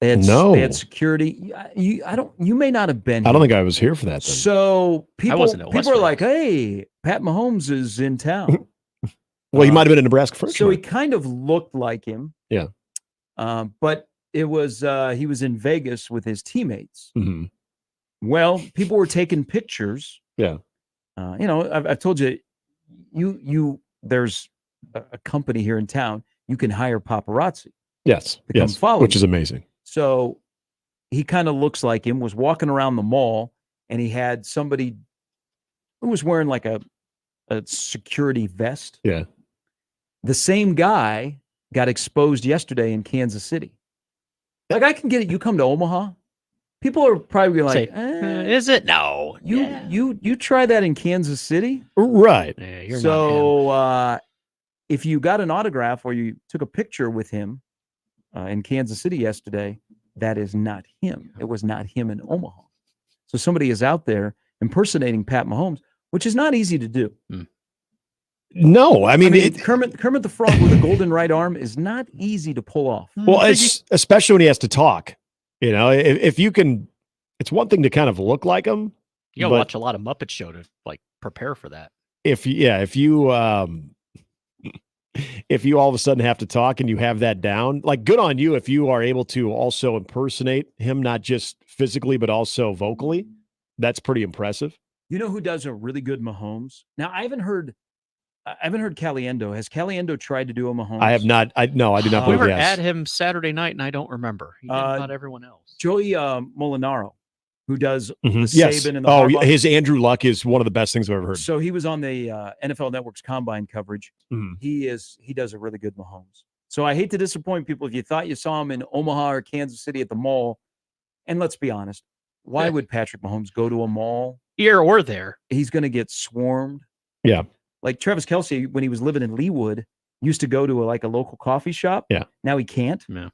They had security. You may not have been. I don't think I was here for that. Then. So people are like, "Hey, Pat Mahomes is in town." Well, he might have been in Nebraska first. So he kind of looked like him. Yeah. But it was he was in Vegas with his teammates. Mm-hmm. Well, people were taking pictures. Yeah. I've told you, there's a company here in town. You can hire paparazzi. Yes. To come follow which you. is amazing. So he kind of looks like him, was walking around the mall, and he had somebody who was wearing like a security vest. Yeah. The same guy got exposed yesterday in Kansas City. Like, I can get it. You come to Omaha, people are probably like, is it? No. You try that in Kansas City? Right. Yeah, you're So not him. if you got an autograph or you took a picture with him in Kansas City yesterday, that is not him. It was not him in Omaha. So somebody is out there impersonating Pat Mahomes, which is not easy to do. No, I mean Kermit the Frog with a golden right arm is not easy to pull off. Well, especially when he has to talk. If you can, it's one thing to kind of look like him. You gotta watch a lot of Muppet Show to prepare for that. If you all of a sudden have to talk and you have that down, good on you if you are able to also impersonate him, not just physically but also vocally. That's pretty impressive. You know who does a really good Mahomes? Now I haven't heard Caliendo. Has Caliendo tried to do a Mahomes? I have not. I do not believe we were yes. at him Saturday night, and I don't remember. He did not everyone else. Joey Molinaro, who does the Yes. Saban and the Harbaugh. His Andrew Luck is one of the best things I've ever heard. So he was on the NFL Network's Combine coverage. Mhm. He does a really good Mahomes. So I hate to disappoint people. If you thought you saw him in Omaha or Kansas City at the mall, and let's be honest, why would Patrick Mahomes go to a mall? Here or there. He's going to get swarmed. Yeah. Like Travis Kelce, when he was living in Leawood, used to go to a local coffee shop. Yeah. Now he can't. Yeah.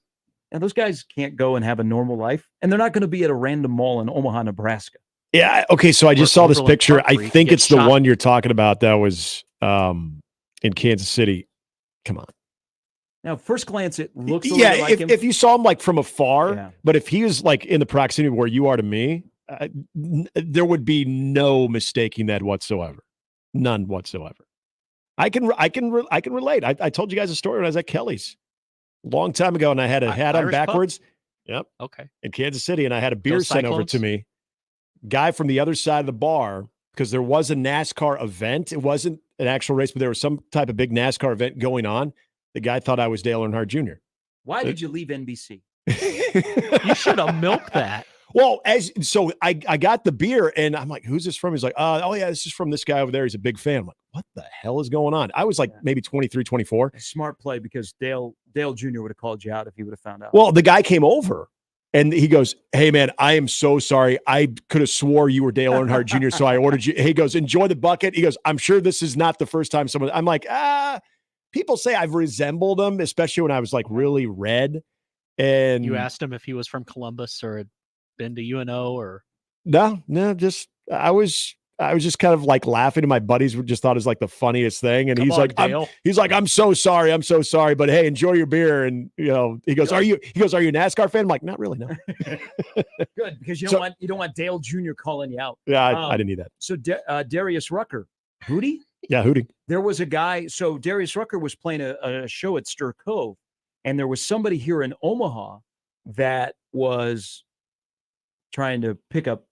And those guys can't go and have a normal life. And they're not going to be at a random mall in Omaha, Nebraska. Yeah. Okay. So I just saw this picture. I think it's the one you're talking about that was in Kansas City. Come on. Now, first glance, it looks a little like him. If you saw him from afar, but if he was in the proximity where you are to me, there would be no mistaking that whatsoever. None whatsoever. I can relate. I told you guys a story when I was at Kelly's a long time ago, and I had a hat on backwards. Pub? Yep. Okay. In Kansas City, and I had a beer Those sent over Cyclones? to me. Guy from the other side of the bar, because there was a NASCAR event. It wasn't an actual race, but there was some type of big NASCAR event going on. The guy thought I was Dale Earnhardt Jr. Why did you leave NBC? You should have milked that. Well, I got the beer, and I'm like, who's this from? He's like, oh, yeah, this is from this guy over there. He's a big fan. I'm like, what the hell is going on? I was like maybe 23, 24. Smart play, because Dale Jr. would have called you out if he would have found out. Well, the guy came over, and he goes, hey, man, I am so sorry. I could have swore you were Dale Earnhardt Jr., so I ordered you. He goes, enjoy the bucket. He goes, I'm sure this is not the first time someone. I'm like, people say I've resembled him, especially when I was like really red. And You asked him if he was from Columbus or had been to UNO or no, just I was just kind of like laughing, and my buddies just thought it was like the funniest thing. And he's like, I'm so sorry, but hey, enjoy your beer. And he goes, are you a NASCAR fan? I'm like, not really, no. Good, because you don't want Dale Jr. calling you out. Yeah, I didn't need that. So Darius Rucker, Hootie? Yeah, Hootie. There was a guy. So Darius Rucker was playing a show at Stir Cove, and there was somebody here in Omaha that was trying to pick up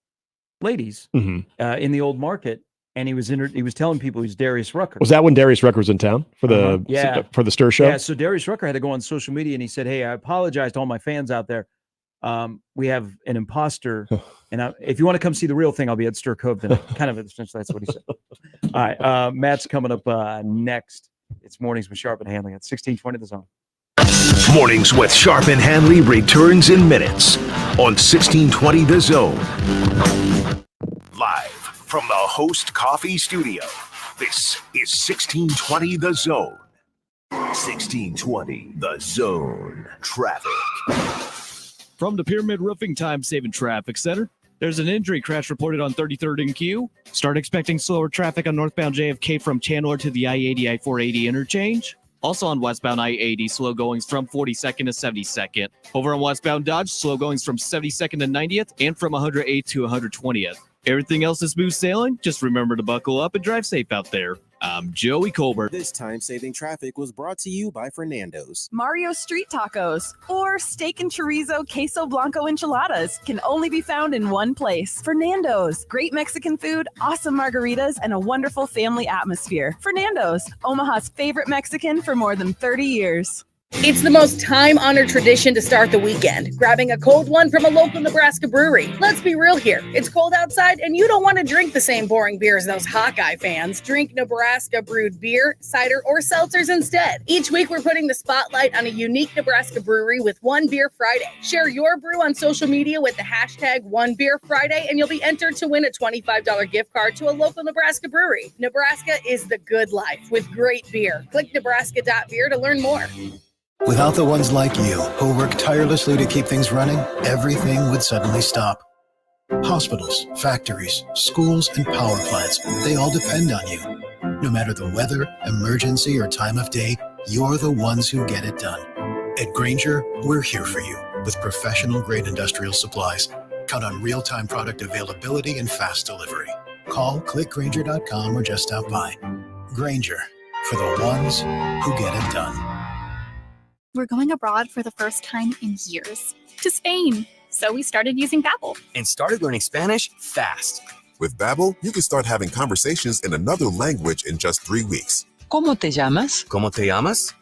ladies in the old market, and he was telling people he's Darius Rucker. Was that when Darius Rucker was in town for the Stir show? Yeah, so Darius Rucker had to go on social media, and he said, hey, I apologize to all my fans out there. We have an imposter, and if you want to come see the real thing, I'll be at Stir Cove tonight. Kind of, essentially, that's what he said. All right, Matt's coming up next. It's Mornings with Sharp and Handley at 1620 The Zone. Mornings with Sharp and Handley returns in minutes on 1620 The Zone. Live from the Host Coffee Studio, this is 1620 The Zone. 1620 The Zone. Traffic. From the Pyramid Roofing Time Saving Traffic Center, there's an injury crash reported on 33rd and Q. Start expecting slower traffic on northbound JFK from Chandler to the I-80, I-480 interchange. Also on westbound I-80, slow goings from 42nd to 72nd. Over on westbound Dodge, slow goings from 72nd to 90th and from 108th to 120th. Everything else is smooth sailing. Just remember to buckle up and drive safe out there. I'm Joey Colbert. This time-saving traffic was brought to you by Fernando's. Mario Street Tacos or steak and chorizo queso blanco enchiladas can only be found in one place. Fernando's. Great Mexican food, awesome margaritas, and a wonderful family atmosphere. Fernando's, Omaha's favorite Mexican for more than 30 years. It's the most time-honored tradition to start the weekend, grabbing a cold one from a local Nebraska brewery. Let's be real here. It's cold outside, and you don't want to drink the same boring beer as those Hawkeye fans. Drink Nebraska-brewed beer, cider, or seltzers instead. Each week, we're putting the spotlight on a unique Nebraska brewery with One Beer Friday. Share your brew on social media with the hashtag One Beer Friday, and you'll be entered to win a $25 gift card to a local Nebraska brewery. Nebraska is the good life with great beer. Click nebraska.beer to learn more. Without the ones like you, who work tirelessly to keep things running, everything would suddenly stop. Hospitals, factories, schools, and power plants, they all depend on you. No matter the weather, emergency, or time of day, you're the ones who get it done. At Grainger, we're here for you with professional-grade industrial supplies. Count on real-time product availability and fast delivery. Call, click Grainger.com, or just stop by. Grainger, for the ones who get it done. We're going abroad for the first time in years, to Spain. So we started using Babbel. And started learning Spanish fast. With Babbel, you can start having conversations in another language in just 3 weeks. ¿Cómo te llamas? ¿Cómo te llamas?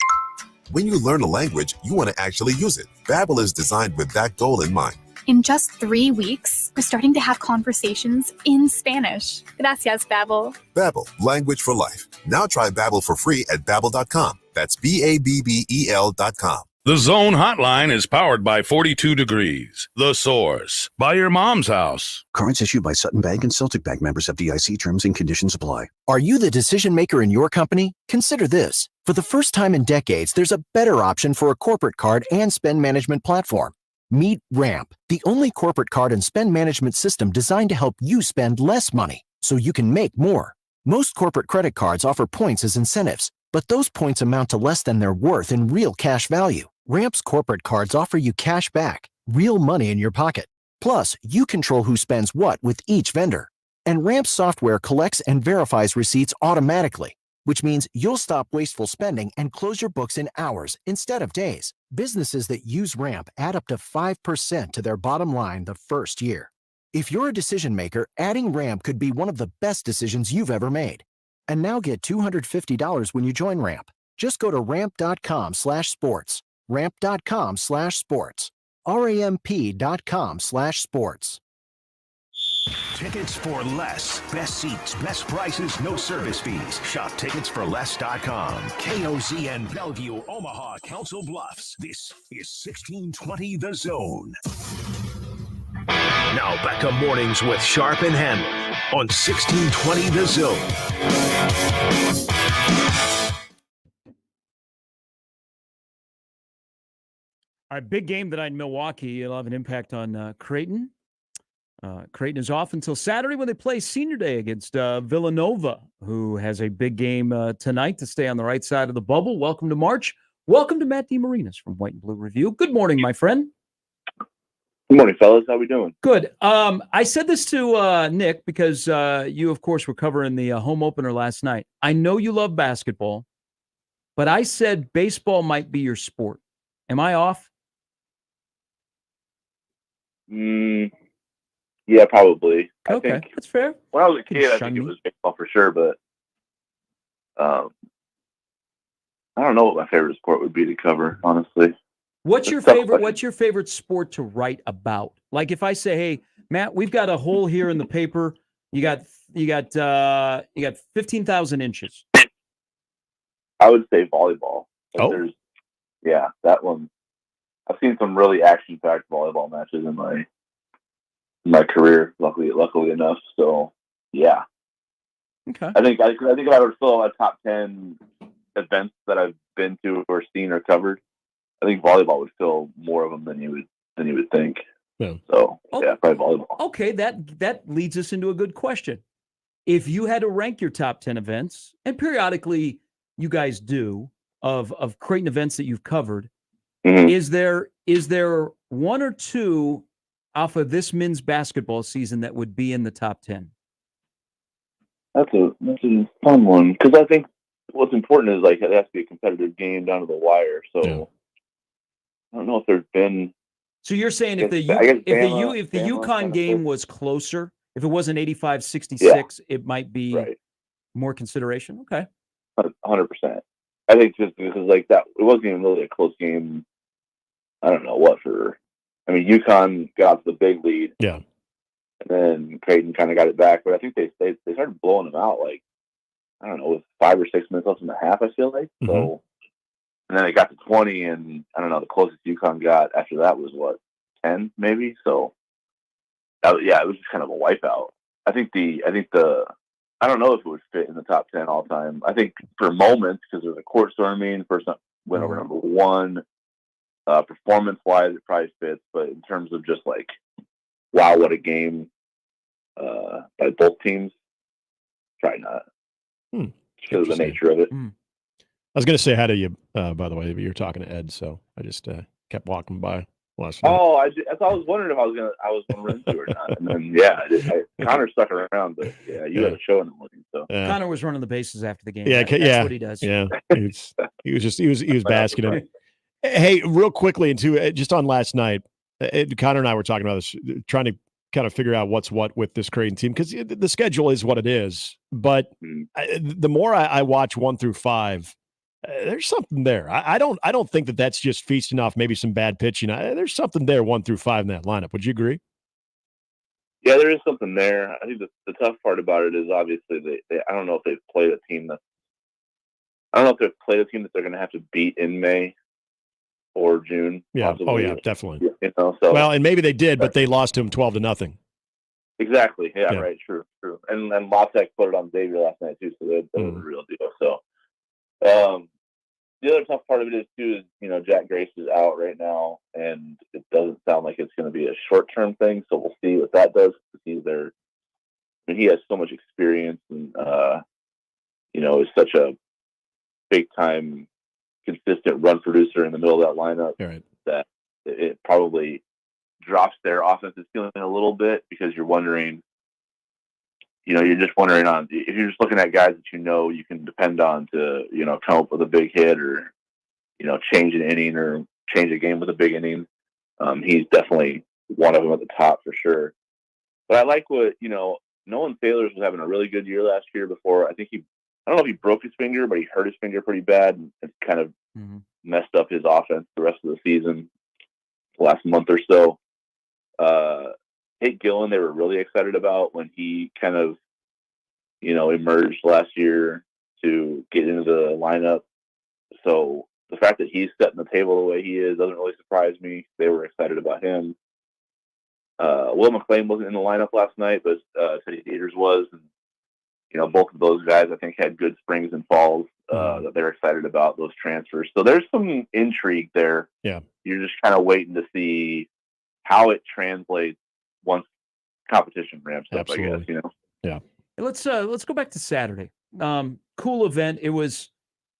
When you learn a language, you want to actually use it. Babbel is designed with that goal in mind. In just 3 weeks, we're starting to have conversations in Spanish. Gracias, Babbel. Babbel, language for life. Now try Babbel for free at Babbel.com. That's Babbel.com. The Zone Hotline is powered by 42 Degrees. The Source. By your mom's house. Cards issued by Sutton Bank and Celtic Bank, members FDIC. Terms and conditions apply. Are you the decision maker in your company? Consider this. For the first time in decades, there's a better option for a corporate card and spend management platform. Meet Ramp, the only corporate card and spend management system designed to help you spend less money so you can make more. Most corporate credit cards offer points as incentives, but those points amount to less than their worth in real cash value. Ramp's corporate cards offer you cash back, real money in your pocket. Plus, you control who spends what with each vendor. And Ramp software collects and verifies receipts automatically, which means you'll stop wasteful spending and close your books in hours instead of days. Businesses that use Ramp add up to 5% to their bottom line the first year. If you're a decision maker, adding Ramp could be one of the best decisions you've ever made. And now get $250 when you join Ramp. Just go to ramp.com/sports. Ramp.com/sports. RAMP.com/sports. Tickets for less. Best seats, best prices, no service fees. Shop ticketsforless.com. KOZ and Bellevue, Omaha, Council Bluffs. This is 1620 The Zone. Now back to mornings with Sharp and Handley on 1620 The Zone. All right, big game tonight in Milwaukee. It'll have an impact on Creighton. Creighton is off until Saturday when they play Senior Day against Villanova, who has a big game tonight to stay on the right side of the bubble. Welcome to March. Welcome to Matt DeMarinis from White and Blue Review. Good morning, my friend. Good morning, fellas. How we doing? Good. I said this to Nick because you, of course, were covering the home opener last night. I know you love basketball, but I said baseball might be your sport. Am I off? Yeah, probably. Okay, I think that's fair. when I was a kid, I think it was baseball for sure, but I don't know what my favorite sport would be to cover, honestly. What's your favorite? What's your favorite sport to write about? Like if I say, "Hey, Matt, we've got a hole here in the paper. You got 15,000 inches." I would say volleyball. That one. I've seen some really action-packed volleyball matches in my career. Luckily enough. So yeah. Okay. I think if I would fill a top 10 events that I've been to or seen or covered, I think volleyball would fill more of them than you would think. Yeah. So yeah, probably volleyball. Okay, that leads us into a good question. If you had to rank your top 10 events, and periodically you guys do, of Creighton events that you've covered, is there one or two off of this men's basketball season that would be in the top 10? That's a fun one, because I think what's important is it has to be a competitive game down to the wire. So I don't know if there's been. So you're saying if the UConn game was closer, if it wasn't 85-66, it might be more consideration. Okay. 100%. I think just because that, it wasn't even really a close game. I don't know what UConn got the big lead. Yeah. And then Creighton kind of got it back, but I think they started blowing them out I don't know, with 5 or 6 minutes left in the half, I feel like. So, and then it got to 20, and I don't know, the closest UConn got after that was 10 maybe. So it was just kind of a wipeout. I think I don't know if it would fit in the top 10 all time. I think for moments, because there's a court storming, first win over number 1, performance wise, it probably fits. But in terms of just wow, what a game by both teams, probably not. Because of the nature of it. I was going to say hi to you, by the way, but you're talking to Ed, so I just kept walking by last night. Oh, I was wondering if I was going to run into or not, and then Connor stuck around, but you had a show in the morning, so Connor was running the bases after the game. That's what he does. Yeah, he was basking in it. Hey, real quickly, into just on last night, Connor and I were talking about this, trying to kind of figure out what's what with this Creighton team, because the schedule is what it is. But the more I watch 1 through 5, there's something there. I don't think that's just feasting off maybe some bad pitching. There's something there 1 through 5 in that lineup. Would you agree? Yeah, there is something there. I think the tough part about it is obviously I don't know if they've played a team that they're going to have to beat in May or June. Yeah. Possibly. Oh yeah, definitely. So well, and maybe they did, but they lost to him 12-0. Exactly. Yeah. Right. True. And La Tech put it on Xavier last night too, so that was a real deal. So, the other tough part of it is too is Jack Grace is out right now, and it doesn't sound like it's going to be a short-term thing. So we'll see what that does. He's there. I mean, he has so much experience, and is such a big-time, consistent run producer in the middle of that lineup that it probably drops their offensive ceiling a little bit, because you're wondering, you're just wondering if you're just looking at guys that you can depend on to, come up with a big hit or, change an inning or change a game with a big inning. He's definitely one of them at the top for sure. But I like what, Nolan Sailors was having a really good year last year before. I don't know if he broke his finger, but he hurt his finger pretty bad and it kind of messed up his offense the rest of the season, the last month or so. Tate Gillen, they were really excited about when he kind of, emerged last year to get into the lineup. So the fact that he's setting the table the way he is doesn't really surprise me. They were excited about him. Will McLean wasn't in the lineup last night, but Teddy Dieters was. And, both of those guys, I think, had good springs and falls that they're excited about, those transfers. So there's some intrigue there. Yeah. You're just kind of waiting to see how it translates once competition ramps up, Absolutely. I guess, Yeah. Let's go back to Saturday. Cool event. It was,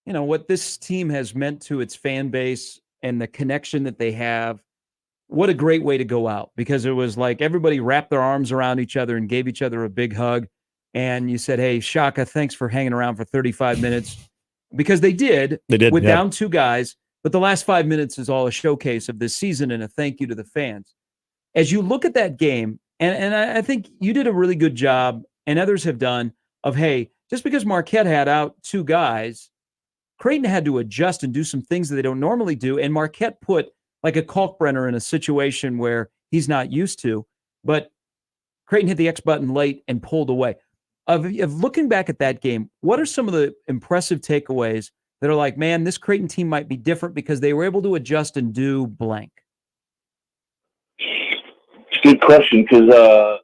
what this team has meant to its fan base and the connection that they have. What a great way to go out, because it was like everybody wrapped their arms around each other and gave each other a big hug. And you said, hey, Shaka, thanks for hanging around for 35 minutes. Because they did. They did, with yeah. down 2 guys. But the last 5 minutes is all a showcase of this season and a thank you to the fans. As you look at that game, and I think you did a really good job, and others have done, of, hey, just because Marquette had out 2 guys, Creighton had to adjust and do some things that they don't normally do. And Marquette put like a Kalkbrenner in a situation where he's not used to. But Creighton hit the X button late and pulled away. Of looking back at that game, what are some of the impressive takeaways that are like, man, this Creighton team might be different because they were able to adjust and do blank? Good question, because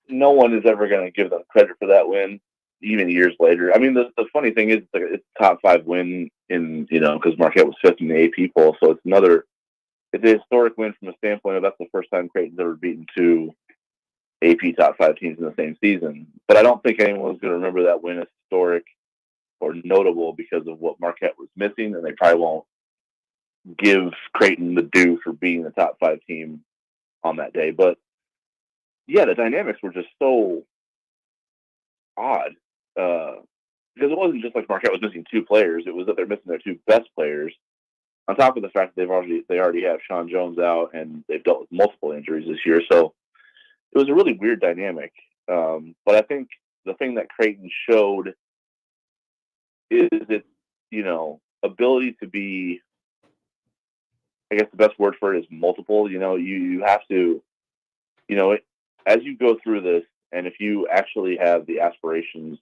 no one is ever going to give them credit for that win, even years later. I mean, the funny thing is, it's a top 5 win because Marquette was 5th in the AP poll, so it's a historic win from the standpoint of that's the first time Creighton's ever beaten 2 AP top 5 teams in the same season. But I don't think anyone's going to remember that win as historic or notable because of what Marquette was missing, and they probably won't give Creighton the due for being the top 5 team on that day. But yeah, the dynamics were just so odd because it wasn't just like Marquette was missing 2 players; it was that they're missing their 2 best players. On top of the fact that they already have Sean Jones out and they've dealt with multiple injuries this year, so it was a really weird dynamic. But I think the thing that Creighton showed is its ability to be, I guess the best word for it is multiple. You have to, as you go through this, and if you actually have the aspirations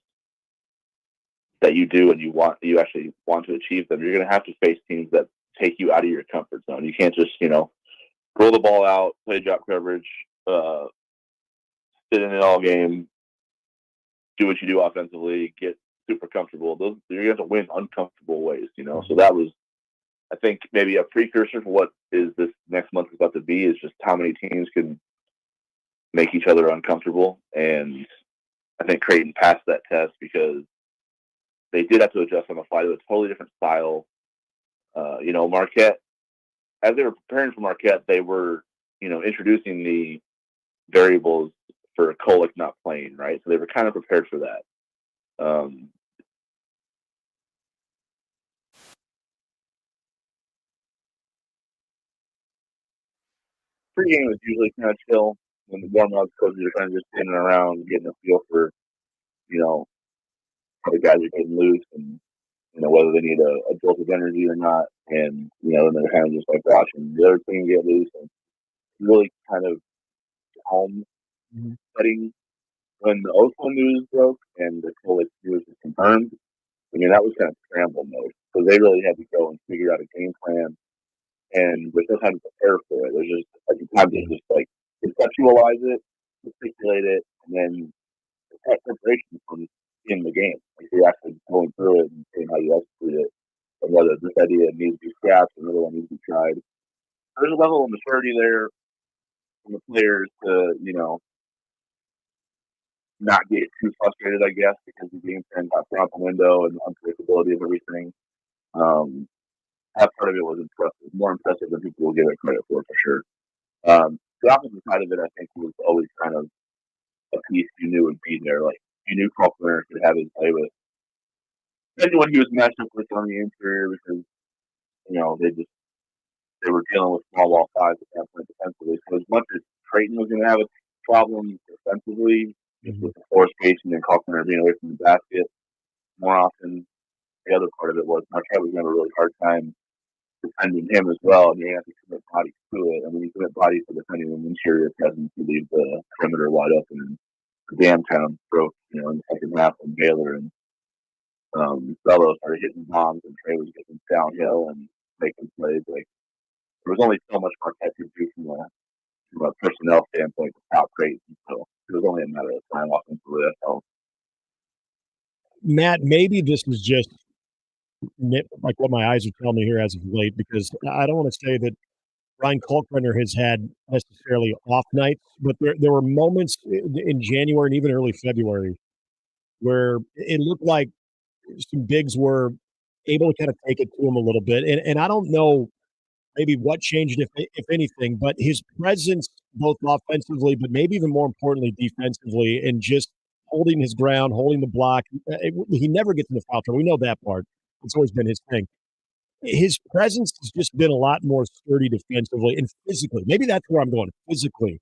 that you do and you actually want to achieve them, you're going to have to face teams that take you out of your comfort zone. You can't just, roll the ball out, play drop coverage, sit in it all game, do what you do offensively, get super comfortable. You're going to have to win uncomfortable ways, So that was, I think, maybe a precursor for what is this next month is about to be, is just how many teams can make each other uncomfortable. And I think Creighton passed that test because they did have to adjust on the fly to a totally different style. Marquette, as they were preparing for Marquette, they were, introducing the variables for Kolek not playing, right? So they were kind of prepared for that. Pre-game was usually kind of chill. When the warm-ups, coaches are kind of just sitting around, getting a feel for, how the guys are getting loose and, whether they need a jolt of energy or not. And, then they're kind of just like watching the other team get loose and really kind of calm setting. When the Oakland news broke and the Kolek news was confirmed, I mean, that was kind of scramble mode. So they really had to go and figure out a game plan. And there's no time to prepare for it. There's just time to just like conceptualize it, articulate it, and then have preparation from in the game. Like you're actually going through it and seeing how you execute it, and whether this idea needs to be scrapped, another one needs to be tried. There's a level of maturity there from the players to, not get too frustrated, I guess, because the game plan got thrown out the window and the unpredictability of everything. That part of it was impressive, more impressive than people will give it credit for sure. The opposite side of it, I think, was always kind of a piece you knew would be there. Like, you knew Faulkner could have his play with anyone he was matched up with on the interior because, they were dealing with small ball size at that point defensively. So as much as Creighton was going to have a problem defensively, with the force spacing and Faulkner being away from the basket more often, the other part of it was Marquette was going to have a really hard time defending him as well, and you have to commit bodies to it. And when you commit bodies to defending an interior presence, you leave the perimeter wide open. And the damn town broke, in the second half from Baylor, and Bello started hitting bombs, and Trey was getting downhill and making plays. Like, there was only so much Marquette could do from a personnel standpoint to stop Creighton. So it was only a matter of time offensively. That's all. Matt, maybe this is just like what my eyes are telling me here as of late, because I don't want to say that Ryan Kalkbrenner has had necessarily off nights, but there were moments in January and even early February where it looked like some bigs were able to kind of take it to him a little bit. And I don't know maybe what changed, if anything, but his presence both offensively, but maybe even more importantly defensively, and just holding his ground, holding the block. He never gets in the foul trouble. We know that part. It's always been his thing. His presence has just been a lot more sturdy defensively and physically. Maybe that's where I'm going, physically.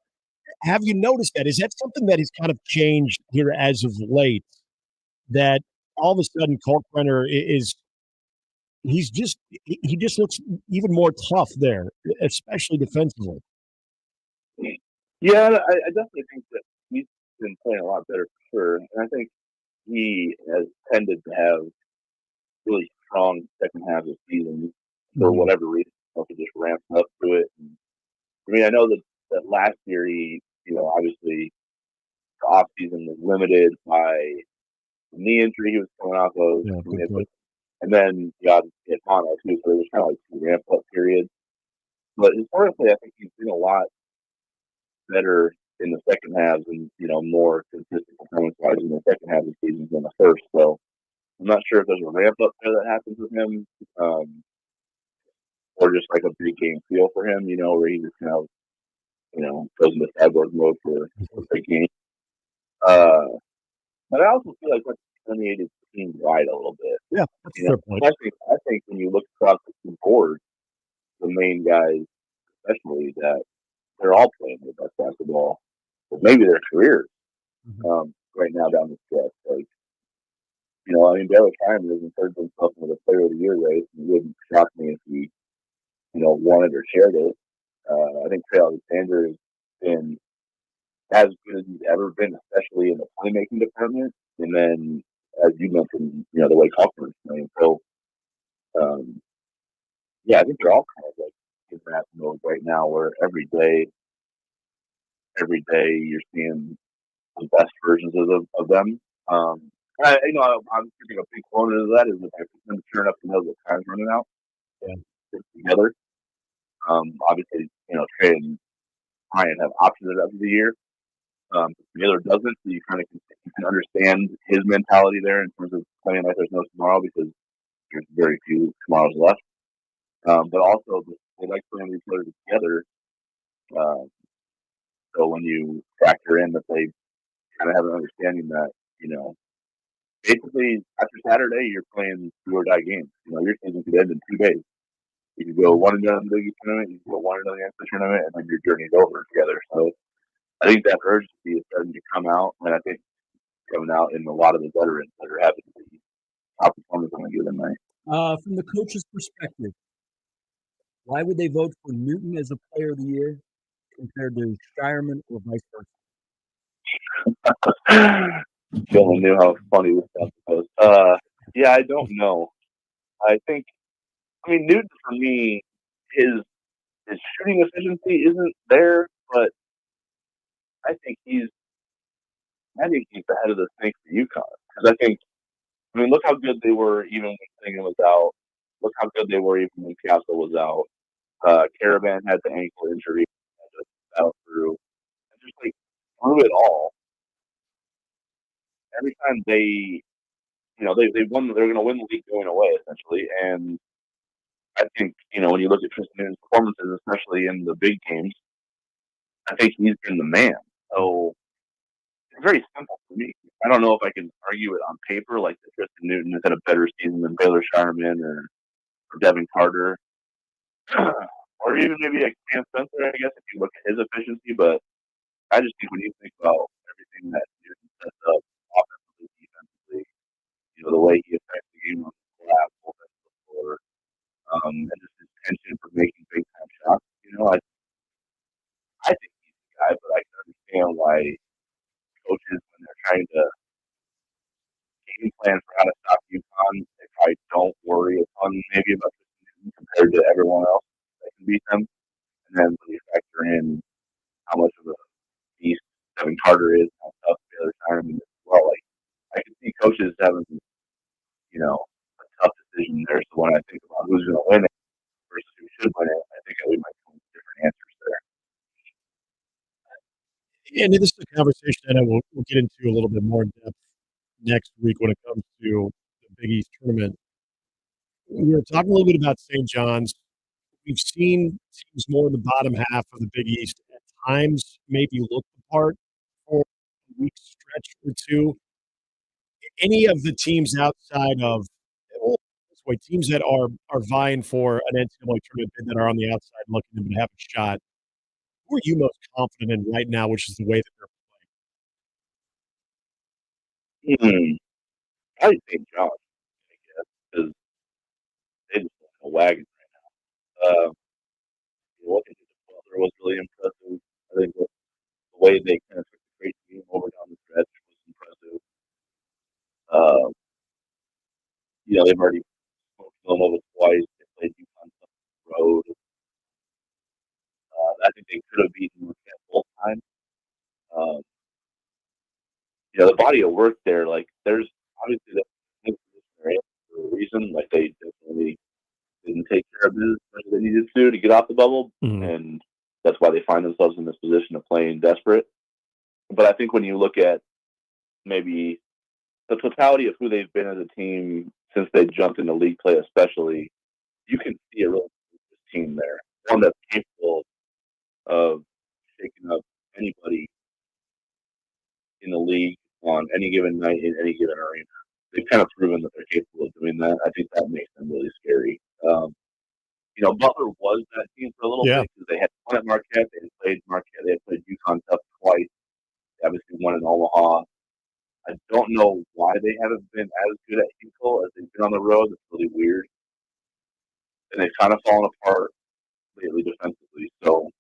Have you noticed that? Is that something that has kind of changed here as of late, that all of a sudden Kalkbrenner he just looks even more tough there, especially defensively? Yeah, I definitely think that he's been playing a lot better for sure. And I think he has tended to have really strong second half of season for whatever reason. He just ramps up to it. And, I know that last year he, obviously the off season was limited by the knee injury he was coming off of. Yeah, and then he got hit mono too, so it was kind of like a ramp up period. But historically, I think he's been a lot better in the second half and, more consistent performance wise in the second half of the season than the first. So I'm not sure if there's a ramp up there that happens with him, or just like a big game feel for him, where he just kind of, goes into cyborg mode for a big game. But I also feel like that's permeated the team wide a little bit. Yeah, that's a fair point. I think when you look across the board, the main guys, especially, that they're all playing their best basketball, but maybe their careers right now down the stretch. Like, Baylor Time has inserted himself into the Player of the Year race, and it wouldn't shock me if he, won it or shared it. I think Trey Alexander has been as good as he's ever been, especially in the playmaking department. And then, as you mentioned, the way Kalkbrenner's playing. So, I think they're all kind of like in that mode right now, where every day you're seeing the best versions of them. I'm thinking a big component of that is that they're sure enough to know that time's running out. Yeah, together. Obviously, Trey and Ryan have options at the end of the year. Baylor doesn't, so you kind of can understand his mentality there in terms of playing like there's no tomorrow, because there's very few tomorrows left. But also, they like playing each other together. So when you factor in that they kind of have an understanding that, basically after Saturday, you're playing do or die games. Your season could end in 2 days. You could go 1-0 in the Big East tournament, you could go 1-0 in the tournament, and then your journey's over together. So I think that urgency is starting to come out, and I think it's coming out in a lot of the veterans that are having the top performance on a given night. From the coach's perspective, why would they vote for Newton as a Player of the Year compared to Shireman or vice versa? Dylan knew how funny this stuff was. I don't know. Newton, for me, his shooting efficiency isn't there, but I think he's ahead of the snake for UConn. Because look how good they were even when Singing was out. Look how good they were even when Castle was out. Caravan had the ankle injury out through. And just like through it all, every time they won, they're going to win the league going away, essentially. And I think, when you look at Tristan Newton's performances, especially in the big games, I think he's been the man. So very simple for me. I don't know if I can argue it on paper like that Tristan Newton has had a better season than Baylor Shireman or Devin Carter, or even maybe like Cam Spencer, I guess, if you look at his efficiency. But I just think when you think about everything that Newton sets up offensively, defensively, the way he affects the game on the glass, offensive floor, and just his penchant for making big time shots, I think he's the guy, but I can understand why coaches, when they're trying to game plan for how to stop UConn, they probably don't worry a ton maybe about Newton compared to everyone else that can beat them. And then when you factor in how much of a beast Devin Carter is, how tough Baylor Shireman is as well, like I can see coaches having, a tough decision there. So when I think about who's going to win it versus who should win it, I think we might come with different answers there. And this is a conversation I know we'll get into a little bit more in depth next week when it comes to the Big East tournament. We were talking a little bit about St. John's. We've seen teams more in the bottom half of the Big East at times maybe look the part for a week stretch or two. Any of the teams outside of teams that are vying for an NCAA tournament bid that are on the outside looking to have a shot, who are you most confident in right now, which is the way that they're playing? I think St. John's, I guess, because they just in a wagon right now. What they did to Butler was really impressive. I think the way they kind of took the great team over down the stretch was impressive. They've already smoked Villanova twice. They played UConn on the road. I think they could have beaten Marquette both times. The body of work there, like there's obviously that for a reason. Like they definitely didn't take care of business as they needed to get off the bubble, and that's why they find themselves in this position of playing desperate. But I think when you look at maybe the totality of who they've been as a team since they jumped into league play, especially, you can see a real team there, one that's capable of shaking up anybody in the league on any given night in any given arena. They've kind of proven that they're capable of doing that. I think that makes them really scary. Butler was that team for a little bit because they had won at Marquette. They had played Marquette. They had played UConn tough twice. They obviously won in Omaha. I don't know why they haven't been as good at Hinkle as they've been on the road. It's really weird. And they've kind of fallen apart lately defensively. So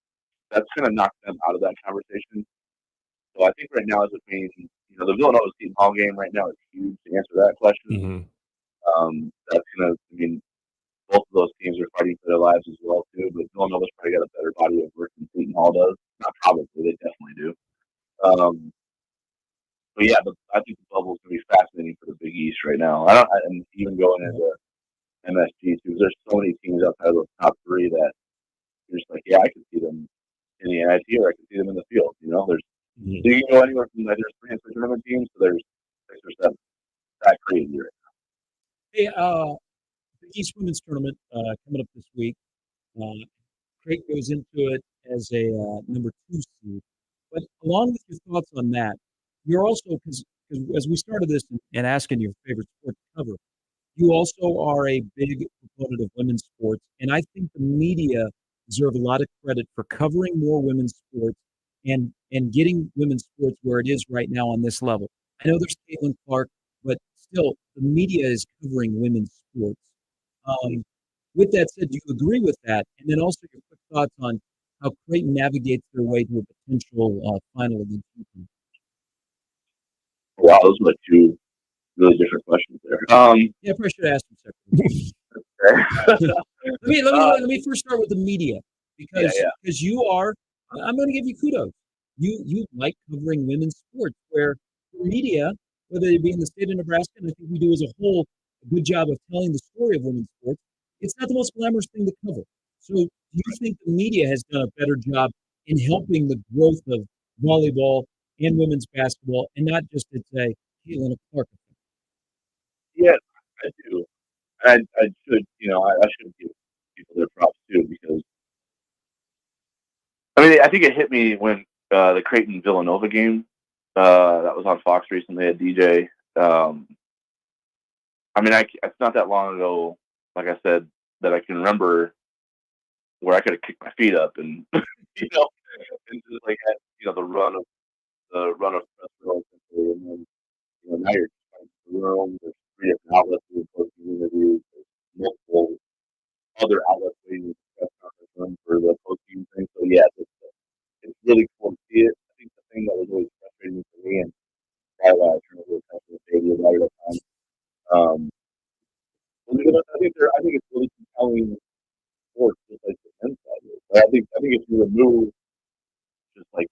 that's kind of knocked them out of that conversation. So I think right now, as a main, the Villanova Seton Hall game right now is huge to answer that question. That's going to, both of those teams are fighting for their lives as well, too. But Villanova's probably got a better body of work than Seton Hall does. Not probably, they definitely do. But yeah, I think the bubble is going to be fascinating for the Big East right now. And even going into MSG too. There's so many teams outside of those top three that you're just like, yeah, I can see them in the NIT or I can see them in the field. So you can go anywhere from there's 3 NCAA tournament teams to there's 6 or 7. That crazy right now. Hey, Big East Women's Tournament coming up this week. Creighton goes into it as a number 2 seed. But along with your thoughts on that, you're also, because as we started this and asking your favorite sport to cover, you also are a big proponent of women's sports. And I think the media deserve a lot of credit for covering more women's sports and getting women's sports where it is right now on this level. I know there's Caitlin Clark, but still, the media is covering women's sports. With that said, do you agree with that? And then also your quick thoughts on how Creighton navigates their way to a potential final against UConn. Wow, those are 2 really different questions there. Yeah, I probably should have asked them separately. let me first start with the media because you are. I'm going to give you kudos. You like covering women's sports, where the media, whether they be in the state of Nebraska, and I think we do as a whole a good job of telling the story of women's sports. It's not the most glamorous thing to cover. So, do you think the media has done a better job in helping the growth of volleyball and women's basketball, and not just it's a Caitlin Clark? Yeah, I do. I should, I should give people their props too, because I think it hit me when the Creighton Villanova game That was on Fox recently at DJ. I mean, it's not that long ago, like I said, that I can remember where I could have kicked my feet up and, and just like had, the run of press row, and then, now you're in the room. There's 3 different outlets doing posting interviews. There's multiple other outlets waiting for the press conference room for the posting thing. So yeah, it's really cool to see it. I think the thing that was always frustrating for me, and probably why I turned over to the stadium about it at times, I think it's really compelling sports, just like the men's side is. But I think if you remove just like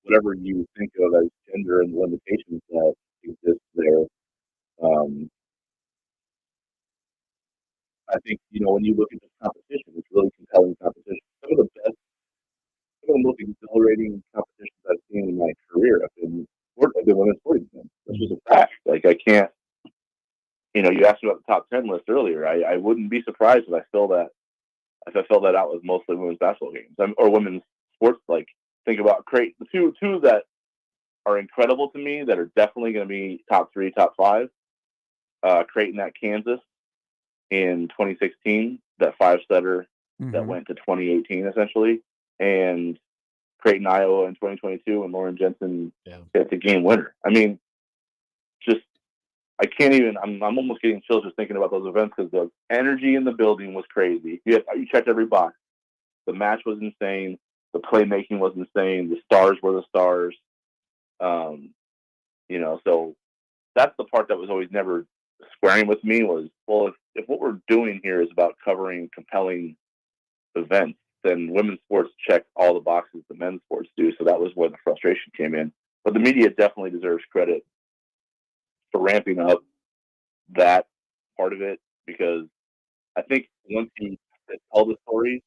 whatever you think of as gender and limitations that exist there, I think when you look at this competition, it's really compelling competition. Some of the most exhilarating competitions I've seen in my career have been women's sporting events. That's just a fact. Like I can't. You asked about the top 10 list earlier. I wouldn't be surprised if I filled that out with mostly women's basketball games or women's sports. Like think about Creighton. The two that are incredible to me that are definitely going to be top 3, top 5. Creighton at Kansas in 2016, that 5-setter that went to 2018 essentially, and Creighton, Iowa in 2022, and Lauren Jensen hit the game winner. I mean, just I can't even. I'm almost getting chills just thinking about those events because the energy in the building was crazy. You checked every box. The match was insane. The playmaking was insane. The stars were the stars. So that's the part that was always never squaring with me was, well, if what we're doing here is about covering compelling events, then women's sports check all the boxes the men's sports do. So that was where the frustration came in. But the media definitely deserves credit for ramping up that part of it, because I think once you tell the stories,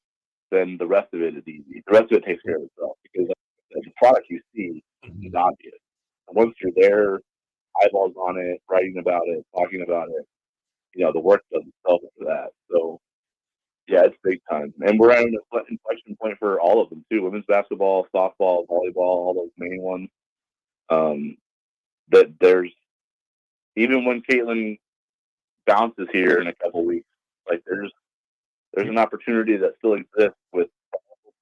then the rest of it is easy. The rest of it takes care of itself because the product you see is obvious. And once you're there, eyeballs on it, writing about it, talking about it, the work does itself after that. So yeah, it's big time. And we're at an inflection point for all of them too. Women's basketball, softball, volleyball, all those main ones. That there's, even when Caitlin bounces here in a couple weeks, like there's an opportunity that still exists with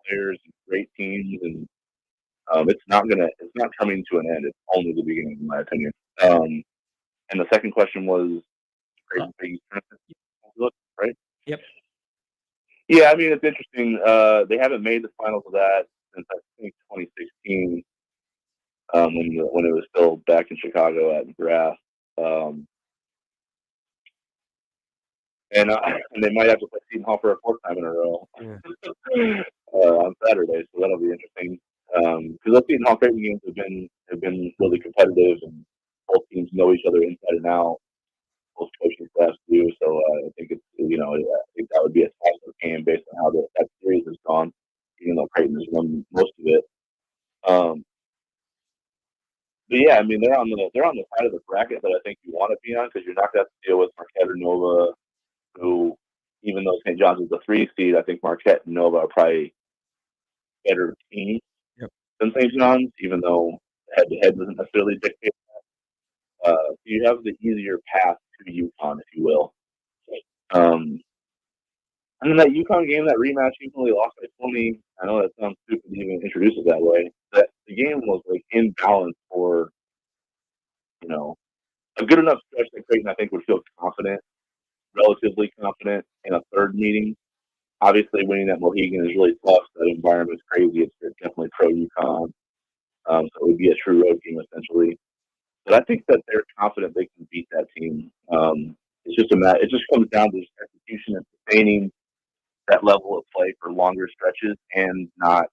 players and great teams, and it's not coming to an end. It's only the beginning, in my opinion. And the second question was, right? Yep. Yeah, I mean, it's interesting. They haven't made the finals of that since I think 2016, when it was still back in Chicago at McGrath. And they might have to play Seton Hall for a 4th time in a row on Saturday, so that'll be interesting. Because those Seton Hall Creighton games have been really competitive, and both teams know each other inside and out. Both coaching staffs do, so I think it's I think that would be a tough game based on how that series has gone, even though Creighton has won most of it. But yeah, I mean they're on the side of the bracket that I think you want to be on, because you're not going to have to deal with Marquette or Nova, who, even though St. John's is the 3 seed, I think Marquette and Nova are probably better teams than St. John's, even though head-to-head doesn't necessarily dictate that. You have the easier path to UConn, if you will. And then that UConn game, that rematch, even though they lost by 20, I know that sounds stupid to even introduce it that way, that the game was like in balance for, a good enough stretch that Creighton, I think, would feel relatively confident in a third meeting. Obviously, winning at Mohegan is really tough. That environment's crazy. It's definitely pro UConn. So it would be a true road game, essentially. But I think that they're confident they can beat that team. It just comes down to execution and sustaining that level of play for longer stretches and not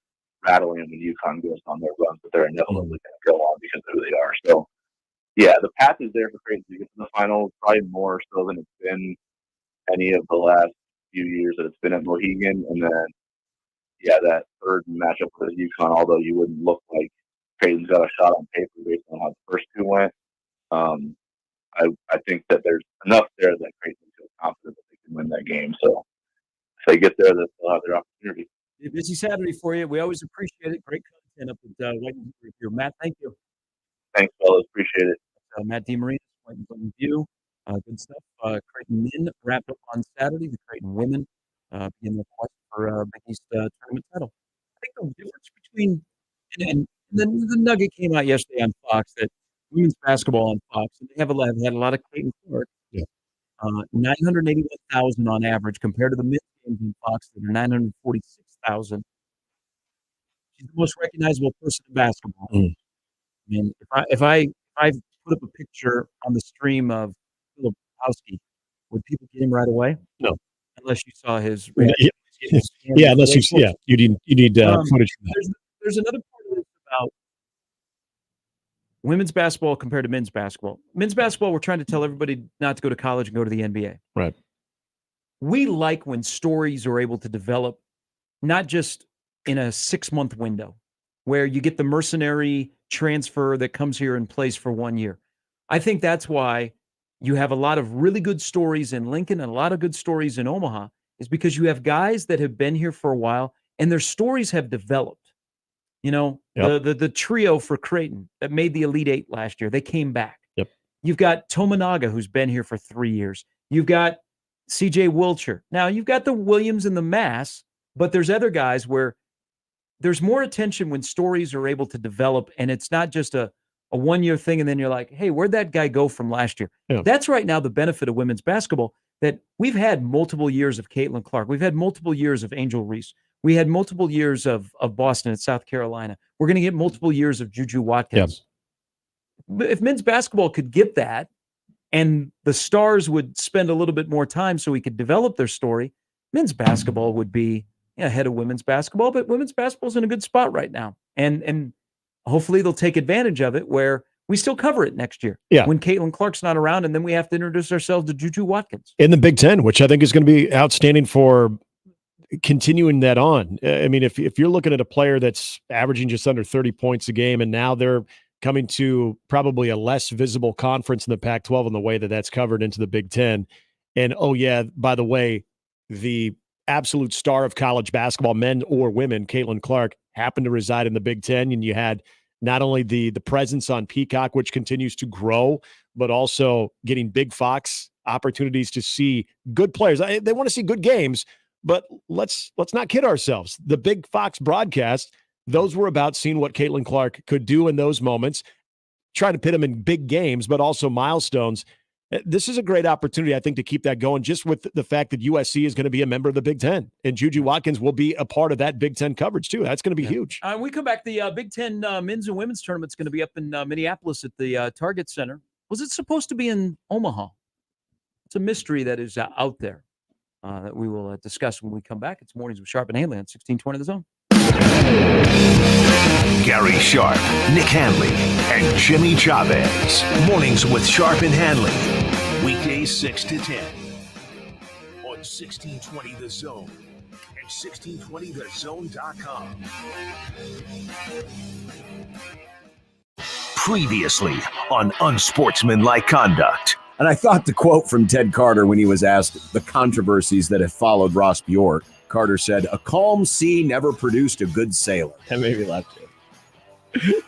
rattling when UConn goes on their runs that they're inevitably going to go on because of who they are. So, yeah, the path is there for Creighton to get to the finals, probably more so than it's been any of the last few years that it's been at Mohegan. And then, yeah, that third matchup with UConn, although you wouldn't look like Creighton's got a shot on paper based on how the first 2 went, I think that there's enough there that Creighton feels confident that they can win that game. So if they get there, they'll have their opportunity. A busy Saturday for you. We always appreciate it. Great content up at Legacies here. Matt, thank you. Thanks, fellas. Appreciate it. Matt DeMarinis, review. Good stuff. Creighton men wrapped up on Saturday. The Creighton women begin the quest for Big East tournament title. I think the difference between and the nugget came out yesterday on Fox that women's basketball on Fox, and they had a lot of Creighton Clark. Yeah. 981,000 on average compared to the men's games on Fox that are 946,000. She's the most recognizable person in basketball. I mean, if I put up a picture on the stream of Philip Howski, would people get him right away? No, unless you saw his. Yeah, unless you need footage from that. There's another part of this about women's basketball compared to men's basketball. Men's basketball, we're trying to tell everybody not to go to college and go to the NBA. Right. We like when stories are able to develop, not just in a 6-month window, where you get the mercenary transfer that comes here and plays for 1 year. I think that's why you have a lot of really good stories in Lincoln and a lot of good stories in Omaha, is because you have guys that have been here for a while and their stories have developed. You know, the trio for Creighton that made the Elite Eight last year, they came back. Yep. You've got Tominaga, who's been here for 3 years. You've got CJ Wilcher. Now, you've got the Williams and the Mass, but there's other guys where there's more attention when stories are able to develop, and it's not just a 1 year thing, and then you're like, hey, where'd that guy go from last year? Yeah. That's right now the benefit of women's basketball, that we've had multiple years of Caitlin Clark. We've had multiple years of Angel Reese. We had multiple years of Boston and South Carolina. We're going to get multiple years of Juju Watkins. But if men's basketball could get that, and the stars would spend a little bit more time so we could develop their story, men's basketball would be ahead of women's basketball. But women's basketball is in a good spot right now. And hopefully they'll take advantage of it where we still cover it next year. Yeah. When Caitlin Clark's not around, and then we have to introduce ourselves to Juju Watkins. In the Big Ten, which I think is going to be outstanding for continuing that on. I mean, if you're looking at a player that's averaging just under 30 points a game, and now they're coming to probably a less visible conference in the Pac-12 in the way that that's covered into the Big Ten. And, oh, yeah, by the way, the absolute star of college basketball, men or women, Caitlin Clark, happened to reside in the Big Ten, and you had not only the presence on Peacock, which continues to grow, but also getting Big Fox opportunities to see good players. They want to see good games, but let's not kid ourselves. The Big Fox broadcast, those were about seeing what Caitlin Clark could do in those moments, trying to pit them in big games, but also milestones. This is a great opportunity, I think, to keep that going, just with the fact that USC is going to be a member of the Big Ten, and Juju Watkins will be a part of that Big Ten coverage too. That's going to be huge. When we come back, the Big Ten men's and women's tournament is going to be up in Minneapolis at the Target Center. Was it supposed to be in Omaha? It's a mystery that is out there that we will discuss when we come back. It's Mornings with Sharp and Handley on 1620 The Zone. Gary Sharp, Nick Handley, and Jimmy Chavez. Mornings with Sharp and Handley. Weekdays 6 to 10 on 1620 The Zone and 1620thezone.com. Previously on Unsportsmanlike Conduct. And I thought the quote from Ted Carter when he was asked the controversies that have followed Ross Bjork, Carter said, "A calm sea never produced a good sailor." That made me laugh too.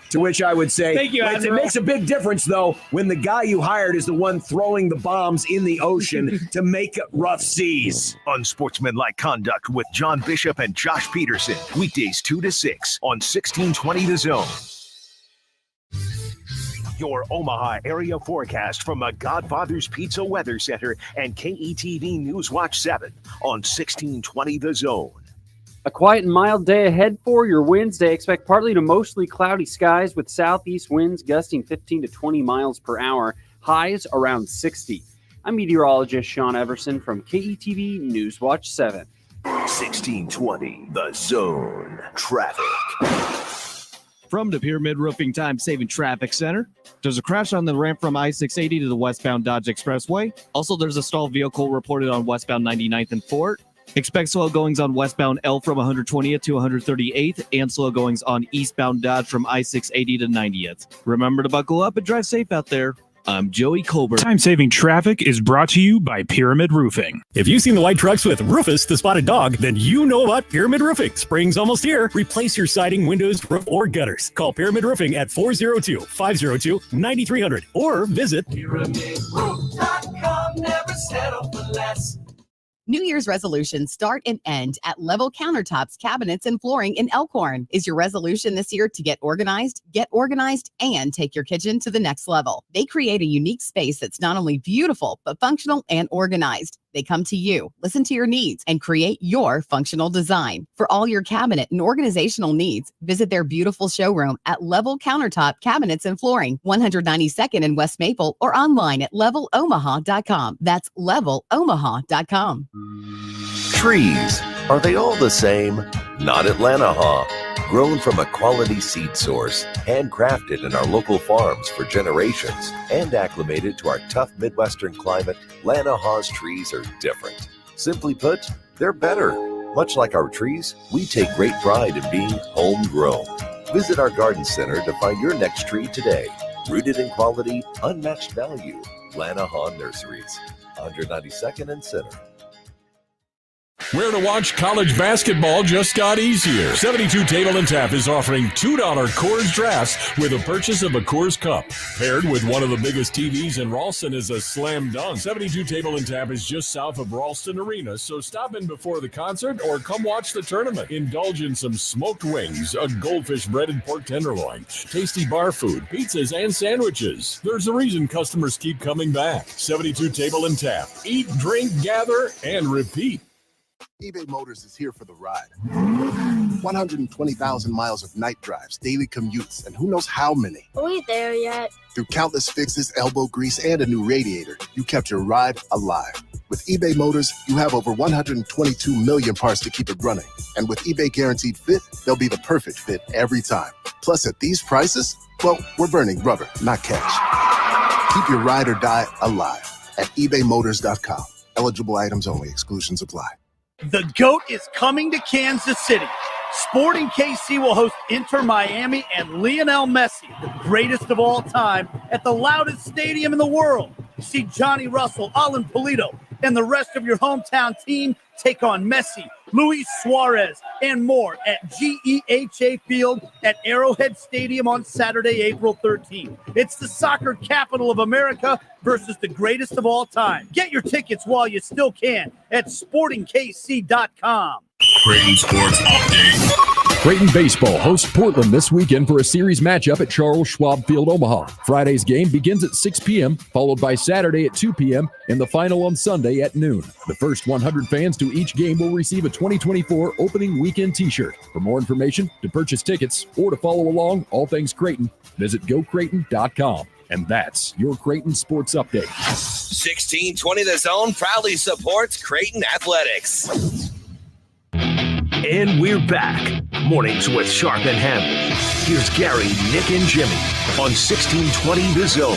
To which I would say, Thank you, it Admiral. makes a big difference, though, when the guy you hired is the one throwing the bombs in the ocean to make rough seas. Unsportsmanlike Conduct with John Bishop and Josh Peterson. Weekdays 2 to 6 on 1620 The Zone. Your Omaha area forecast from a Godfather's Pizza Weather Center and KETV News Watch 7 on 1620 The Zone. A quiet and mild day ahead for your Wednesday. Expect partly to mostly cloudy skies with southeast winds gusting 15 to 20 miles per hour. Highs around 60. I'm meteorologist Sean Everson from KETV News Watch 7. 1620 The Zone. Traffic. From the Pyramid Roofing Time Saving Traffic Center, there's a crash on the ramp from I-680 to the westbound Dodge Expressway. Also, there's a stalled vehicle reported on westbound 99th and Fort. Expect slow goings on westbound L from 120th to 138th and slow goings on eastbound Dodge from I-680 to 90th. Remember to buckle up and drive safe out there. I'm Joey Colbert. Time-saving traffic is brought to you by Pyramid Roofing. If you've seen the white trucks with Rufus, the spotted dog, then you know about Pyramid Roofing. Spring's almost here. Replace your siding, windows, roof, or gutters. Call Pyramid Roofing at 402-502-9300 or visit PyramidRoof.com. Never settle for less. New Year's resolutions start and end at Level Countertops, Cabinets, and Flooring in Elkhorn. Is your resolution this year to get organized, and take your kitchen to the next level? They create a unique space that's not only beautiful, but functional and organized. They come to you, listen to your needs, and create your functional design. For all your cabinet and organizational needs, visit their beautiful showroom at Level Countertop, Cabinets, and Flooring, 192nd in West Maple, or online at levelomaha.com. That's levelomaha.com. Trees, are they all the same? Not at Lanahaw. Grown from a quality seed source, handcrafted in our local farms for generations, and acclimated to our tough Midwestern climate, Lanahaw's trees are different. Simply put, they're better. Much like our trees, we take great pride in being homegrown. Visit our garden center to find your next tree today. Rooted in quality, unmatched value. Lanahaw Nurseries, 192nd and Center. Where to watch college basketball just got easier. 72 Table and Tap is offering $2 Coors drafts with a purchase of a Coors Cup. Paired with one of the biggest TVs in Ralston is a slam dunk. 72 Table and Tap is just south of Ralston Arena, so stop in before the concert or come watch the tournament. Indulge in some smoked wings, a goldfish breaded pork tenderloin, tasty bar food, pizzas, and sandwiches. There's a reason customers keep coming back. 72 Table and Tap. Eat, drink, gather, and repeat. eBay Motors is here for the ride. 120,000 miles of night drives, daily commutes, and who knows how many. Are we there yet? Through countless fixes, elbow grease, and a new radiator, you kept your ride alive. With eBay Motors, you have over 122 million parts to keep it running. And with eBay Guaranteed Fit, they'll be the perfect fit every time. Plus, at these prices, well, we're burning rubber, not cash. Keep your ride or die alive at ebaymotors.com. Eligible items only. Exclusions apply. The GOAT is coming to Kansas City. Sporting KC will host Inter Miami and Lionel Messi, the greatest of all time, at the loudest stadium in the world. See Johnny Russell, Alan Pulido, and the rest of your hometown team take on Messi, Luis Suarez, and more at GEHA Field at Arrowhead Stadium on Saturday, April 13th. It's the soccer capital of America versus the greatest of all time. Get your tickets while you still can at sportingkc.com. Creighton Sports Update. Creighton baseball hosts Portland this weekend for a series matchup at Charles Schwab Field, Omaha. Friday's game begins at 6 p.m., followed by Saturday at 2 p.m., and the final on Sunday at noon. The first 100 fans to each game will receive a 2024 opening weekend t-shirt. For more information, to purchase tickets, or to follow along all things Creighton, visit gocreighton.com. And that's your Creighton Sports Update. 1620 The Zone proudly supports Creighton Athletics. And we're back. Mornings with Sharp and Handley. Here's Gary, Nick, and Jimmy on 1620 The Zone.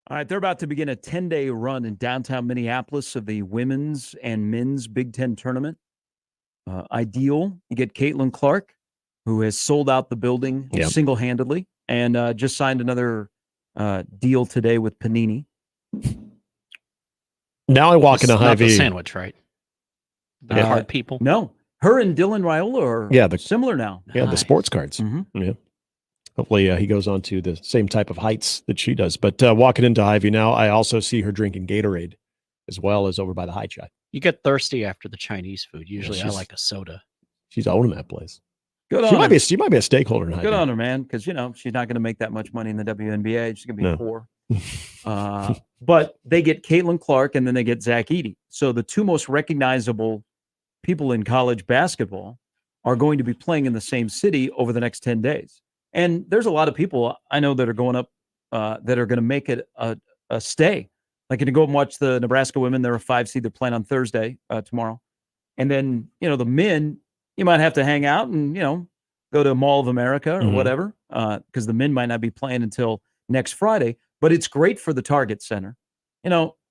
All right, they're about to begin a 10-day run in downtown Minneapolis of the women's and men's Big Ten tournament. Ideal, you get Caitlin Clark, who has sold out the building single-handedly and just signed another deal today with Panini. Now I walk into Hy-Vee. Not the sandwich, right? The hard people. No, her and Dylan Raiola are similar now. Yeah, the sports cards. Yeah. Hopefully he goes on to the same type of heights that she does. But walking into Hy-Vee now, I also see her drinking Gatorade as well as over by the High Chai. You get thirsty after the Chinese food. Usually I like a soda. She's owning that place. Good she on might her. she might be a stakeholder in Hy-Vee. Good on her, man, because, she's not going to make that much money in the WNBA. She's going to be poor. But they get Caitlin Clark and then they get Zach Edey. So the two most recognizable people in college basketball are going to be playing in the same city over the next 10 days. And there's a lot of people I know that are going up that are going to make it a stay. Like, to go and watch the Nebraska women. They're a 5 seed. They're playing on Thursday, tomorrow. And then, the men, you might have to hang out and, go to Mall of America or whatever, because the men might not be playing until next Friday. But it's great for the Target Center.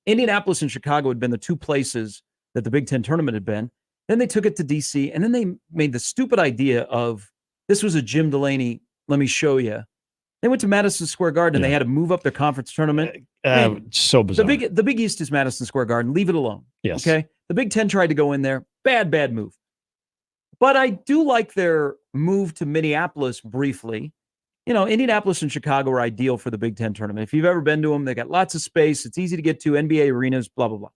Indianapolis and Chicago had been the two places that the Big Ten tournament had been. Then they took it to D.C., and then they made the stupid idea of This was a Jim Delaney. Let me show you. They went to Madison Square Garden and they had to move up their conference tournament. So bizarre. The Big East is Madison Square Garden. Leave it alone. Yes. Okay. The Big Ten tried to go in there. Bad move. But I do like their move to Minneapolis briefly. You know, Indianapolis and Chicago are ideal for the Big Ten tournament. If you've ever been to them, they got lots of space. It's easy to get to, NBA arenas, blah, blah, blah.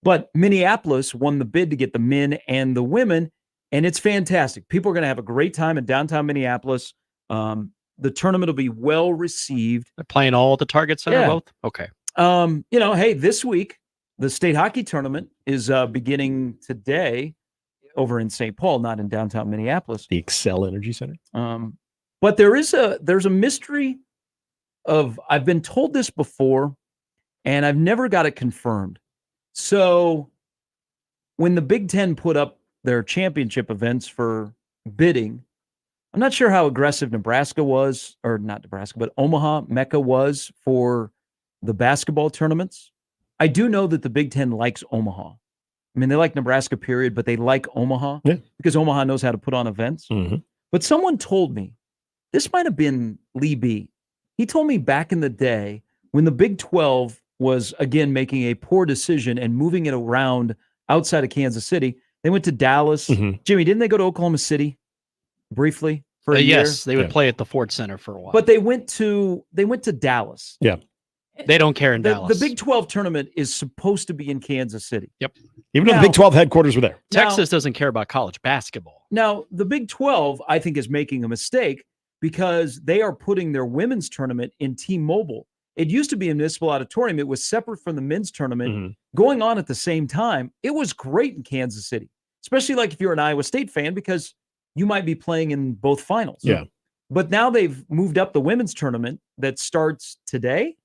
But Minneapolis won the bid to get the men and the women, and it's fantastic. People are going to have a great time in downtown Minneapolis. The tournament will be well received. They're playing all at the Target Center, both? Okay. You know, hey, this week, the state hockey tournament is beginning today over in St. Paul, not in downtown Minneapolis. The Excel Energy Center. But there's a mystery of, I've been told this before, and I've never got it confirmed. So when the Big Ten put up their championship events for bidding, I'm not sure how aggressive Nebraska was, or not Nebraska, but Omaha, Mecca was for the basketball tournaments. I do know that the Big Ten likes Omaha. I mean, they like Nebraska, period, but they like Omaha because Omaha knows how to put on events. But someone told me, this might have been Lee B. He told me back in the day when the Big 12 was, again, making a poor decision and moving it around outside of Kansas City, they went to Dallas. Jimmy, didn't they go to Oklahoma City briefly for a year? Yes, they would play at the Ford Center for a while. But they went to Dallas. Yeah. They don't care in Dallas. The Big 12 tournament is supposed to be in Kansas City. Yep. Even though the Big 12 headquarters were there. Texas doesn't care about college basketball. Now, the Big 12, I think, is making a mistake because they are putting their women's tournament in T-Mobile. It used to be a municipal auditorium. It was separate from the men's tournament going on at the same time. It was great in Kansas City, especially like if you're an Iowa State fan, because you might be playing in both finals. Yeah. But now they've moved up the women's tournament that starts today.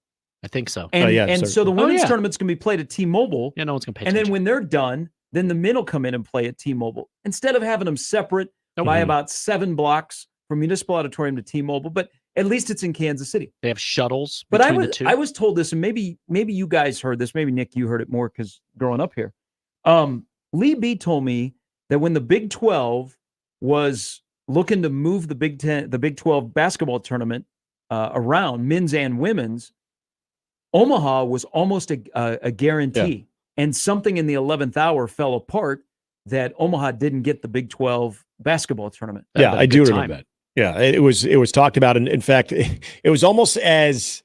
I think so. And so the women's tournament's going to be played at T-Mobile. Yeah, no one's going to pay And attention. then when they're done, then the men will come in and play at T-Mobile instead of having them separate by about 7 blocks from Municipal Auditorium to T-Mobile. But at least it's in Kansas City. They have shuttles But between the two. I was told this, and maybe you guys heard this. Maybe Nick, you heard it more because growing up here. Lee B told me that when the Big 12 was looking to move the Big 12 basketball tournament around, men's and women's, Omaha was almost a guarantee. And something in the 11th hour fell apart that Omaha didn't get the Big 12 basketball tournament. I do remember that. Yeah, it was talked about. And in fact, it was almost as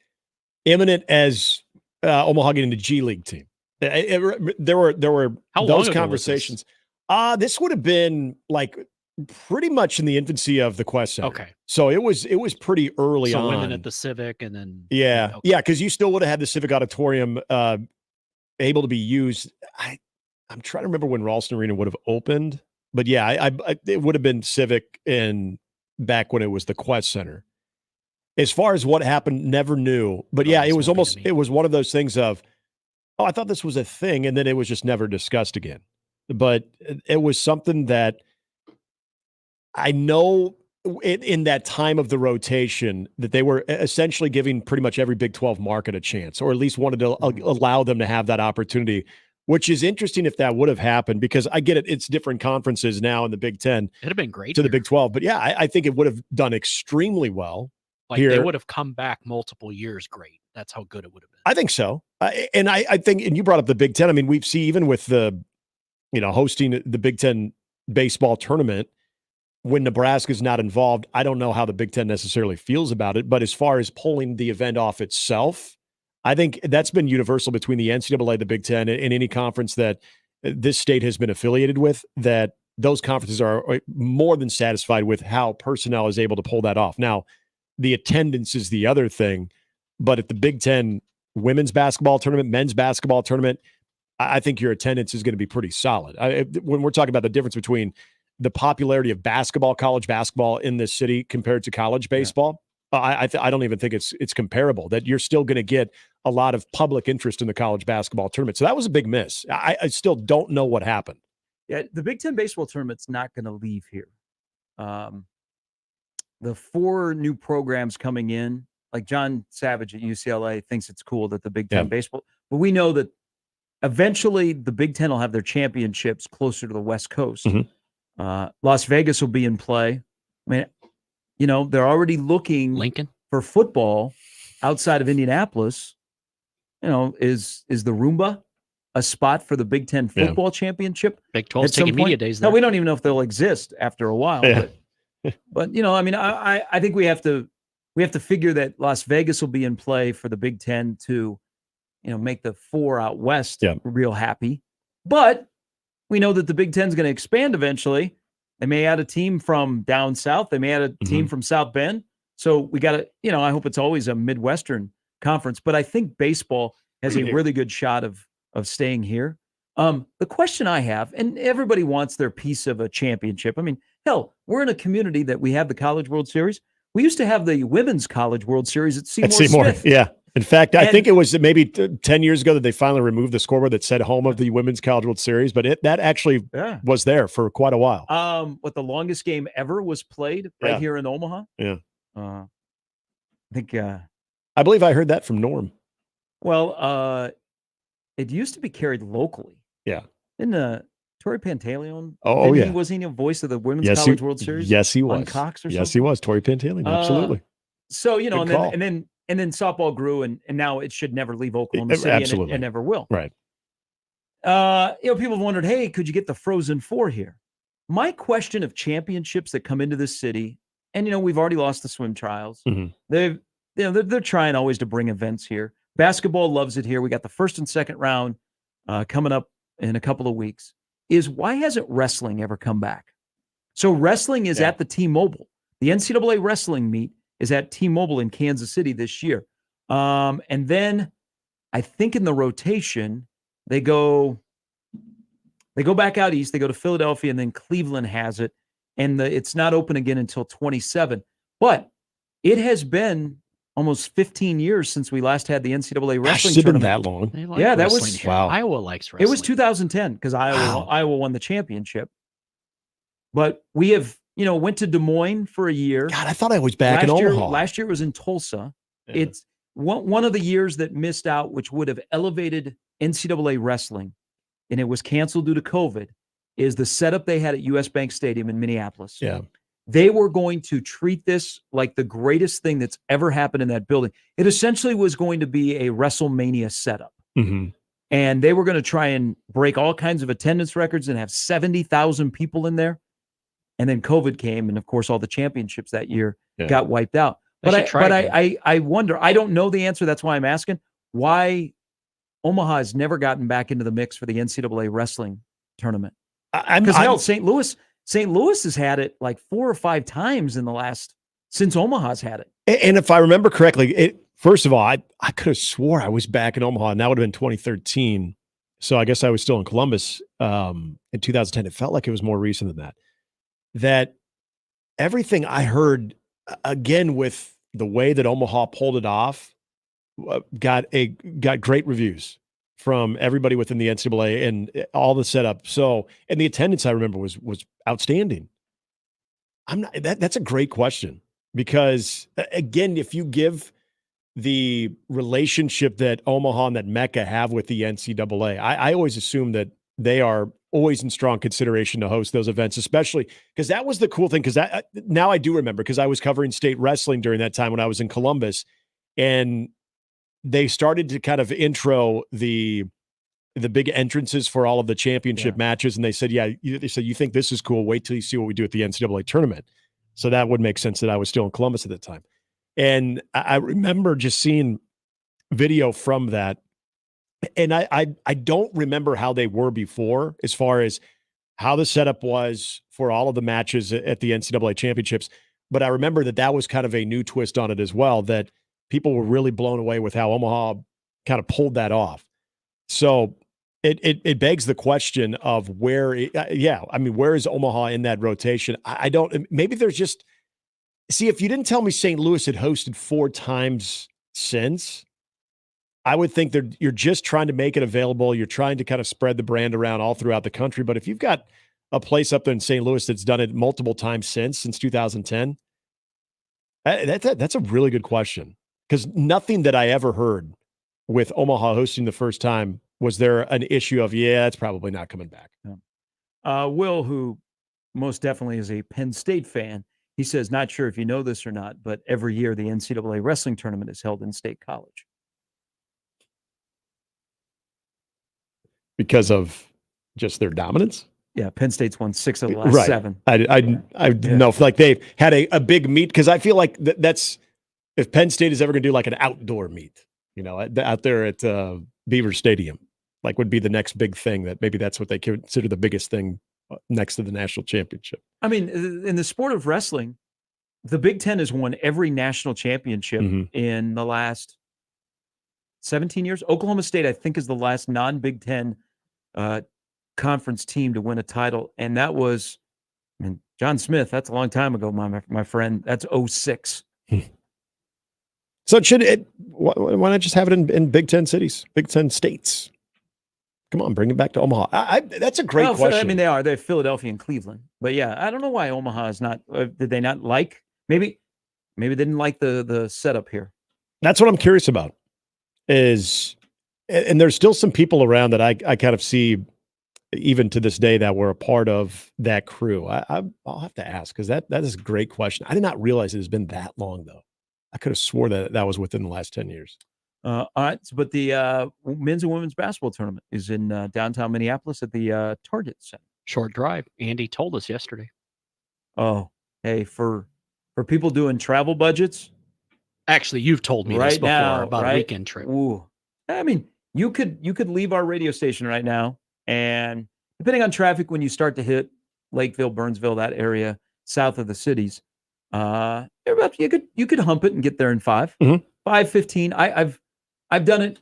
imminent as Omaha getting the G League team. There were those conversations. This would have been like pretty much in the infancy of the Quest Center. Okay. So it was pretty early on. So women at the Civic and then. Yeah. Because you still would have had the Civic Auditorium able to be used. I'm trying to remember when Ralston Arena would have opened, but yeah, it would have been Civic and back when it was the Quest Center. As far as what happened, never knew. But yeah, it was one of those things of, oh, I thought this was a thing, and then it was just never discussed again. But it was something that I know in that time of the rotation that they were essentially giving pretty much every Big 12 market a chance, or at least wanted to allow them to have that opportunity, which is interesting if that would have happened, because I get it. It's different conferences now in the Big 10. It'd have been great to the Big 12. But yeah, I think it would have done extremely well. Like they would have come back multiple years great. That's how good it would have been. I think so. And I think, and you brought up the Big 10. I mean, we see even with the, hosting the Big 10 baseball tournament, when Nebraska's not involved, I don't know how the Big 10 necessarily feels about it. But as far as pulling the event off itself, I think that's been universal between the NCAA, the Big 10, and any conference that this state has been affiliated with, that those conferences are more than satisfied with how personnel is able to pull that off. Now, the attendance is the other thing, but at the Big 10 women's basketball tournament, men's basketball tournament, I think your attendance is going to be pretty solid. When we're talking about the difference between the popularity of basketball, college basketball in this city compared to college baseball, I don't even think it's comparable, that you're still going to get a lot of public interest in the college basketball tournament. So that was a big miss. I still don't know what happened. Yeah, the Big 10 baseball tournament's not going to leave here. The 4 new programs coming in, like John Savage at UCLA thinks it's cool that the Big 10 baseball, but we know that eventually the Big 10 will have their championships closer to the West Coast. Las Vegas will be in play. I mean, they're already looking Lincoln for football outside of Indianapolis. Is the Roomba a spot for the Big Ten football championship? Big 12's at some taking media point? days No, there. we don't even know if they'll exist after a while. Yeah. But I think we have to figure that Las Vegas will be in play for the Big Ten to, make the 4 out west real happy. But we know that the Big Ten is going to expand eventually. They may add a team from down south. They may add a team from South Bend. So we got to, I hope it's always a Midwestern conference. But I think baseball has a really good shot of staying here. The question I have, and everybody wants their piece of a championship. I mean, hell, we're in a community that we have the College World Series. We used to have the Women's College World Series at Seymour Smith. Yeah. In fact, I think it was maybe 10 years ago that they finally removed the scoreboard that said home of the Women's College World Series, but that actually was there for quite a while. What the longest game ever was played here in Omaha. Yeah. I think I believe I heard that from Norm. Well, it used to be carried locally. Yeah. Didn't Torrey Pantaleon? Was he a voice of the Women's College World Series? Yes, he was. On Cox or something? Yes, he was. Torrey Pantaleon. Absolutely. So, and then softball grew, and now it should never leave Oklahoma City. Absolutely. And it never will. Right. People have wondered, hey, could you get the Frozen Four here? My question of championships that come into this city, and we've already lost the swim trials. They're trying always to bring events here. Basketball loves it here. We got the first and second round coming up in a couple of weeks. Is why hasn't wrestling ever come back? So wrestling is at the T-Mobile. The NCAA wrestling meet is at T-Mobile in Kansas City this year. And then I think in the rotation, they go back out east. They go to Philadelphia, and then Cleveland has it. And it's not open again until 27. But it has been almost 15 years since we last had the NCAA wrestling tournament. Been that long. That was wow. Iowa likes wrestling. It was 2010 because Iowa won the championship. But we have, went to Des Moines for a year. God, I thought I was back in Omaha. Last year it was in Tulsa. Yeah. It's one of the years that missed out, which would have elevated NCAA wrestling, and it was canceled due to COVID, is the setup they had at US Bank Stadium in Minneapolis. Yeah. They were going to treat this like the greatest thing that's ever happened in that building. It essentially was going to be a WrestleMania setup. And they were going to try and break all kinds of attendance records and have 70,000 people in there. And then COVID came, and of course, all the championships that year got wiped out. But I wonder, I don't know the answer. That's why I'm asking why Omaha has never gotten back into the mix for the NCAA wrestling tournament. Because St. Louis has had it like 4 or 5 times since Omaha's had it. And if I remember correctly, first of all, I could have swore I was back in Omaha, and that would have been 2013. So I guess I was still in Columbus in 2010. It felt like it was more recent than that. That everything I heard, again, with the way that Omaha pulled it off, got great reviews from everybody within the NCAA and all the setup. So, and the attendance I remember was outstanding. That's a great question, because again, if you give the relationship that Omaha and that Mecca have with the NCAA, I always assume that they are always in strong consideration to host those events, especially because that was the cool thing. Because now I do remember, because I was covering state wrestling during that time when I was in Columbus, and they started to kind of intro the big entrances for all of the championship matches. And they said, you think this is cool. Wait till you see what we do at the NCAA tournament. So that would make sense that I was still in Columbus at the time. And I remember just seeing video from that. And I don't remember how they were before, as far as how the setup was for all of the matches at the NCAA championships. But I remember that was kind of a new twist on it as well, that people were really blown away with how Omaha kind of pulled that off. So it begs the question of where is Omaha in that rotation? I don't, maybe there's just, see, if you didn't tell me St. Louis had hosted 4 times since, I would think that you're just trying to make it available. You're trying to kind of spread the brand around all throughout the country. But if you've got a place up there in St. Louis that's done it multiple times since 2010, that's a really good question. Because nothing that I ever heard with Omaha hosting the first time was there an issue of, that's probably not coming back. Will, who most definitely is a Penn State fan, He says, not sure if you know this or not, but every year the NCAA wrestling tournament is held in State College. Because of just their dominance? Yeah, Penn State's won 6 of the last 7. I didn't know if like they've had a big meet, because I feel like that's if Penn State is ever going to do like an outdoor meet, out there at Beaver Stadium, like would be the next big thing. That maybe that's what they consider the biggest thing next to the national championship. I mean, in the sport of wrestling, the Big Ten has won every national championship in the last 17 years. Oklahoma State, I think, is the last non-Big Ten conference team to win a title, and that was, John Smith. That's a long time ago, my friend. That's 2006. So why not just have it in Big Ten cities, Big Ten states? Come on, bring it back to Omaha. That's a great question. I mean, they're Philadelphia and Cleveland, but yeah, I don't know why Omaha is not. Did they not like? Maybe they didn't like the setup here. That's what I'm curious about. And there's still some people around that I kind of see, even to this day, that were a part of that crew. I'll have to ask, because that is a great question. I did not realize it has been that long, though. I could have swore that was within the last 10 years. All right, but the men's and women's basketball tournament is in downtown Minneapolis at the Target Center. Short drive. Andy told us yesterday. Oh, hey, for people doing travel budgets. Actually, you've told me this before about a weekend trip. Ooh. I mean, you could leave our radio station right now, and depending on traffic, when you start to hit Lakeville, Burnsville, that area south of the cities, you could hump it and get there in 5:15. I've done it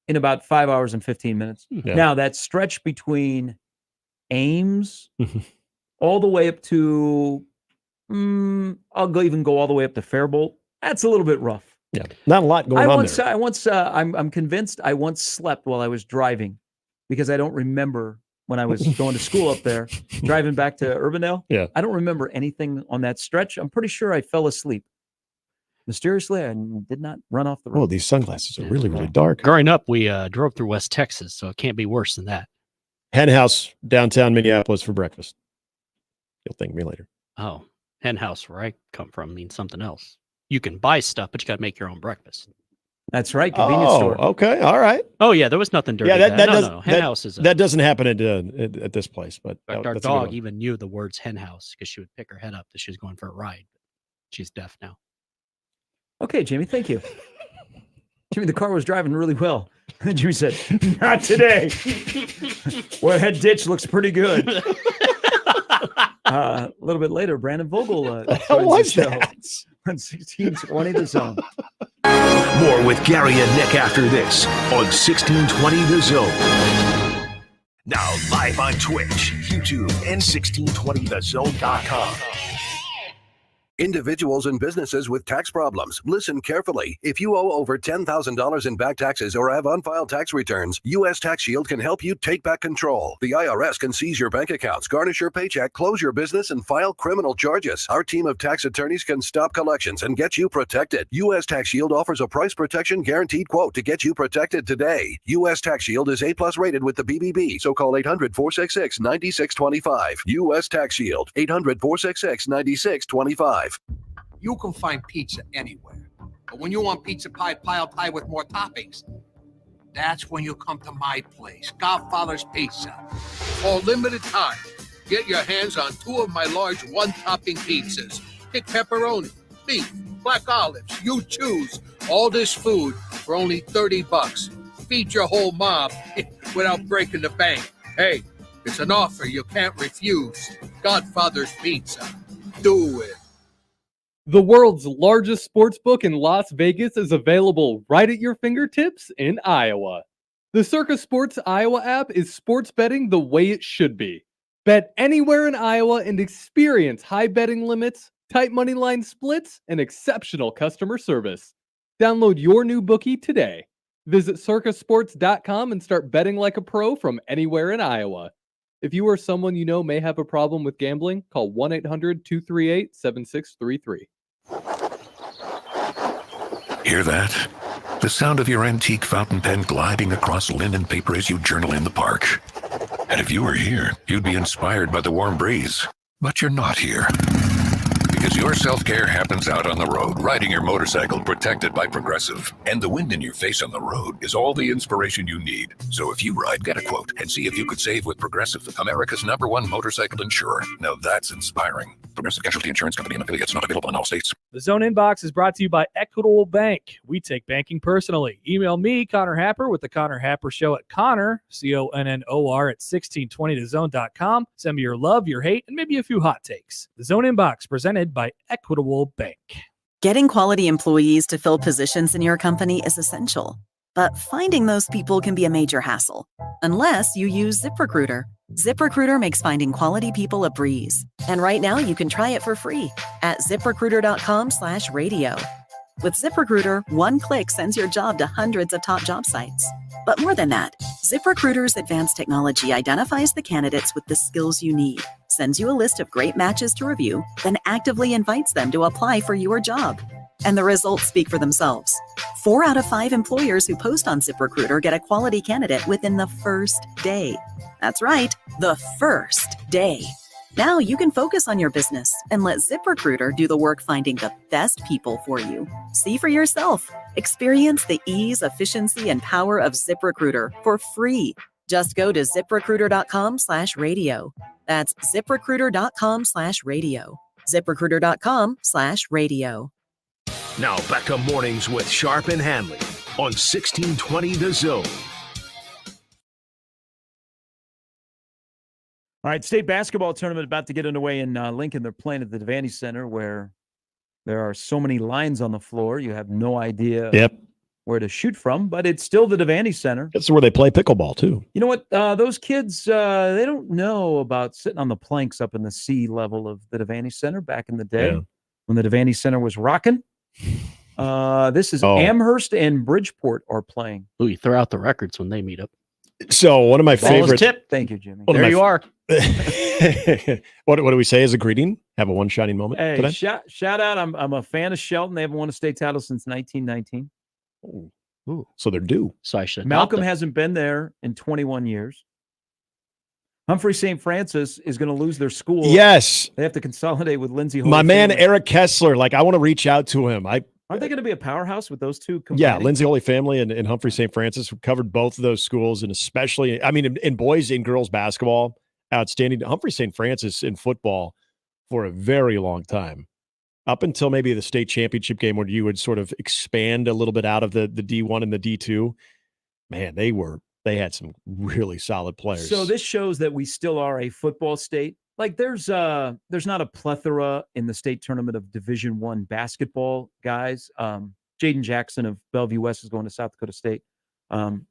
in about 5 hours and 15 minutes. Yeah. Now that stretch between Ames all the way up to even go all the way up to Faribault. That's a little bit rough. Yeah, not a lot going on there. I'm convinced I once slept while I was driving, because I don't remember when I was going to school up there, driving back to Urbandale. Yeah, I don't remember anything on that stretch. I'm pretty sure I fell asleep. Mysteriously, I did not run off the road. Oh, these sunglasses are really, really dark. Growing up, we drove through West Texas, so it can't be worse than that. Hen House, downtown Minneapolis for breakfast. You'll thank me later. Oh, Hen House, where I come from, means something else. You can buy stuff, but you got to make your own breakfast. That's right, convenience store. Okay, all right. Oh yeah, there was nothing dirty. Yeah, No. Hen House is that doesn't happen at this place. But our dog even knew the words hen house because she would pick her head up that she was going for a ride. She's deaf now. Okay, Jamie, thank you. Jimmy, the car was driving really well. Jimmy said, "Not today." Well, that ditch looks pretty good. A little bit later, Brandon Vogel. How was that? On 1620 The Zone. More with Gary and Nick after this on 1620 The Zone. Now live on Twitch, YouTube, and 1620thezone.com. Individuals and businesses with tax problems, listen carefully. If you owe over $10,000 in back taxes or have unfiled tax returns, U.S. Tax Shield can help you take back control. The IRS can seize your bank accounts, garnish your paycheck, close your business, and file criminal charges. Our team of tax attorneys can stop collections and get you protected. U.S. Tax Shield offers a price protection guaranteed quote to get you protected today. U.S. Tax Shield is A+ rated with the BBB, so call 800-466-9625. U.S. Tax Shield, 800-466-9625. You can find pizza anywhere. But when you want pizza pie piled high with more toppings, that's when you come to my place, Godfather's Pizza. For a limited time, get your hands on 2 of my large one-topping pizzas. Pick pepperoni, beef, black olives, you choose. All this food for only $30. Feed your whole mob without breaking the bank. Hey, it's an offer you can't refuse. Godfather's Pizza. Do it. The world's largest sports book in Las Vegas is available right at your fingertips in Iowa. The Circa Sports Iowa app is sports betting the way it should be. Bet anywhere in Iowa and experience high betting limits, tight money line splits, and exceptional customer service. Download your new bookie today. Visit circasports.com and start betting like a pro from anywhere in Iowa. If you or someone you know may have a problem with gambling, call 1-800-238-7633. Hear that? The sound of your antique fountain pen gliding across linen paper as you journal in the park. And if you were here, you'd be inspired by the warm breeze. But you're not here. Because your self-care happens out on the road, riding your motorcycle protected by Progressive. And the wind in your face on the road is all the inspiration you need. So if you ride, get a quote and see if you could save with Progressive, America's #1 motorcycle insurer. Now that's inspiring. Progressive Casualty Insurance Company and affiliates, not available in all states. The Zone Inbox is brought to you by Equitable Bank. We take banking personally. Email me, Connor Happer, with the Connor Happer Show at Connor, CONNOR, at 1620thezone.com. Send me your love, your hate, and maybe a few hot takes. The Zone Inbox, presented by Equitable Bank. Getting quality employees to fill positions in your company is essential, but finding those people can be a major hassle, unless you use ZipRecruiter. ZipRecruiter makes finding quality people a breeze. And right now you can try it for free at ZipRecruiter.com/radio. With ZipRecruiter, one click sends your job to hundreds of top job sites. But more than that, ZipRecruiter's advanced technology identifies the candidates with the skills you need, sends you a list of great matches to review, then actively invites them to apply for your job. And the results speak for themselves. 4 out of 5 employers who post on ZipRecruiter get a quality candidate within the first day. That's right, the first day. Now you can focus on your business and let ZipRecruiter do the work finding the best people for you. See for yourself. Experience the ease, efficiency, and power of ZipRecruiter for free. Just go to ZipRecruiter.com/radio. That's ZipRecruiter.com/radio. ZipRecruiter.com/radio. Now back to Mornings with Sharp and Handley on 1620 The Zone. All right, state basketball tournament about to get underway in Lincoln. They're playing at the Devaney Center, where there are so many lines on the floor. You have no idea where to shoot from, but it's still the Devaney Center. That's where they play pickleball, too. You know what? Those kids, they don't know about sitting on the planks up in the sea level of the Devaney Center back in the day when the Devaney Center was rocking. This is Amherst and Bridgeport are playing. Ooh, you throw out the records when they meet up. So one of my favorite tip. Thank you, Jimmy. There you are. What do we say as a greeting? Have a one shining moment Hey, today? shout out. I'm a fan of Shelton. They haven't won a state title since 1919. Ooh, so they're due. So I should. Malcolm hasn't been there in 21 years. Humphrey St. Francis is going to lose their school. Yes. They have to consolidate with Lindsay. My man, Eric Kessler. Like, I want to reach out to him. Aren't they going to be a powerhouse with those two? Yeah, Lindsay Holy Family and Humphrey St. Francis covered both of those schools, and especially, I mean, in boys and girls basketball, outstanding. Humphrey St. Francis in football for a very long time, up until maybe the state championship game where you would sort of expand a little bit out of the D1 and the D2. Man, they had some really solid players. So this shows that we still are a football state. Like there's not a plethora in the state tournament of Division I basketball guys. Jaden Jackson of Bellevue West is going to South Dakota State.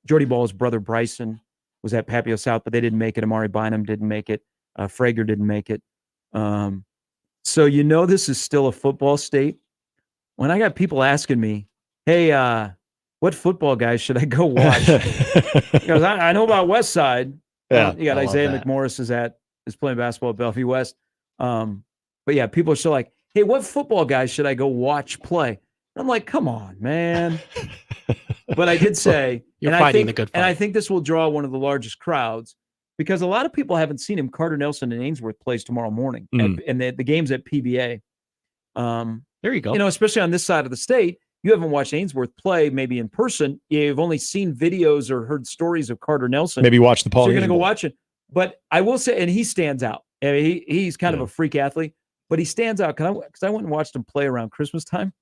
Jordy Ball's brother Bryson was at Papio South, but they didn't make it. Amari Bynum didn't make it. Frager didn't make it. So this is still a football state. When I got people asking me, hey, what football guys should I go watch? Because I know about West Side. Yeah, you got Isaiah McMorris is playing basketball at Bellevue West. But yeah, people are still like, hey, what football guys should I go watch play? And I'm like, come on, man. But I did say, You're fighting the good fight. And I think this will draw one of the largest crowds because a lot of people haven't seen him. Carter Nelson and Ainsworth plays tomorrow morning, and the game's at PBA. There you go. Especially on this side of the state, you haven't watched Ainsworth play maybe in person. You've only seen videos or heard stories of Carter Nelson. Maybe watch the Paul. So you're going to go watch it. But I will say, and he stands out. I mean, he's kind of a freak athlete, but he stands out because I went and watched him play around Christmas time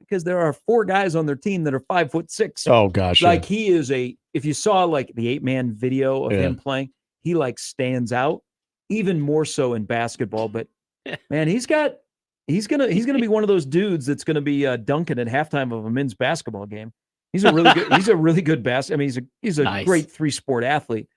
because there are 4 guys on their team that are 5'6". Oh gosh. Like he is if you saw like the 8-man video of him playing, he like stands out even more so in basketball. But man, he's gonna be one of those dudes that's gonna be dunking at halftime of a men's basketball game. He's a really good I mean, he's a Nice. great 3-sport athlete.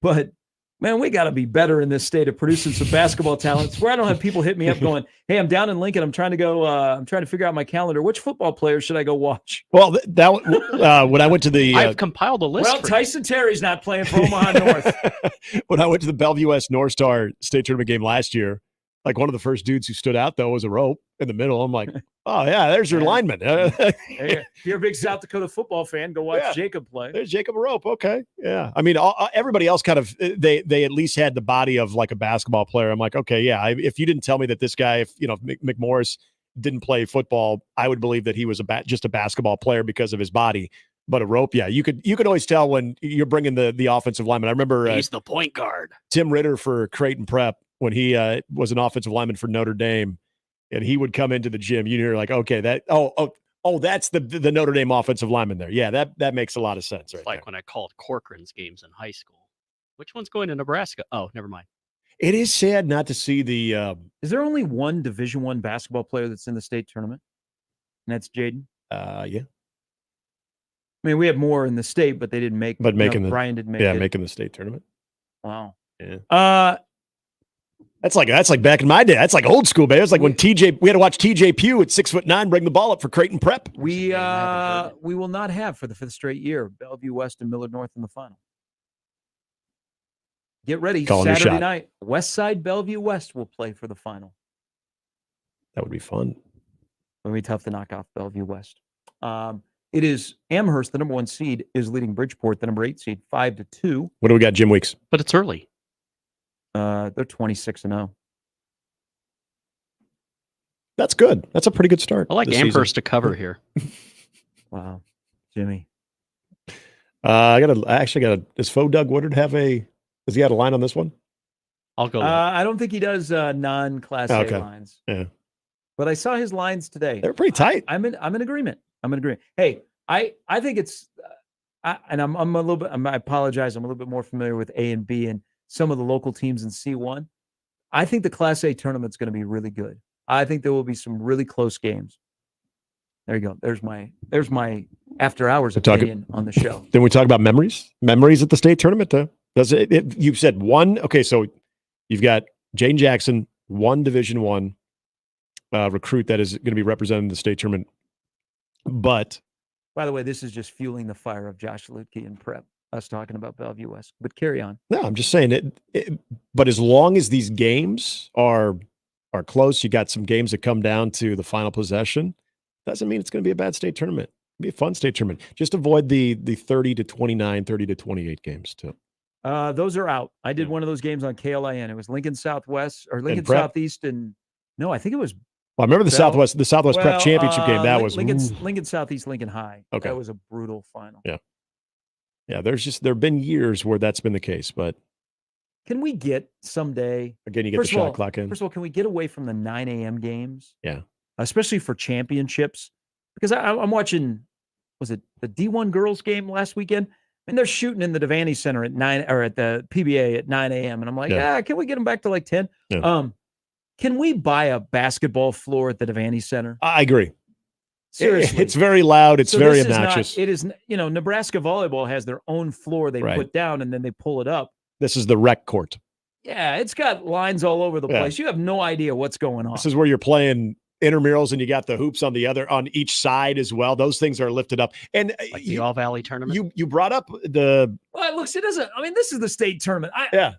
But man, we got to be better in this state of producing some basketball talents where I don't have people hit me up going, hey, I'm down in Lincoln. I'm trying to go. I'm trying to figure out my calendar. Which football players should I go watch? Well, when I went to the I've compiled a list. Well, Tyson Terry's not playing for Omaha North. When I went to the Bellevue West North Star state tournament game last year, Like one of the first dudes who stood out though was a rope in the middle. I'm like, oh yeah, there's your lineman. If you're a big South Dakota football fan, go watch Jacob play. There's Jacob Rope. Okay. Yeah. I mean, everybody else kind of, they at least had the body of like a basketball player. I'm like, okay, yeah. If you didn't tell me that this guy, if McMorris didn't play football, I would believe that he was just a basketball player because of his body. But a Rope, yeah, you could always tell when you're bringing the offensive lineman. I remember he's the point guard. Tim Ritter for Creighton Prep when he was an offensive lineman for Notre Dame, and he would come into the gym. You hear like, okay, that's the Notre Dame offensive lineman there. Yeah, that makes a lot of sense. Right, like when I called Corcoran's games in high school. Which one's going to Nebraska? Oh, never mind. It is sad not to see the. Is there only one Division I basketball player that's in the state tournament? And that's Jaden. Yeah. I mean, we have more in the state, but they didn't make. But Brian didn't make. Yeah, making the state tournament. Wow. Yeah. That's like back in my day. That's like old school, baby. It's like when we had to watch TJ Pugh at 6'9" bring the ball up for Creighton Prep. We will not have for the 5th straight year Bellevue West and Millard North in the final. Get ready, Saturday night. West Side Bellevue West will play for the final. That would be fun. It'll be tough to knock off Bellevue West. It is Amherst, the number 1 seed, is leading Bridgeport, the number 8 seed, 5-2. What do we got, Jim Weeks? But it's early. They're 26-0. That's good. That's a pretty good start. I like Amherst to cover here. Wow, Jimmy. Does Faux Doug Woodard has he had a line on this one? I'll go. I don't think he does non-Class A lines. Yeah. But I saw his lines today. They're pretty tight. I'm in agreement. Hey, I think it's and I'm a little bit. I apologize. I'm a little bit more familiar with A and B and some of the local teams in C1. I think the Class A tournament's going to be really good. I think there will be some really close games. There you go. There's my after hours opinion on the show. Then we talk about memories at the state tournament. Does it? You've said one. Okay, so you've got Jane Jackson, one Division I recruit that is going to be representing the state tournament. But by the way, this is just fueling the fire of Josh Lutke and Prep. Us talking about Bellevue West, but carry on. No, I'm just saying it. But as long as these games are close, you got some games that come down to the final possession. Doesn't mean it's going to be a bad state tournament. It'll be a fun state tournament. Just avoid the 30-29, 30-28 games too. Those are out. I did one of those games on KLIN. It was Lincoln Southwest or Lincoln Southeast, and no, I think it was. Well, I remember the Southwest Prep Championship game. That was Lincoln Southeast, Lincoln High. Okay, that was a brutal final. Yeah. Yeah, there have been years where that's been the case, but can we get someday? Again, you get the shot clock in. First of all, can we get away from the 9 a.m. games? Yeah, especially for championships, because I'm watching. Was it the D1 girls game last weekend? And they're shooting in the Devaney Center at 9 or at the PBA at 9 a.m. And I'm like, can we get them back to like 10? Yeah. Can we buy a basketball floor at the Devaney Center? I agree. Seriously, it's very loud. It's very obnoxious. It is, Nebraska volleyball has their own floor they put down and then they pull it up. This is the rec court. Yeah, it's got lines all over the place. You have no idea what's going on. This is where you're playing intramurals and you got the hoops on each side as well. Those things are lifted up. And like the All Valley tournament. You brought up the. Well, look, it doesn't. I mean, this is the state tournament.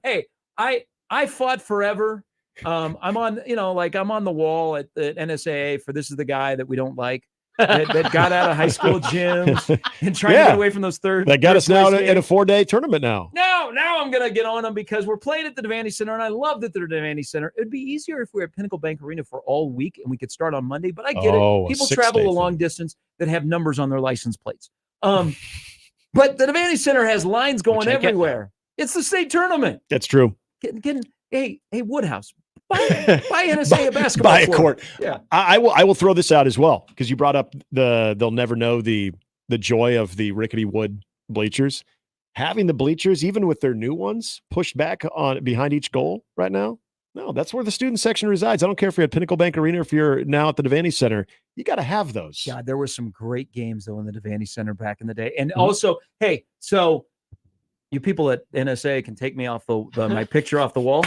Hey, I fought forever. I'm on, I'm on the wall at the NSAA for this is the guy that we don't like. that got out of high school gyms and trying to get away from those that got us now in a 4-day tournament now. Now I'm going to get on them because we're playing at the Devaney Center, and I love that they're at the Devaney Center. It'd be easier if we were at Pinnacle Bank Arena for all week and we could start on Monday, but I get it. People travel a long distance that have numbers on their license plates. But the Devaney Center has lines going everywhere. It's the state tournament. That's true. Hey, Woodhouse. Buy NSA a basketball buy a floor. court. Yeah, I will throw this out as well because you brought up they'll never know the joy of the rickety wood bleachers. Having the bleachers, even with their new ones, pushed back on behind each goal right now. No, that's where the student section resides. I don't care if you're at Pinnacle Bank Arena or if you're now at the Devaney Center. You got to have those. God, there were some great games though in the Devaney Center back in the day. And also, hey, so you people at NSA can take me off my picture off the wall.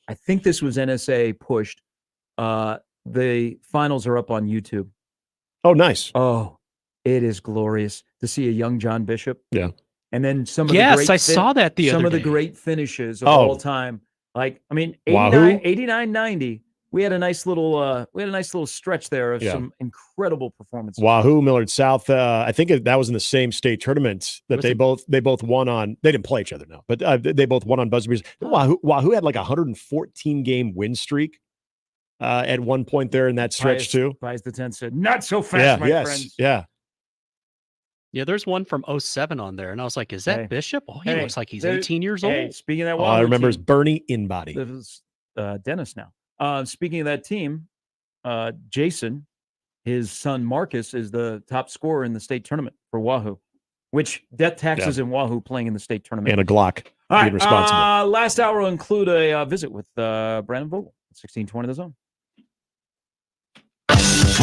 I think this was NSA pushed. The finals are up on YouTube. Oh, nice. Oh, it is glorious to see a young John Bishop. Yeah. And then some of I saw that the other day. Some of the great finishes of all time. Like, I mean, Wahoo? 89, 90, we had a nice little stretch there of some incredible performances. Wahoo, Millard South. I think that was in the same state tournament that they both won on. They didn't play each other now, but they both won on buzzer beaters. Wahoo had like a 114 game win streak at one point there in that stretch too. Pius the 10 said, "Not so fast, my friends." Yeah. Yeah, there's one from 07 on there, and I was like, "Is that Bishop? Oh, he looks like he's 18 years old." Speaking of that, All I remember is Bernie Inbody. This is Dennis now. Speaking of that team, Jason, his son Marcus, is the top scorer in the state tournament for Wahoo, which death taxes in Wahoo playing in the state tournament. And a Glock. All being responsible. Last hour will include a visit with Brandon Vogel, 1620 The Zone.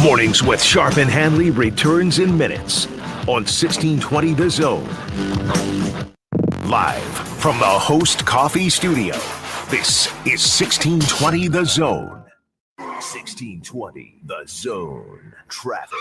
Mornings with Sharp and Handley returns in minutes on 1620 The Zone. Live from the Host Coffee Studio, this is 1620 The Zone. 1620 The Zone. Traffic.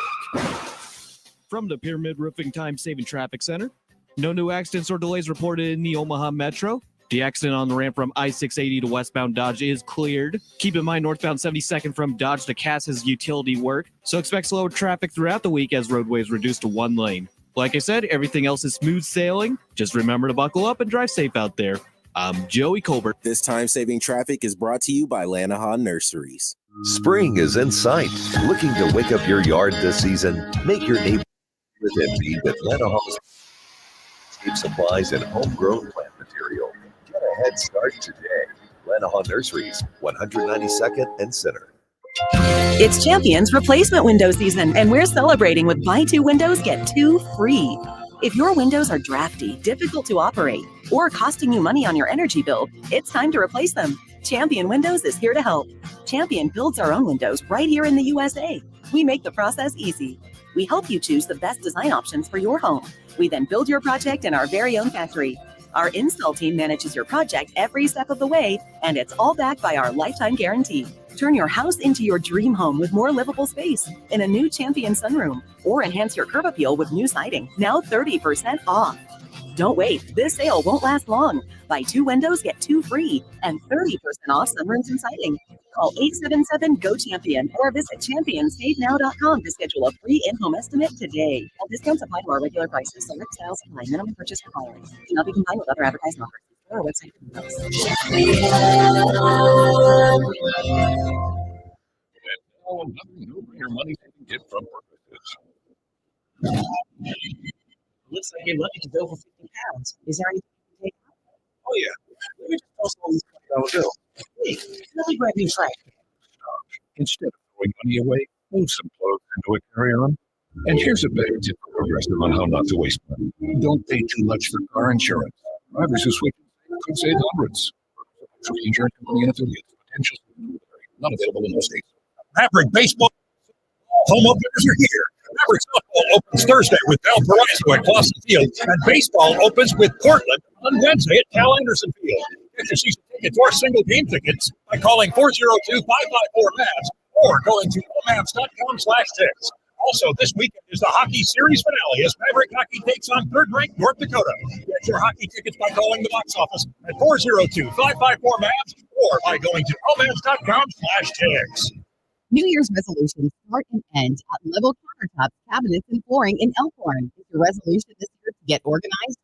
From the Pyramid Roofing Time Saving Traffic Center, no new accidents or delays reported in the Omaha Metro. The accident on the ramp from I-680 to westbound Dodge is cleared. Keep in mind, northbound 72nd from Dodge to Cass has utility work, so expect slower traffic throughout the week as roadways reduced to one lane. Like I said, everything else is smooth sailing. Just remember to buckle up and drive safe out there. I'm Joey Colbert. This time-saving traffic is brought to you by Lanahaw Nurseries. Spring is in sight. Looking to wake up your yard this season? Make your neighborhood empty with Lanahaw's landscape supplies and homegrown plant material. Get a head start today. Lanahaw Nurseries, 192nd and Center. It's Champions replacement window season, and we're celebrating with buy 2 windows, get 2 free. If your windows are drafty, difficult to operate, or costing you money on your energy bill, it's time to replace them. Champion Windows is here to help. Champion builds our own windows right here in the USA. We make the process easy. We help you choose the best design options for your home. We then build your project in our very own factory. Our install team manages your project every step of the way, and it's all backed by our lifetime guarantee. Turn your house into your dream home with more livable space in a new Champion sunroom, or enhance your curb appeal with new siding, now 30% off. Don't wait, this sale won't last long. Buy 2 windows, get 2 free, and 30% off sunrooms and siding. Call 877-GO-CHAMPION or visit championsavenow.com to schedule a free in-home estimate today. All discounts apply to our regular prices. Select styles apply. Minimum purchase required. Do not be combined with other advertising offers. Or our website for details. Your money get from purposes. Looks like you're looking to go for 50 pounds. Is there anything you can take out? Oh, yeah. Let me just toss all these $20 bills. Hey, let me grab you a trash. Instead of throwing money away, move some clothes into a carry-on. And here's a better tip for Progressive on how not to waste money. Don't pay too much for car insurance. Drivers who switch could save hundreds. Free insurance company and affiliates. Potential not available in most states. Maverick baseball home openers are here. Maverick softball opens Thursday with Valparaiso at Clausen Field, and baseball opens with Portland on Wednesday at Cal Anderson Field. Get your season tickets or single game tickets by calling 402-554-MAVS or going to omavs.com/tickets. Also, this weekend is the Hockey Series finale as Maverick Hockey takes on third-ranked North Dakota. Get your hockey tickets by calling the box office at 402-554-MAVS or by going to omavs.com/tickets. New Year's resolutions start and end at Level Countertop, Cabinets, and Flooring in Elkhorn. Is your resolution this year to get organized,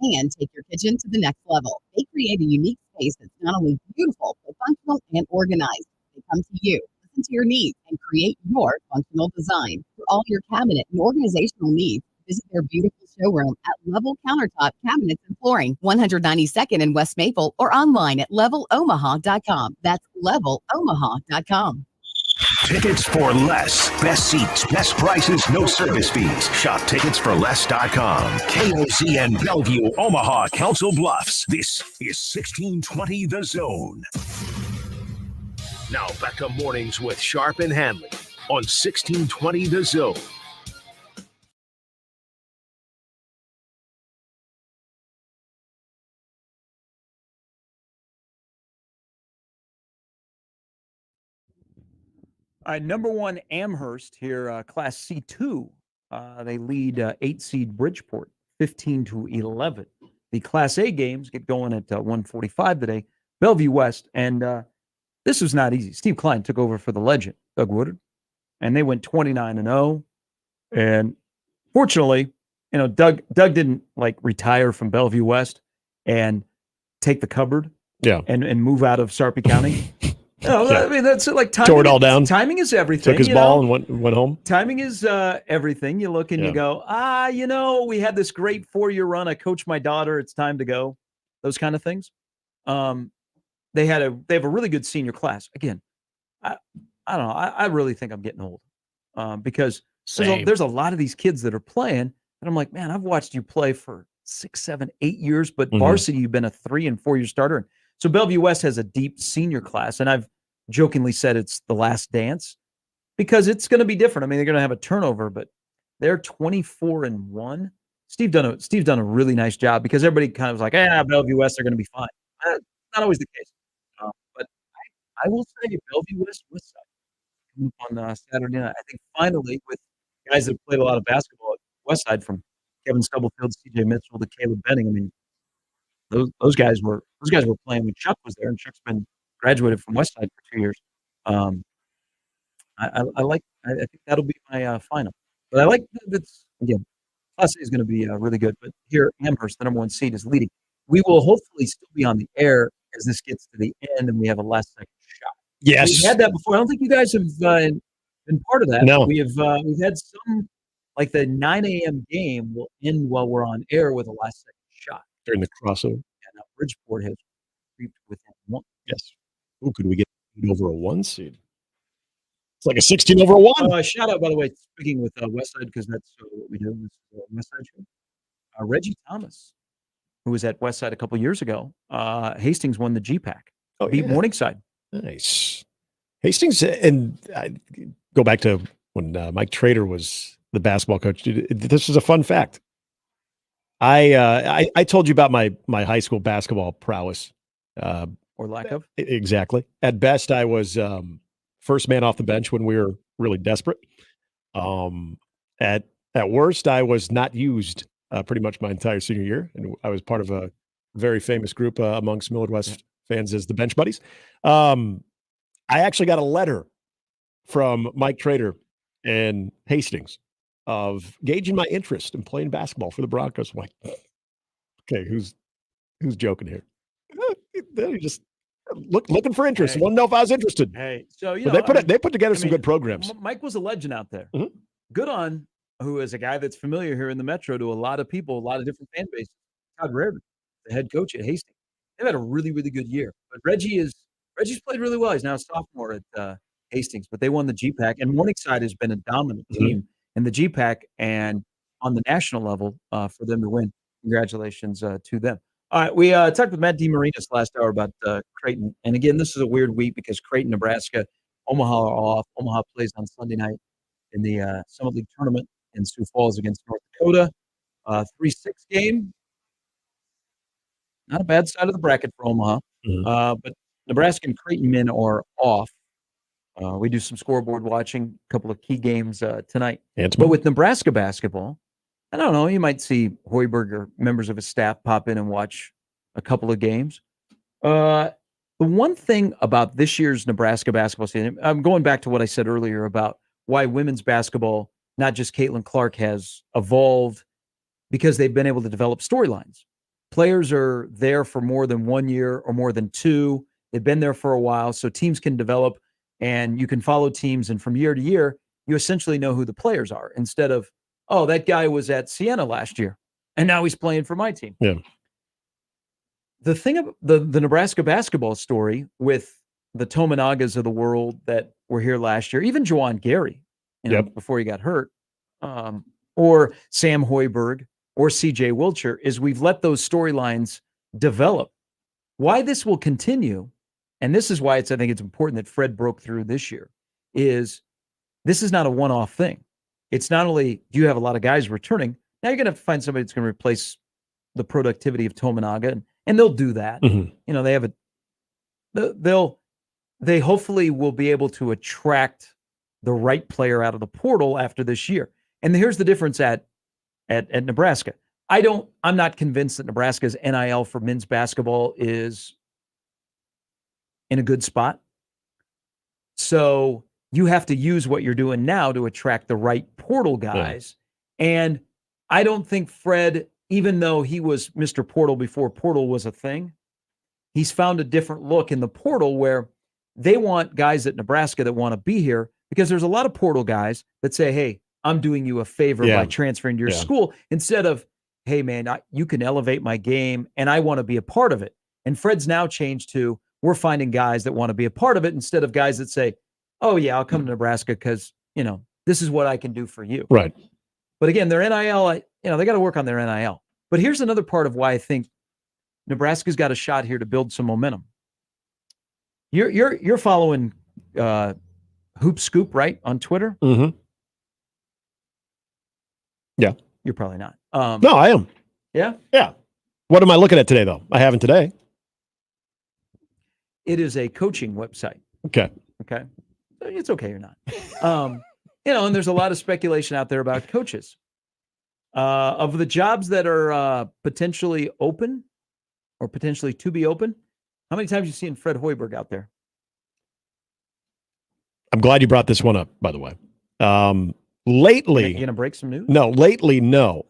and take your kitchen to the next level? They create a unique space that's not only beautiful, but functional and organized. They come to you, listen to your needs, and create your functional design. For all your cabinet and organizational needs, visit their beautiful showroom at Level Countertop, Cabinets, and Flooring, 192nd in West Maple, or online at levelomaha.com. That's levelomaha.com. Tickets for less. Best seats, best prices, no service fees. Shop ticketsforless.com. KOCN Bellevue, Omaha, Council Bluffs. This is 1620 The Zone. Now back to mornings with Sharp and Handley on 1620 The Zone. Number 1 Amherst here, Class C2. They lead 8-seed Bridgeport, 15-11. The Class A games get going at 1:45 today. Bellevue West, and this was not easy. Steve Klein took over for the legend, Doug Woodard, and they went 29-0. And fortunately, Doug didn't like retire from Bellevue West and take the cupboard and move out of Sarpy County. I mean, that's like timing. Tore it all down. Timing is everything. Took his ball and went home. Timing is everything. You look and you go, we had this great 4-year run. I coached my daughter. It's time to go. Those kind of things. They have a really good senior class. Again, I don't know. I really think I'm getting old because there's a lot of these kids that are playing, and I'm like, man, I've watched you play for 6, 7, 8 years, but varsity, you've been a 3 and 4 year starter. So Bellevue West has a deep senior class, and I've jokingly said it's the last dance because it's going to be different. I mean, they're going to have a turnover, but they're 24-1. Steve's done a really nice job because everybody kind of was like, Bellevue West, they're going to be fine. Not always the case. But I will say Bellevue West Side on Saturday night. I think finally with guys that played a lot of basketball at West Side, from Kevin Stubblefield, CJ Mitchell to Caleb Benning. I mean, those guys were playing when Chuck was there, and Chuck's been graduated from West Side for 2 years. I think that'll be my final. But I like that's again, Class A is going to be really good. But here, Amherst, the number 1 seed, is leading. We will hopefully still be on the air as this gets to the end and we have a last second shot. Yes, we've had that before. I don't think you guys have been part of that. No, we've had some, like the 9 a.m. game will end while we're on air with a last second shot during the crossover. Yeah, now Bridgeport has creeped within 1. Yes. Who could we get over a 1 seed? It's like a 16 over a 1. Shout out, by the way, speaking with Westside, because that's what we do. This Westside show. Reggie Thomas, who was at Westside a couple years ago. Hastings won the GPAC. Beat Morningside. Nice. Hastings, and I go back to when Mike Trader was the basketball coach. This is a fun fact. I told you about my high school basketball prowess. Or lack of. Exactly. At best, I was first man off the bench when we were really desperate. At worst, I was not used pretty much my entire senior year, and I was part of a very famous group amongst Millard West fans as the Bench Buddies. I actually got a letter from Mike Trader and Hastings of gauging my interest in playing basketball for the Broncos. I'm like, okay, who's joking here? They're just looking for interest. Hey. Want to know if I was interested. Hey, so they put together some good programs. Mike was a legend out there. Mm-hmm. Good on who is a guy that's familiar here in the Metro to a lot of people, a lot of different fan bases. Todd Reardon, the head coach at Hastings. They've had a really, really good year. But Reggie's played really well. He's now a sophomore at Hastings, but they won the GPAC, and Morningside has been a dominant team in the GPAC and on the national level for them to win. Congratulations to them. All right, we talked with Matt DeMarinis last hour about Creighton, and again, this is a weird week because Creighton, Nebraska, Omaha are off. Omaha plays on Sunday night in the Summit League tournament in Sioux Falls against North Dakota. 3-6 game. Not a bad side of the bracket for Omaha, but Nebraska and Creighton men are off. We do some scoreboard watching, a couple of key games tonight. But with Nebraska basketball, I don't know, you might see Hoiberg or members of his staff pop in and watch a couple of games. The one thing about this year's Nebraska basketball season, I'm going back to what I said earlier about why women's basketball, not just Caitlin Clark, has evolved because they've been able to develop storylines. Players are there for more than 1 year or more than 2. They've been there for a while, so teams can develop and you can follow teams. And from year to year, you essentially know who the players are instead of, oh, that guy was at Siena last year and now he's playing for my team. Yeah. The thing of the Nebraska basketball story with the Tominagas of the world that were here last year, even Juwan Gary, before he got hurt, or Sam Hoiberg or CJ Wilcher, is we've let those storylines develop. Why this will continue, and this is why I think it's important that Fred broke through this year, is this is not a one-off thing. It's not only do you have a lot of guys returning, now you're going to have to find somebody that's going to replace the productivity of Tominaga, and they'll do that. Mm-hmm. You know, they hopefully will be able to attract the right player out of the portal after this year. And here's the difference at Nebraska. I'm not convinced that Nebraska's NIL for men's basketball is in a good spot. So you have to use what you're doing now to attract the right portal guys. And I don't think Fred, even though he was Mr. Portal before portal was a thing, he's found a different look in the portal where they want guys at Nebraska that want to be here, because there's a lot of portal guys that say, hey, I'm doing you a favor by transferring to your school, instead of, hey, man, you can elevate my game and I want to be a part of it. And Fred's now changed to, we're finding guys that want to be a part of it, instead of guys that say, oh, yeah, I'll come to Nebraska because, this is what I can do for you. Right. But again, their NIL, they got to work on their NIL. But here's another part of why I think Nebraska's got a shot here to build some momentum. You're following Hoop Scoop, right, on Twitter? Mm-hmm. Yeah. You're probably not. No, I am. Yeah? Yeah. What am I looking at today, though? I haven't today. It is a coaching website. Okay. Okay. It's okay or not. And there's a lot of speculation out there about coaches. Of the jobs that are potentially open or potentially to be open, how many times have you seen Fred Hoiberg out there? I'm glad you brought this one up, by the way. Lately. You going to break some news? No, lately, no.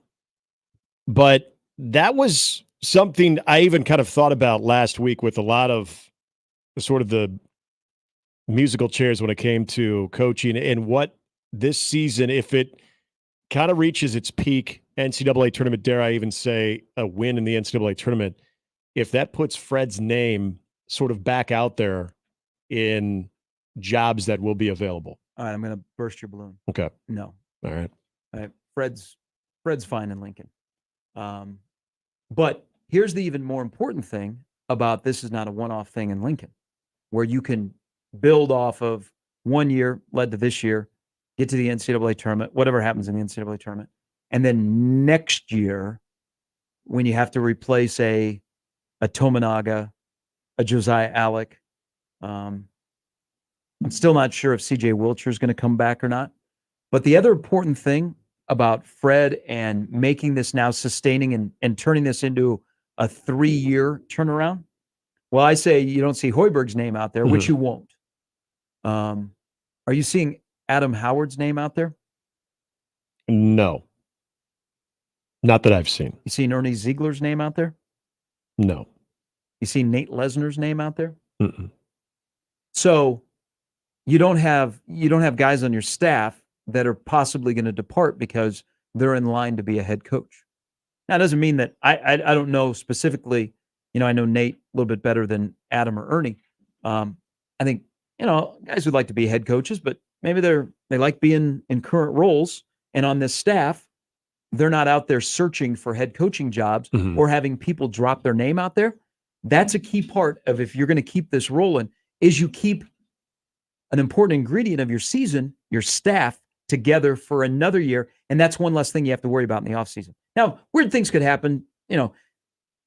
But that was something I even kind of thought about last week with a lot of sort of the musical chairs when it came to coaching, and what this season, if it kind of reaches its peak NCAA tournament, dare I even say a win in the NCAA tournament, if that puts Fred's name sort of back out there in jobs that will be available. All right, I'm going to burst your balloon. Okay. No. All right. Fred's fine in Lincoln. But here's the even more important thing about this: is not a one-off thing in Lincoln, where you can build off of 1 year led to this year, get to the NCAA tournament, whatever happens in the NCAA tournament. And then next year, when you have to replace a Tominaga, a Josiah Alec, I'm still not sure if CJ Wilcher is going to come back or not. But the other important thing about Fred and making this now sustaining and turning this into a 3-year turnaround, well, I say you don't see Hoiberg's name out there, which you won't. Are you seeing Adam Howard's name out there? No. Not that I've seen. You seen Ernie Ziegler's name out there? No. You see Nate Lesnar's name out there? Mm-mm. So you don't have guys on your staff that are possibly going to depart because they're in line to be a head coach. Now, it doesn't mean that I don't know specifically. I know Nate a little bit better than Adam or Ernie. I think guys would like to be head coaches, but maybe they like being in current roles, and on this staff, they're not out there searching for head coaching jobs or having people drop their name out there. That's a key part of, if you're going to keep this rolling, is you keep an important ingredient of your season, your staff, together for another year. And that's one less thing you have to worry about in the offseason. Now, weird things could happen.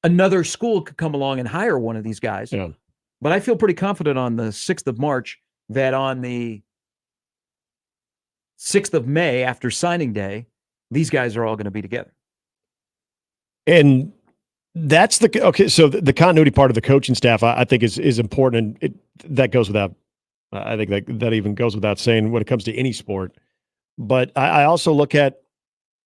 Another school could come along and hire one of these guys. Yeah. But I feel pretty confident on the 6th of March that on the 6th of May, after signing day, these guys are all going to be together. And that's so the continuity part of the coaching staff, I think is important. And that goes without, I think that even goes without saying when it comes to any sport. But I also look at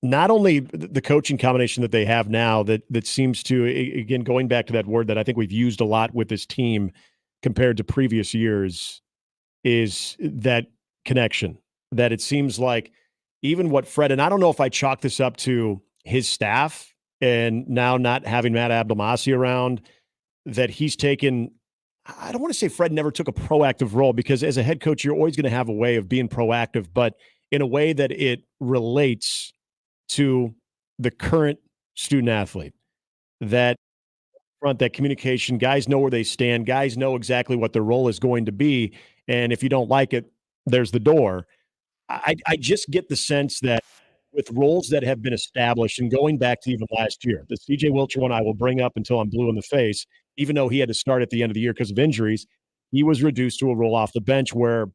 not only the coaching combination that they have now that seems to, again, going back to that word that I think we've used a lot with this team compared to previous years, is that connection. That it seems like even what Fred, and I don't know if I chalk this up to his staff and now not having Matt Abdelmassi around, that he's taken, I don't want to say Fred never took a proactive role, because as a head coach, you're always going to have a way of being proactive, but in a way that it relates to the current student athlete, that front, that communication, guys know where they stand, guys know exactly what their role is going to be. And if you don't like it, there's the door. I just get the sense that with roles that have been established, and going back to even last year, the CJ Wilcher one I will bring up until I'm blue in the face, even though he had to start at the end of the year because of injuries, he was reduced to a role off the bench where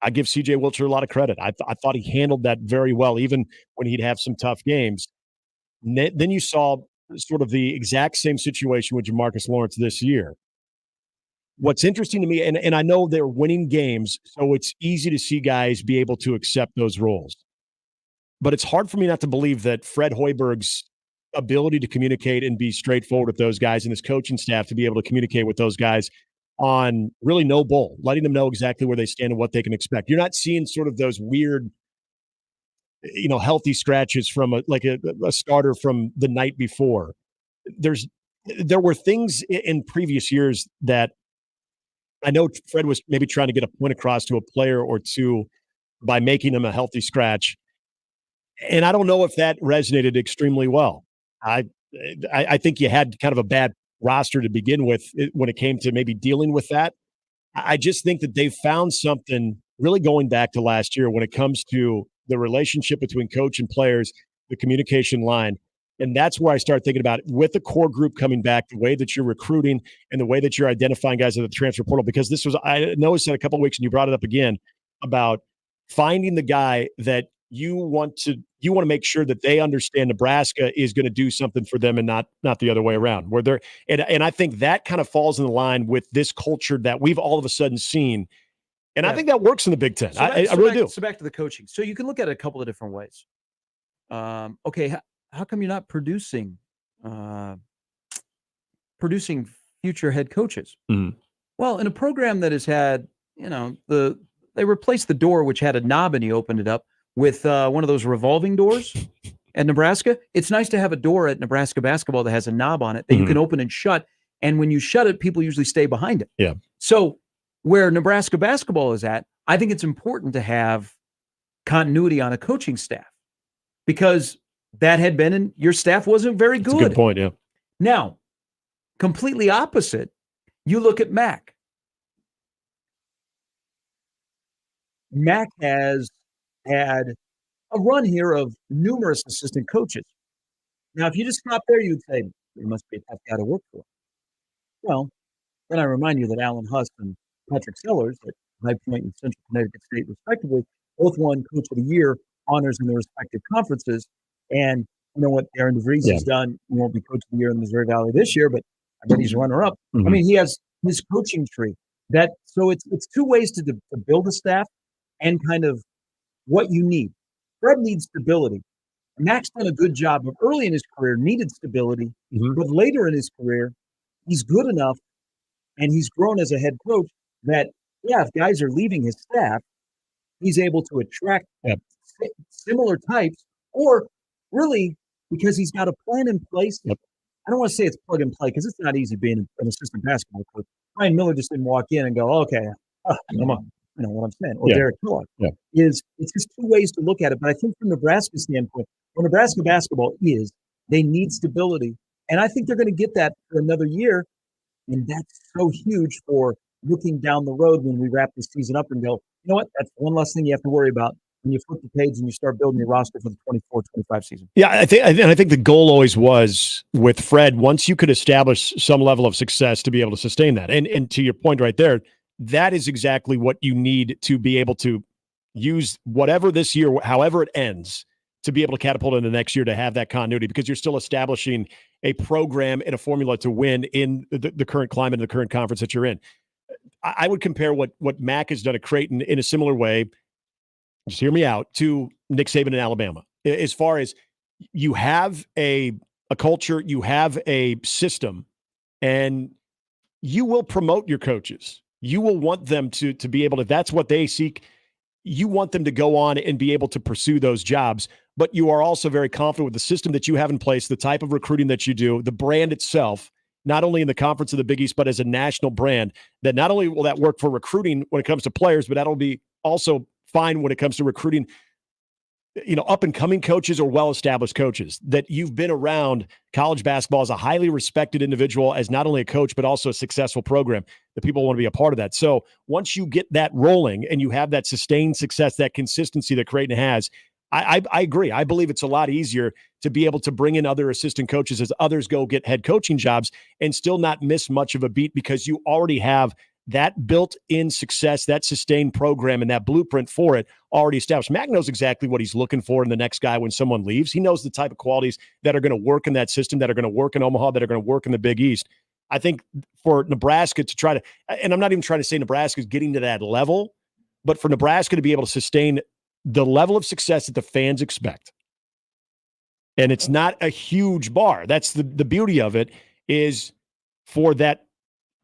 I give CJ Wilcher a lot of credit. I thought he handled that very well, even when he'd have some tough games. Then you saw sort of the exact same situation with Jamarcus Lawrence this year. what's interesting to me, and I know they're winning games, so it's easy to see guys be able to accept those roles. But it's hard for me not to believe that Fred Hoiberg's ability to communicate and be straightforward with those guys and his coaching staff to be able to communicate with those guys on really no bull, letting them know exactly where they stand and what they can expect. You're not seeing sort of those weird, healthy scratches from a starter from the night before. There were things in previous years that I know Fred was maybe trying to get a point across to a player or two by making him a healthy scratch. And I don't know if that resonated extremely well. I think you had kind of a bad roster to begin with when it came to maybe dealing with that. I just think that they've found something really going back to last year when it comes to the relationship between coach and players, the communication line. And that's where I start thinking about it with the core group coming back, the way that you're recruiting and the way that you're identifying guys at the transfer portal. Because I noticed in a couple of weeks, and you brought it up again, about finding the guy that you want to make sure that they understand Nebraska is going to do something for them and not the other way around. Where they're and I think that kind of falls in the line with this culture that we've all of a sudden seen. And I think that works in the Big Ten. I really do. So back to the coaching. So you can look at it a couple of different ways. Okay, how come you're not producing future head coaches? Mm-hmm. Well, in a program that has had, they replaced the door which had a knob and you opened it up with one of those revolving doors at Nebraska. It's nice to have a door at Nebraska basketball that has a knob on it that you can open and shut. And when you shut it, people usually stay behind it. Yeah. So where Nebraska basketball is at, I think it's important to have continuity on a coaching staff because that had been in your staff wasn't very good. That's a good point, yeah. Now, completely opposite, you look at Mac. Mac has had a run here of numerous assistant coaches. Now, if you just stop there, you'd say, he must be a tough guy to work for. Well, then I remind you that Alan Huss and Patrick Sellers at High Point and Central Connecticut State, respectively, both won Coach of the Year honors in their respective conferences. And you know what Aaron DeVries has done? He won't be Coach of the Year in the Missouri Valley this year, but I bet he's runner-up. Mm-hmm. I mean, he has his coaching tree. So it's two ways to build a staff and kind of what you need. Fred needs stability. Mac's done a good job, but early in his career needed stability. Mm-hmm. But later in his career, he's good enough and he's grown as a head coach that, if guys are leaving his staff, he's able to attract similar types, or really because he's got a plan in place. Yep. I don't want to say it's plug and play because it's not easy being an assistant basketball coach. Ryan Miller just didn't walk in and go, okay, come on. You know what I'm saying? Or Derek Kellogg. It's just two ways to look at it. But I think from Nebraska's standpoint, what Nebraska basketball is, they need stability. And I think they're going to get that for another year. And that's so huge for looking down the road when we wrap this season up and go, you know what? That's one less thing you have to worry about when you flip the page and you start building your roster for the 24-25 season. Yeah, I think the goal always was with Fred, once you could establish some level of success to be able to sustain that. And to your point right there, that is exactly what you need to be able to use whatever this year, however it ends, to be able to catapult into next year to have that continuity because you're still establishing a program and a formula to win in the current climate and the current conference that you're in. I would compare what Mac has done at Creighton in a similar way, just hear me out, to Nick Saban in Alabama. As far as you have a culture, you have a system, and you will promote your coaches. You will want them to be able to, if that's what they seek, you want them to go on and be able to pursue those jobs. But you are also very confident with the system that you have in place, the type of recruiting that you do, the brand itself, not only in the conference of the Big East, but as a national brand, that not only will that work for recruiting when it comes to players, but that'll be also fine when it comes to recruiting, up and coming coaches or well-established coaches, that you've been around college basketball as a highly respected individual, as not only a coach, but also a successful program, that people want to be a part of that. So once you get that rolling and you have that sustained success, that consistency that Creighton has, I agree. I believe it's a lot easier to be able to bring in other assistant coaches as others go get head coaching jobs and still not miss much of a beat because you already have that built-in success, that sustained program, and that blueprint for it already established. Mac knows exactly what he's looking for in the next guy when someone leaves. He knows the type of qualities that are going to work in that system, that are going to work in Omaha, that are going to work in the Big East. I think for Nebraska to try to, and I'm not even trying to say Nebraska's getting to that level, but for Nebraska to be able to sustain the level of success that the fans expect. And it's not a huge bar. That's the beauty of it, is for that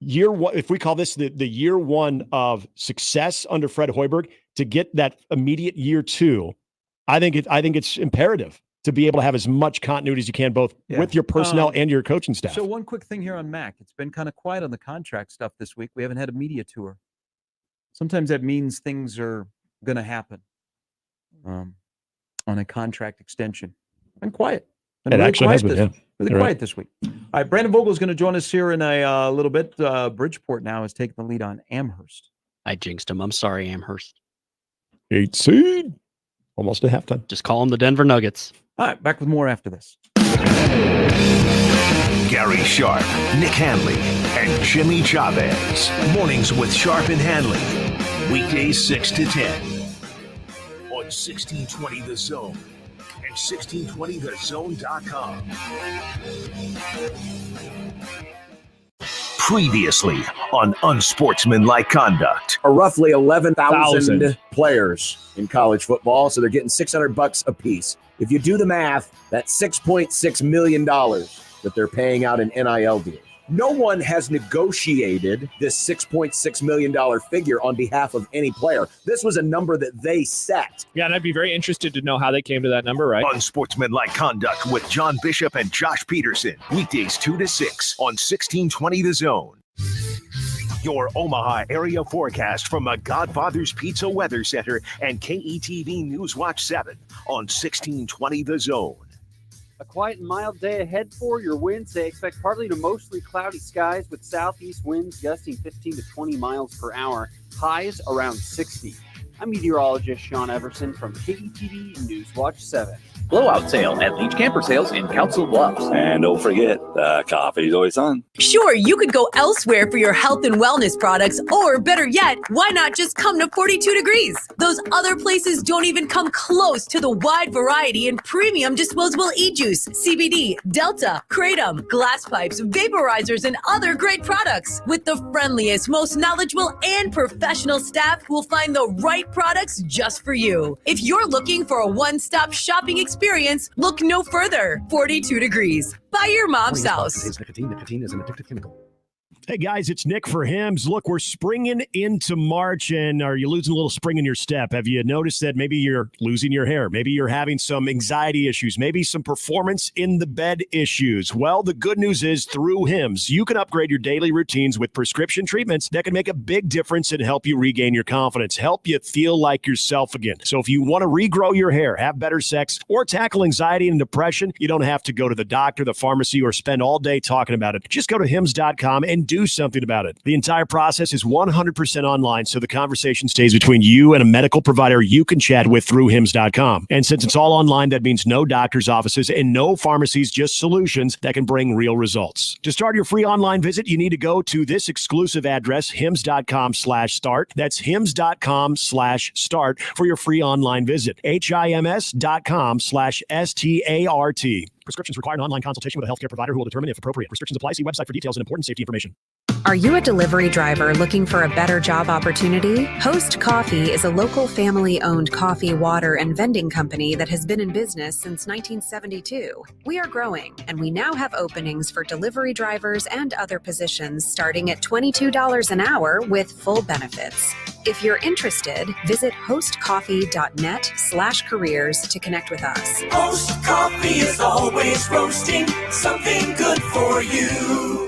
year one, if we call this the year one of success under Fred Hoiberg, to get that immediate year two, I think it's imperative to be able to have as much continuity as you can, both with your personnel and your coaching staff. So one quick thing here on Mac. It's been kind of quiet on the contract stuff this week. We haven't had a media tour. Sometimes that means things are going to happen on a contract extension. Been quiet. Been it actually has been, really quiet this week. All right, Brandon Vogel is going to join us here in a little bit. Bridgeport now is taking the lead on Amherst. I jinxed him. I'm sorry, Amherst. 8 seed. Almost at halftime. Just call them the Denver Nuggets. All right, back with more after this. Gary Sharp, Nick Handley, and Jimmy Chavez. Mornings with Sharp and Handley. Weekdays 6 to 10. On 1620 The Zone and 1620thezone.com. Previously on Unsportsmanlike Conduct. Are roughly 11,000 players in college football, so they're getting $600 a piece. If you do the math, that's $6.6 million that they're paying out in NIL deals. No one has negotiated this $6.6 million figure on behalf of any player. This was a number that they set. Yeah, and I'd be very interested to know how they came to that number, right? Unsportsmanlike Conduct with John Bishop and Josh Peterson. Weekdays 2 to 6 on 1620 The Zone. Your Omaha area forecast from the Godfather's Pizza Weather Center and KETV Newswatch 7 on 1620 The Zone. A quiet and mild day ahead for your winds. They expect partly to mostly cloudy skies with southeast winds gusting 15 to 20 miles per hour. Highs around 60. I'm meteorologist Sean Everson from KETV Newswatch 7. Blowout sale at Leach Camper Sales in Council Bluffs. And don't forget, coffee's always on. Sure, you could go elsewhere for your health and wellness products, or better yet, why not just come to 42 Degrees? Those other places don't even come close to the wide variety and premium disposable e-juice, CBD, Delta, Kratom, glass pipes, vaporizers, and other great products. With the friendliest, most knowledgeable, and professional staff who will find the right products just for you. If you're looking for a one-stop shopping experience, look no further. 42 Degrees. By your mom's house. Nicotine is an addictive chemical. Hey guys, it's Nick for Hims. Look, we're springing into March, and are you losing a little spring in your step? Have you noticed that maybe you're losing your hair? Maybe you're having some anxiety issues, maybe some performance in the bed issues. Well, the good news is through Hims, you can upgrade your daily routines with prescription treatments that can make a big difference and help you regain your confidence, help you feel like yourself again. So if you want to regrow your hair, have better sex, or tackle anxiety and depression, you don't have to go to the doctor, the pharmacy, or spend all day talking about it. Just go to hims.com and do something about it. The entire process is 100% online, so the conversation stays between you and a medical provider you can chat with through hims.com. And since it's all online, that means no doctor's offices and no pharmacies, just solutions that can bring real results. To start your free online visit, you need to go to this exclusive address, hims.com/start. That's hims.com/start for your free online visit. hims.com/START. Prescriptions require an online consultation with a healthcare provider who will determine if appropriate. Restrictions apply. See website for details and important safety information. Are you a delivery driver looking for a better job opportunity? Host Coffee is a local family-owned coffee, water, and vending company that has been in business since 1972. We are growing, and we now have openings for delivery drivers and other positions starting at $22 an hour with full benefits. If you're interested, visit hostcoffee.net/careers to connect with us. Host Coffee is always roasting something good for you.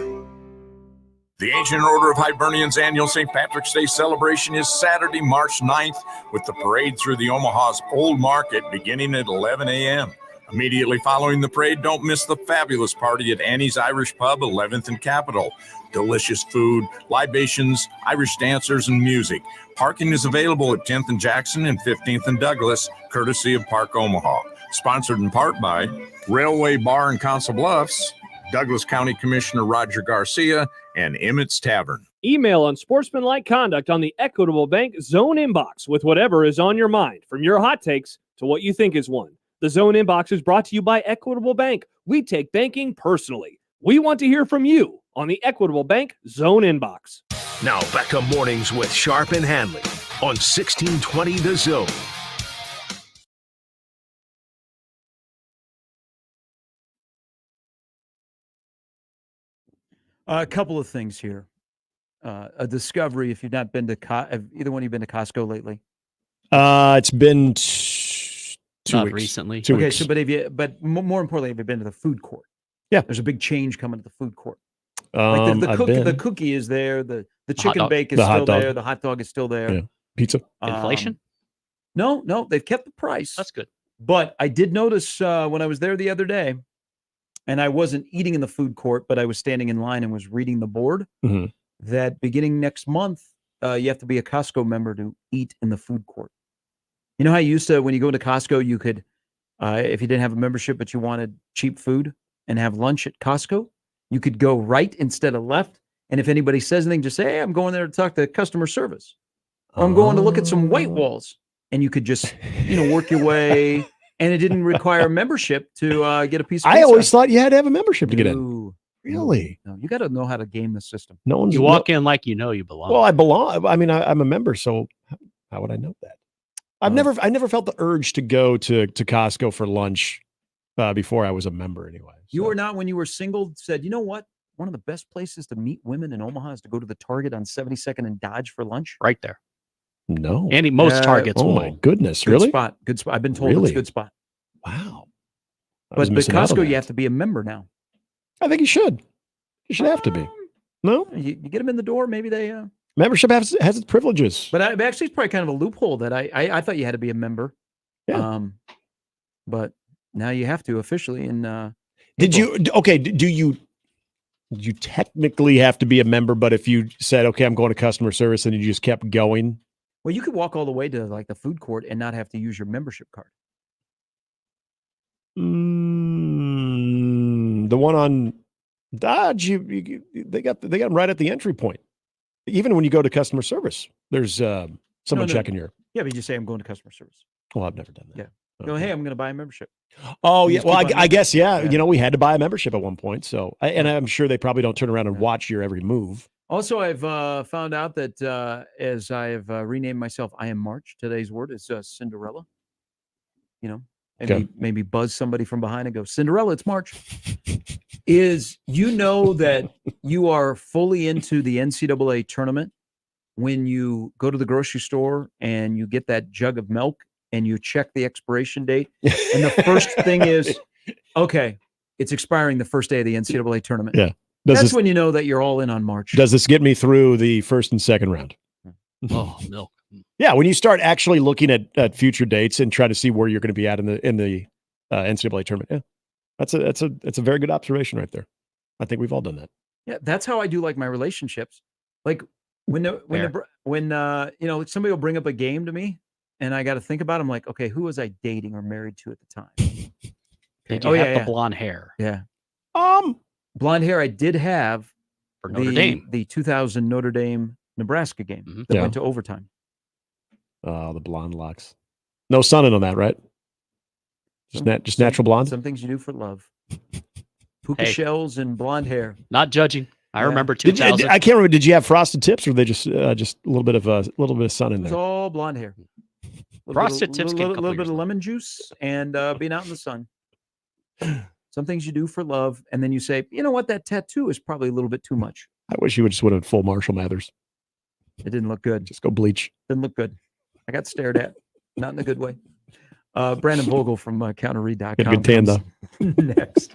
The Ancient Order of Hibernians' annual St. Patrick's Day celebration is Saturday, March 9th, with the parade through the Omaha's Old Market beginning at 11 a.m. Immediately following the parade, don't miss the fabulous party at Annie's Irish Pub, 11th and Capitol. Delicious food, libations, Irish dancers, and music. Parking is available at 10th and Jackson and 15th and Douglas, courtesy of Park Omaha. Sponsored in part by Railway Bar in Council Bluffs, Douglas County Commissioner Roger Garcia, and Emmett's Tavern. Email Unsportsmanlike Conduct on the Equitable Bank Zone inbox with whatever is on your mind, from your hot takes to what you think is one. The Zone inbox is brought to you by Equitable Bank. We take banking personally. We want to hear from you. on the Equitable Bank Zone inbox. Now back to Mornings with Sharp and Handley on 1620 The Zone. A couple of things here. A discovery, if you've not been to have either one of you been to Costco lately? It's been 2 Not weeks. recently. 2 Okay, weeks. so but more importantly, have you been to the food court? Yeah. There's a big change coming to the food court. Like I've the been. cookie is there, the hot chicken dog. bake is The hot still dog. there, the hot dog is still there. Yeah. Pizza. Inflation? No, they've kept the price. That's good. But I did notice when I was there the other day, and I wasn't eating in the food court, but I was standing in line and was reading the board, Mhm. that beginning next month, you have to be a Costco member to eat in the food court. You know how you used to, when you go to Costco, you could, if you didn't have a membership, but you wanted cheap food and have lunch at Costco, you could go right instead of left. And if anybody says anything, just say, hey, I'm going there to talk to customer service. Or I'm going to look at some white walls. And you could just, work your way. And it didn't require a membership to get a piece of pizza. I always thought you had to have a membership to get in. No, Really? No, you got to know how to game the system. No one's. You walk in like you know you belong. Well, I belong. I mean, I'm a member, so how would I know that? I never felt the urge to go to Costco for lunch before I was a member. Anyway, You were not, when you were single, said, you know what? One of the best places to meet women in Omaha is to go to the Target on 72nd and Dodge for lunch. Right there. No. Andy, most Targets Oh will. my goodness! Good Really? spot. Good spot. I've been told it's Really? a good spot. Wow. I was But missing out on Costco, you that. have to be a member now. I think you should. You should have to be. No. You get them in the door. Maybe they. Membership has its privileges. But actually, it's probably kind of a loophole that I thought you had to be a member. Yeah. But now you have to officially. And Did you? Okay. Do you technically have to be a member? But if you said, okay, I'm going to customer service, and you just kept going. Well, you could walk all the way to like the food court and not have to use your membership card. The one on Dodge, they got them right at the entry point. Even when you go to customer service, there's someone checking your. Yeah, but you just say I'm going to customer service. Well, I've never done that. Yeah. Go, hey, I'm going to buy a membership. Oh You yeah. just Well, keep on I guess yeah. Yeah. We had to buy a membership at one point. So, and I'm sure they probably don't turn around and watch your every move. Also, I've found out that as I have renamed myself, I am March. Today's word is Cinderella. Maybe buzz somebody from behind and go, Cinderella, it's March. Is that you are fully into the NCAA tournament when you go to the grocery store and you get that jug of milk and you check the expiration date. And the first thing is, okay, it's expiring the first day of the NCAA tournament. Yeah. That's when you know that you're all in on March. Does this get me through the first and second round? Oh, milk. Yeah, when you start actually looking at future dates and try to see where you're going to be at in the NCAA tournament, yeah, that's a very good observation right there. I think we've all done that. Yeah, that's how I do like my relationships. Like when somebody will bring up a game to me and I got to think about it, I'm like, okay, who was I dating or married to at the time? Did you have the blonde hair? Yeah. Blonde hair I did have for Notre Dame. The 2000 Notre Dame Nebraska game that went to overtime. Oh, the blonde locks. No sunning on that, right? Just natural blonde. Some things you do for love. Puka shells and blonde hair. Not judging. I remember Did 2000. I can't remember. Did you have frosted tips, or were they just a little bit of sun in It was there? all blonde hair. Frosted tips A came a little couple bit of lemon juice and being out in the sun. Some things you do for love, and then you say, you know what, that tattoo is probably a little bit too much. I wish you would just would have full Marshall Mathers. It didn't look good. Just go bleach. Didn't look good. I got stared at, not in a good way. Brandon Vogel from counterread.com. Get a good tan, though. Next.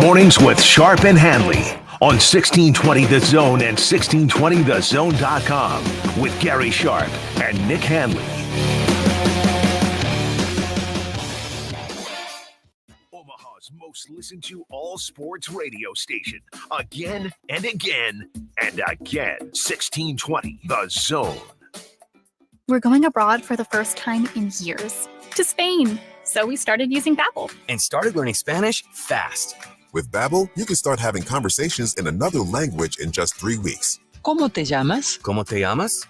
Mornings with Sharp and Handley on 1620 The Zone and 1620thezone.com with Gary Sharp and Nick Handley. Omaha's most listened to all sports radio station. Again and again and again. 1620 The Zone. We're going abroad for the first time in years, to Spain. So we started using Babbel. And started learning Spanish fast. With Babbel, you can start having conversations in another language in just 3 weeks. ¿Cómo te llamas? ¿Cómo te llamas?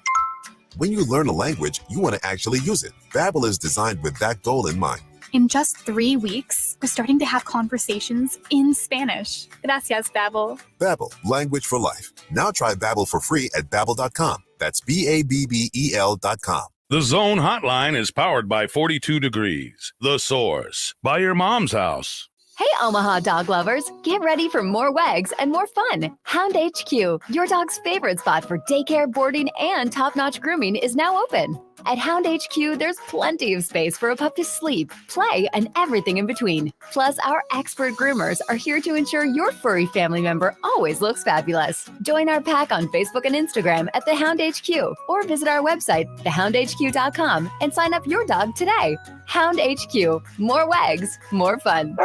When you learn a language, you want to actually use it. Babbel is designed with that goal in mind. In just 3 weeks, we're starting to have conversations in Spanish. Gracias, Babbel. Babbel, language for life. Now try Babbel for free at Babbel.com. That's BABBEL.com. The Zone Hotline is powered by 42 Degrees, The Source, by your mom's house. Hey, Omaha dog lovers, get ready for more wags and more fun. Hound HQ, your dog's favorite spot for daycare, boarding, and top-notch grooming, is now open. At Hound HQ, there's plenty of space for a pup to sleep, play, and everything in between. Plus, our expert groomers are here to ensure your furry family member always looks fabulous. Join our pack on Facebook and Instagram at The Hound HQ, or visit our website, thehoundhq.com, and sign up your dog today. Hound HQ, more wags, more fun.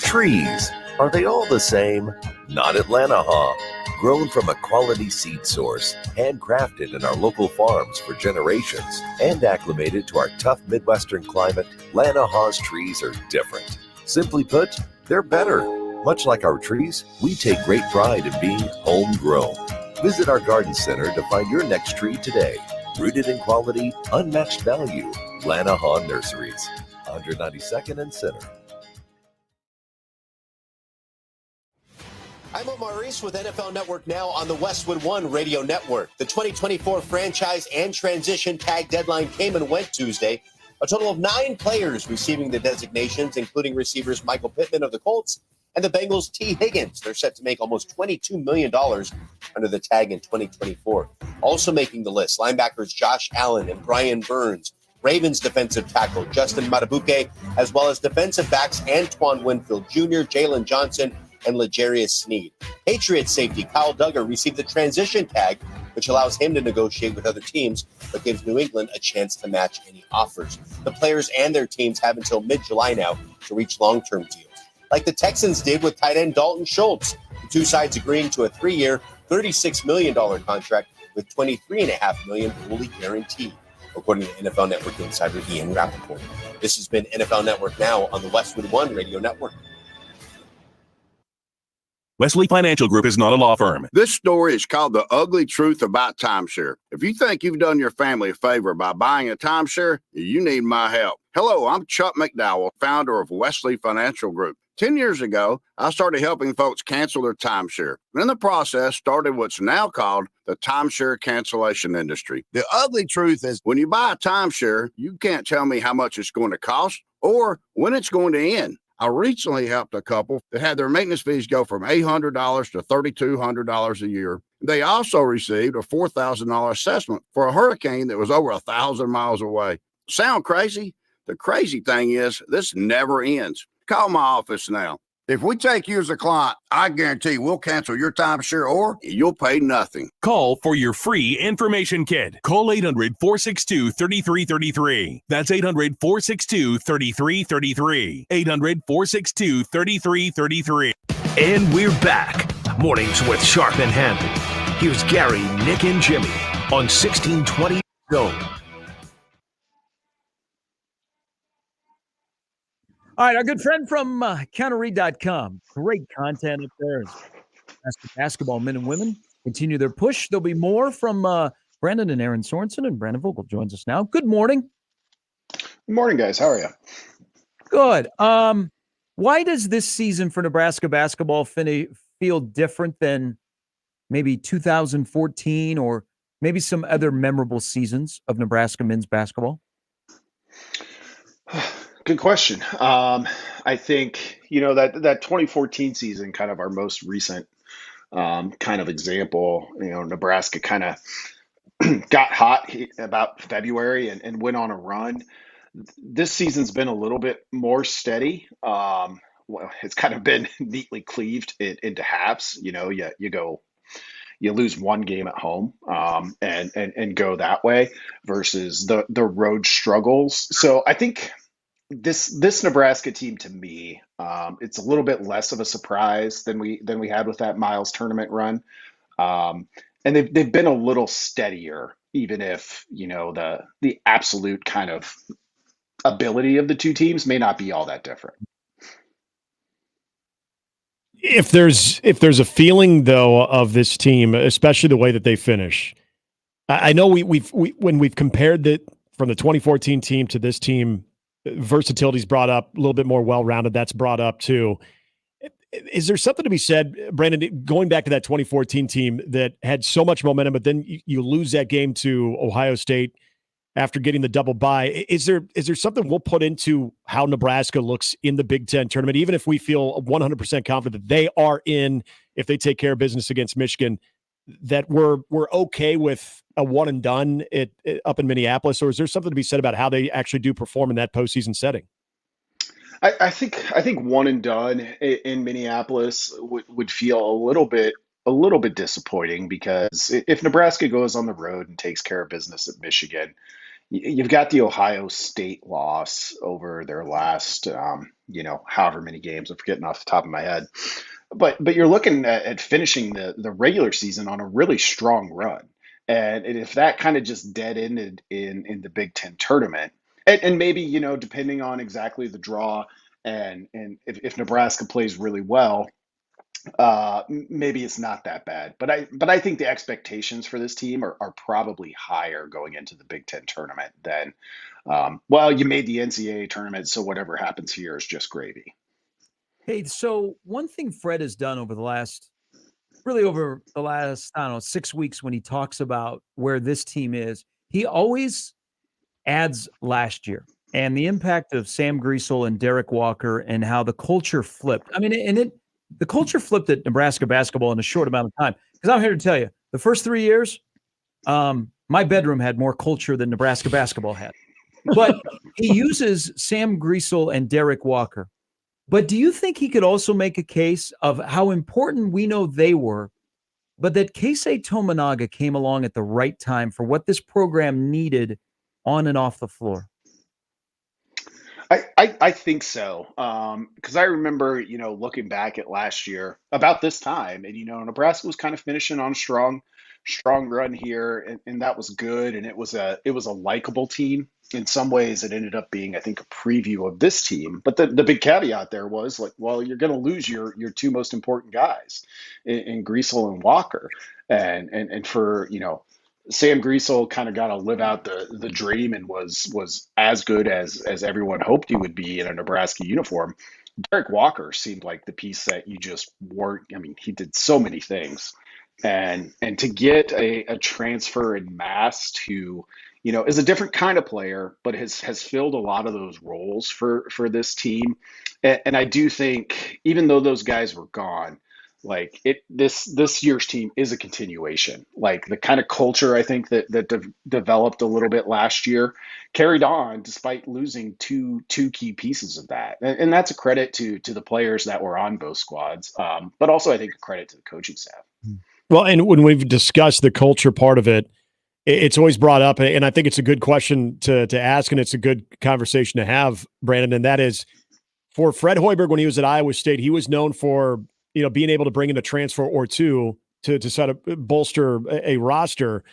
Trees, are they all the same? Not at Lanahaw. Grown from a quality seed source, handcrafted in our local farms for generations, and acclimated to our tough Midwestern climate, Lanahaw's trees are different. Simply put, they're better. Much like our trees, we take great pride in being homegrown. Visit our garden center to find your next tree today. Rooted in quality, unmatched value. Lanahaw Nurseries, 192nd and Center. I'm Omar Reese with NFL Network Now on the Westwood One Radio Network. The 2024 franchise and transition tag deadline came and went Tuesday. A total of 9 players receiving the designations, including receivers Michael Pittman of the Colts and the Bengals' T. Higgins. They're set to make almost $22 million under the tag in 2024. Also making the list, linebackers Josh Allen and Brian Burns, Ravens defensive tackle Justin Matabuke, as well as defensive backs Antoine Winfield Jr., Jalen Johnson, and L'Jarius Sneed. Patriots safety Kyle Duggar received the transition tag, which allows him to negotiate with other teams, but gives New England a chance to match any offers. The players and their teams have until mid-July now to reach long-term deals, like the Texans did with tight end Dalton Schultz. The two sides agreeing to a 3-year, $36 million contract with $23.5 million fully guaranteed, according to NFL Network insider Ian Rappaport. This has been NFL Network Now on the Westwood One Radio Network. Wesley Financial Group is not a law firm. This story is called The Ugly Truth About Timeshare. If you think you've done your family a favor by buying a timeshare, you need my help. Hello, I'm Chuck McDowell, founder of Wesley Financial Group. 10 years ago, I started helping folks cancel their timeshare. And in the process, started what's now called the timeshare cancellation industry. The ugly truth is when you buy a timeshare, you can't tell me how much it's going to cost or when it's going to end. I recently helped a couple that had their maintenance fees go from $800 to $3,200 a year. They also received a $4,000 assessment for a hurricane that was over 1,000 miles away. Sound crazy? The crazy thing is this never ends. Call my office now. If we take you as a client, I guarantee we'll cancel your timeshare or you'll pay nothing. Call for your free information kit. Call 800-462-3333. That's 800-462-3333. 800-462-3333. And we're back. Mornings with Sharp and Handley. Here's Gary, Nick, and Jimmy on 1620 Zone. All right, our good friend from counterread.com. Great content up there. Basketball men and women continue their push. There'll be more from Brandon and Aaron Sorensen, and Brandon Vogel joins us now. Good morning. Good morning, guys. How are you? Good. Why does this season for Nebraska basketball feel different than maybe 2014 or maybe some other memorable seasons of Nebraska men's basketball? Good question. I think, that 2014 season, kind of our most recent kind of example, Nebraska kind of got hot about February and went on a run. This season's been a little bit more steady. It's kind of been neatly cleaved into halves. You lose one game at home and go that way versus the road struggles. So I think this Nebraska team, to me, it's a little bit less of a surprise than we had with that Miles tournament run, and they've been a little steadier, even if the absolute kind of ability of the two teams may not be all that different. If there's a feeling though of this team, especially the way that they finish, I know when we've compared from the 2014 team to this team Versatility's brought up, a little bit more well-rounded. That's brought up too. Is there something to be said, Brandon, going back to that 2014 team that had so much momentum, but then you lose that game to Ohio State after getting the double bye? Is there something we'll put into how Nebraska looks in the Big Ten tournament, even if we feel 100% confident that they are in, if they take care of business against Michigan, that we're okay with a one and done up in Minneapolis? Or is there something to be said about how they actually do perform in that postseason setting? I think one and done in Minneapolis would feel a little bit disappointing, because if Nebraska goes on the road and takes care of business at Michigan, you've got the Ohio State loss over their last however many games. I'm forgetting off the top of my head, but you're looking at finishing the regular season on a really strong run, and if that kind of just dead ended in the Big Ten tournament. And maybe, depending on exactly the draw, and if Nebraska plays really well, maybe it's not that bad. But I think the expectations for this team are probably higher going into the Big Ten tournament than, you made the NCAA tournament, so whatever happens here is just gravy. Hey, so one thing Fred has done over the last, I don't know, 6 weeks, when he talks about where this team is, he always adds last year and the impact of Sam Griesel and Derek Walker and how the culture flipped. I mean, the culture flipped at Nebraska basketball in a short amount of time. Because I'm here to tell you, the first 3 years, my bedroom had more culture than Nebraska basketball had. But he uses Sam Griesel and Derek Walker. But do you think he could also make a case of how important we know they were, but that Keisei Tominaga came along at the right time for what this program needed on and off the floor? I think so. Because I remember, looking back at last year about this time, and, Nebraska was kind of finishing on a strong run here, and that was good. And it was a likable team. In some ways, it ended up being, I think, a preview of this team. But the big caveat there was you're going to lose your two most important guys in Griesel and Walker. And for, Sam Griesel kind of got to live out the dream and was as good as everyone hoped he would be in a Nebraska uniform. Derek Walker seemed like the piece that you just weren't. I mean, he did so many things, and to get a transfer in mass who, is a different kind of player, but has filled a lot of those roles for this team. And I do think, even though those guys were gone, this year's team is a continuation. Like, the kind of culture, I think, that developed a little bit last year carried on despite losing two key pieces of that. And that's a credit to the players that were on both squads, but also I think a credit to the coaching staff. Well, and when we've discussed the culture part of it, it's always brought up, and I think it's a good question to ask, and it's a good conversation to have, Brandon, and that is, for Fred Hoiberg, when he was at Iowa State, he was known for being able to bring in a transfer or two to sort of bolster a roster.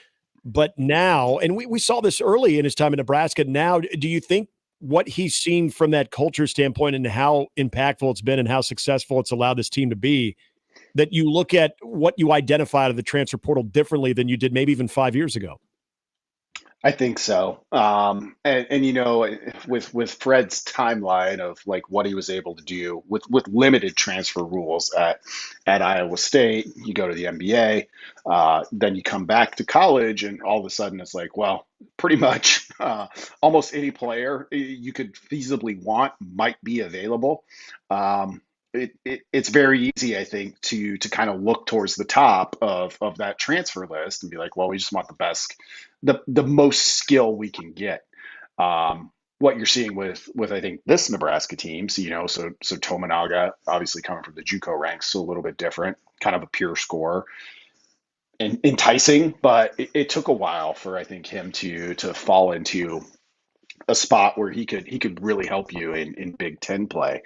But now, and we saw this early in his time in Nebraska, now, do you think what he's seen from that culture standpoint and how impactful it's been and how successful it's allowed this team to be, that you look at what you identify out of the transfer portal differently than you did maybe even 5 years ago? I think so. With Fred's timeline of what he was able to do with limited transfer rules at Iowa State, you go to the NBA, then you come back to college, and all of a sudden it's pretty much almost any player you could feasibly want might be available. It's very easy, I think, to kind of look towards the top of that transfer list and be like, well, we just want the best, the most skill we can get. What you're seeing with I think this Nebraska team, so Tominaga, obviously coming from the JUCO ranks, so a little bit different, kind of a pure scorer and enticing, but it took a while for, I think, him to fall into a spot where he could really help you in Big Ten play.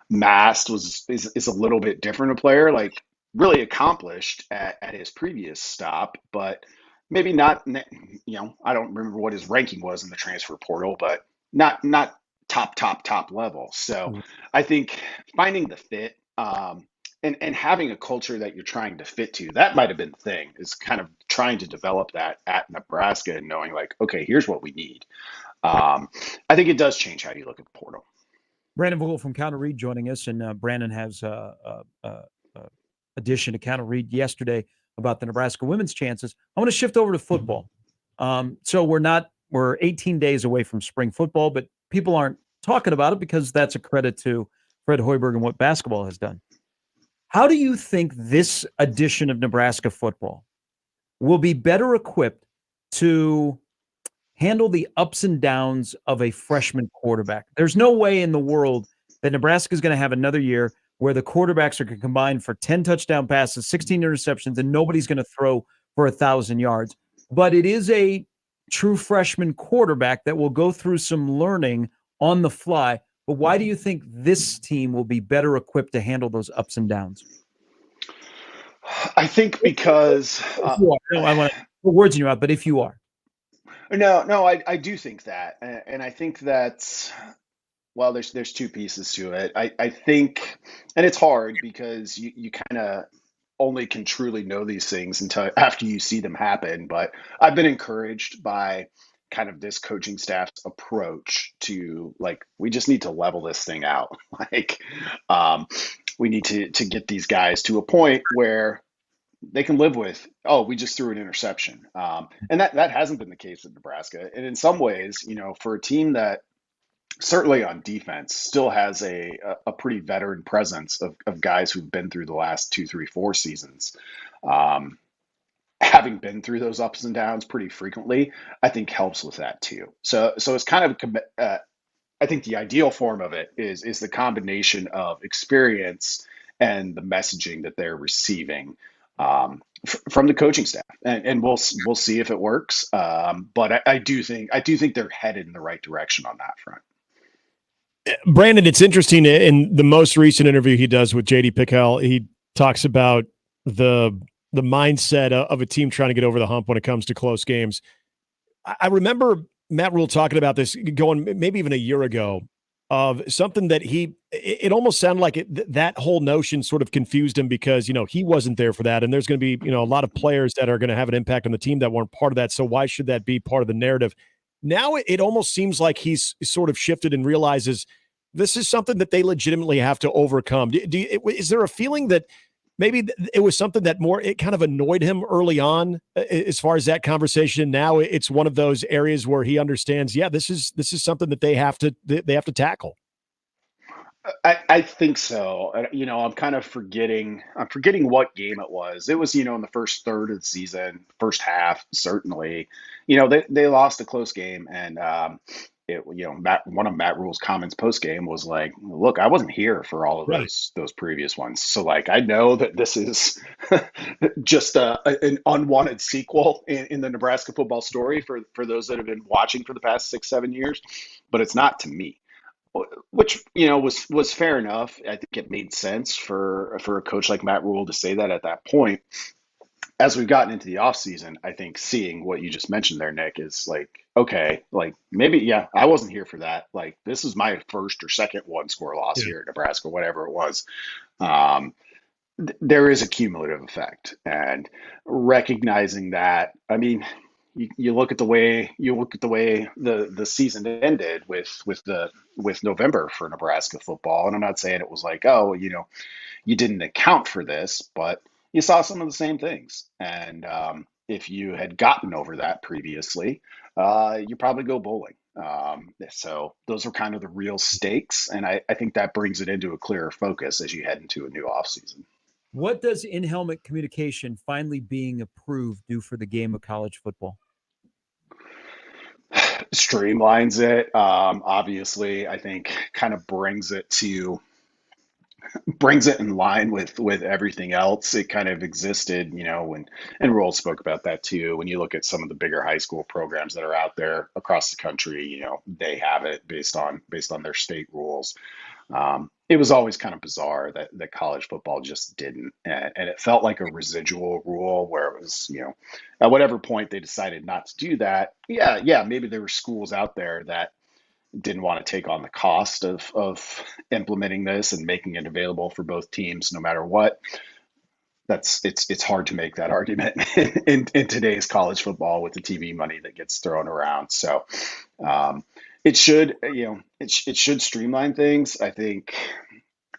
Mast is a little bit different a player, really accomplished at his previous stop, but maybe not, I don't remember what his ranking was in the transfer portal, but not top level. So I think finding the fit, and having a culture that you're trying to fit to, that might have been the thing, is kind of trying to develop that at Nebraska and knowing okay, here's what we need. I think it does change how you look at the portal. Brandon Vogel from Counter Read joining us, and Brandon has addition to Counter Read yesterday about the Nebraska women's chances. I want to shift over to football. So we're 18 days away from spring football, but people aren't talking about it because that's a credit to Fred Hoiberg and what basketball has done. How do you think this edition of Nebraska football will be better equipped to handle the ups and downs of a freshman quarterback? There's no way in the world that Nebraska is going to have another year where the quarterbacks are going to combine for 10 touchdown passes, 16 interceptions, and nobody's going to throw for 1,000 yards. But it is a true freshman quarterback that will go through some learning on the fly. But why do you think this team will be better equipped to handle those ups and downs? I think because I want to put words in your mouth, but if you are. No, I do think that, and I think that's, well, there's two pieces to it. I think, and it's hard because you kind of only can truly know these things until after you see them happen. But I've been encouraged by kind of this coaching staff's approach to, like, we just need to level this thing out. Like, we need to get these guys to a point where they can live with, oh, we just threw an interception. And that hasn't been the case at Nebraska. And in some ways, for a team that certainly on defense still has a pretty veteran presence of guys who've been through the last 2, 3, 4 seasons, having been through those ups and downs pretty frequently, I think helps with that too. So it's kind of, I think the ideal form of it is the combination of experience and the messaging that they're receiving from the coaching staff, and we'll see if it works. But I do think they're headed in the right direction on that front. Brandon, it's interesting. In the most recent interview he does with JD Pickell, he talks about the mindset of a team trying to get over the hump when it comes to close games. I remember Matt Rule talking about this going maybe even a year ago, of something that it almost sounded like that whole notion sort of confused him because, he wasn't there for that. And there's going to be, a lot of players that are going to have an impact on the team that weren't part of that. So why should that be part of the narrative? Now it almost seems like he's sort of shifted and realizes this is something that they legitimately have to overcome. Is there a feeling that maybe it was something that it kind of annoyed him early on as far as that conversation? Now it's one of those areas where he understands, this is something that they have to tackle. I think so. I'm kind of forgetting what game it was. It was, in the first third of the season, first half, certainly. They lost a close game, and one of Matt Rule's comments post game was like, "Look, I wasn't here for all of those previous ones, so like I know that this is just an unwanted sequel in the Nebraska football story for those that have been watching for the past 6-7 years, but it's not to me." Which was fair enough. I think it made sense for a coach like Matt Rule to say that at that point. As we've gotten into the offseason, I think seeing what you just mentioned there, Nick, is like, okay, like maybe, I wasn't here for that. Like, this is my first or second one-score loss here at Nebraska, whatever it was. There is a cumulative effect, and recognizing that, I mean, you look at the way the season ended with November for Nebraska football, and I'm not saying it was like, oh, you didn't account for this, but you saw some of the same things. And if you had gotten over that previously, you probably go bowling. So those are kind of the real stakes, and I think that brings it into a clearer focus as you head into a new offseason. What does in-helmet communication finally being approved do for the game of college football? Streamlines it. Obviously, I think kind of brings it in line with everything else. It kind of existed, and Roll spoke about that too. When you look at some of the bigger high school programs that are out there across the country, they have it based on their state rules. It was always kind of bizarre that college football just didn't, and it felt like a residual rule where it was, at whatever point they decided not to do that. Yeah, maybe there were schools out there that didn't want to take on the cost of implementing this and making it available for both teams no matter what. it's hard to make that argument in today's college football with the TV money that gets thrown around. So it should, it should streamline things. I think.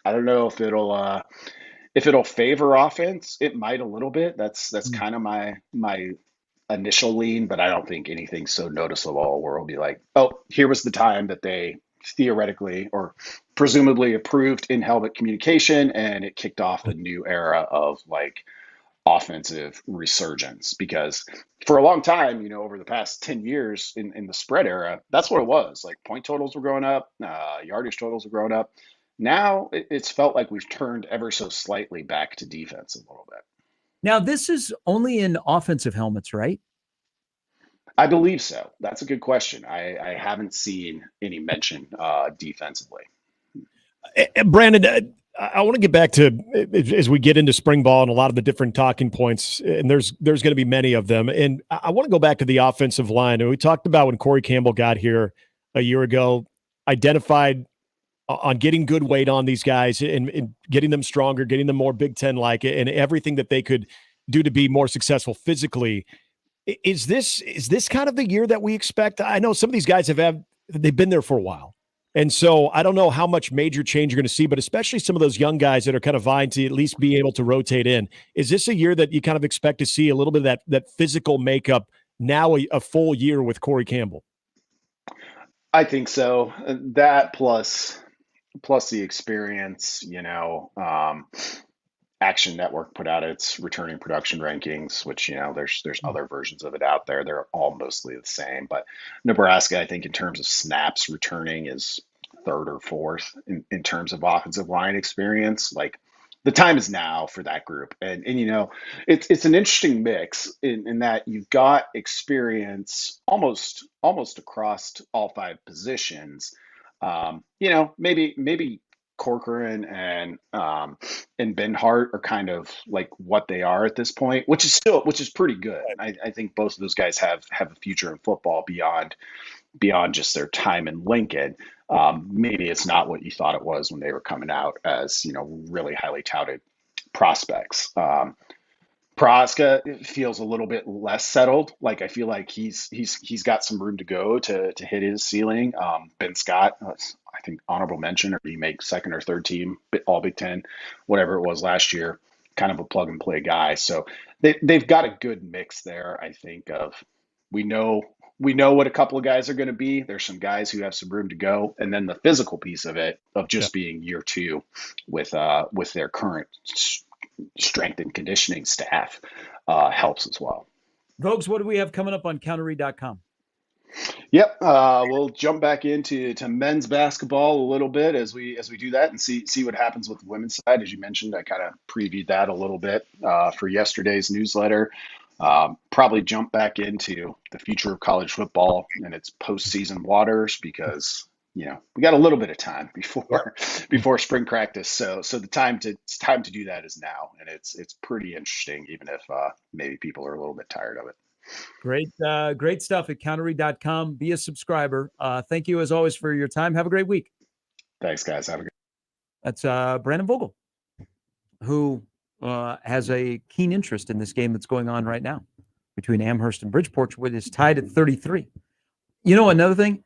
I don't know if it'll favor offense. It might a little bit. That's kind of my initial lean, but I don't think anything so noticeable where it'll be like, oh, here was the time that they theoretically or presumably approved in-helmet communication, and it kicked off a new era of like offensive resurgence. Because for a long time, over the past 10 years in the spread era, that's what it was. Like point totals were going up, yardage totals were growing up. Now it's felt like we've turned ever so slightly back to defense a little bit. Now, this is only in offensive helmets, right? I believe so. That's a good question. I haven't seen any mention defensively. Brandon, I want to get back to, as we get into spring ball and a lot of the different talking points, and there's going to be many of them. And I want to go back to the offensive line. And we talked about when Corey Campbell got here a year ago, identified on getting good weight on these guys and getting them stronger, getting them more Big Ten like, and everything that they could do to be more successful physically. Is this kind of the year that we expect? I know some of these guys they've been there for a while. And so I don't know how much major change you're going to see, but especially some of those young guys that are kind of vying to at least be able to rotate in. Is this a year that you kind of expect to see a little bit of that physical makeup now, a full year with Corey Campbell? I think so. That plus the experience, Action Network put out its returning production rankings, which, there's other versions of it out there. They're all mostly the same. But Nebraska, I think in terms of snaps returning is third or fourth in terms of offensive line experience. Like the time is now for that group. And it's an interesting mix in that you've got experience almost across all five positions. Maybe Corcoran and Benhart are kind of like what they are at this point, which is pretty good. I think both of those guys have a future in football beyond just their time in Lincoln. Maybe it's not what you thought it was when they were coming out as really highly touted prospects. Praska feels a little bit less settled. Like I feel like he's got some room to go to hit his ceiling. Ben Scott, I think honorable mention, or he makes second or third team All Big Ten, whatever it was last year. Kind of a plug and play guy. So they've got a good mix there. I think of we know what a couple of guys are going to be. There's some guys who have some room to go, and then the physical piece of it of just being year two with their current strength and conditioning staff helps as well. Vogues, what do we have coming up on counterread.com? Yep. We'll jump back into men's basketball a little bit as we do that and see what happens with the women's side. As you mentioned, I kind of previewed that a little bit for yesterday's newsletter. Probably jump back into the future of college football and its postseason waters because we got a little bit of time before spring practice. So it's time to do that is now, and it's pretty interesting, even if maybe people are a little bit tired of it. Great stuff at counterread.com. Be a subscriber. Thank you as always for your time. Have a great week. Thanks, guys. Have a good. That's Brandon Vogel, who has a keen interest in this game that's going on right now between Amherst and Bridgeport, which is tied at 33. Another thing,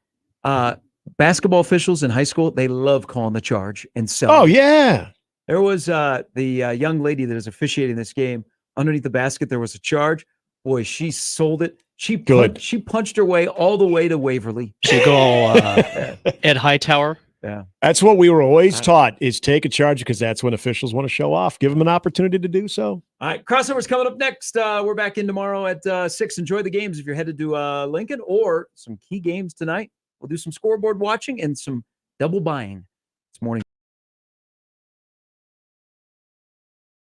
basketball officials in high school, they love calling the charge and so. Oh yeah, there was the young lady that is officiating this game. Underneath the basket, there was a charge. Boy, she sold it. She punched her way all the way to Waverly. She go Ed Hightower. Yeah, that's what we were always taught: is take a charge because that's when officials want to show off. Give them an opportunity to do so. All right, crossover's coming up next. We're back in tomorrow at 6. Enjoy the games if you're headed to Lincoln, or some key games tonight. We'll do some scoreboard watching and some double buying this morning.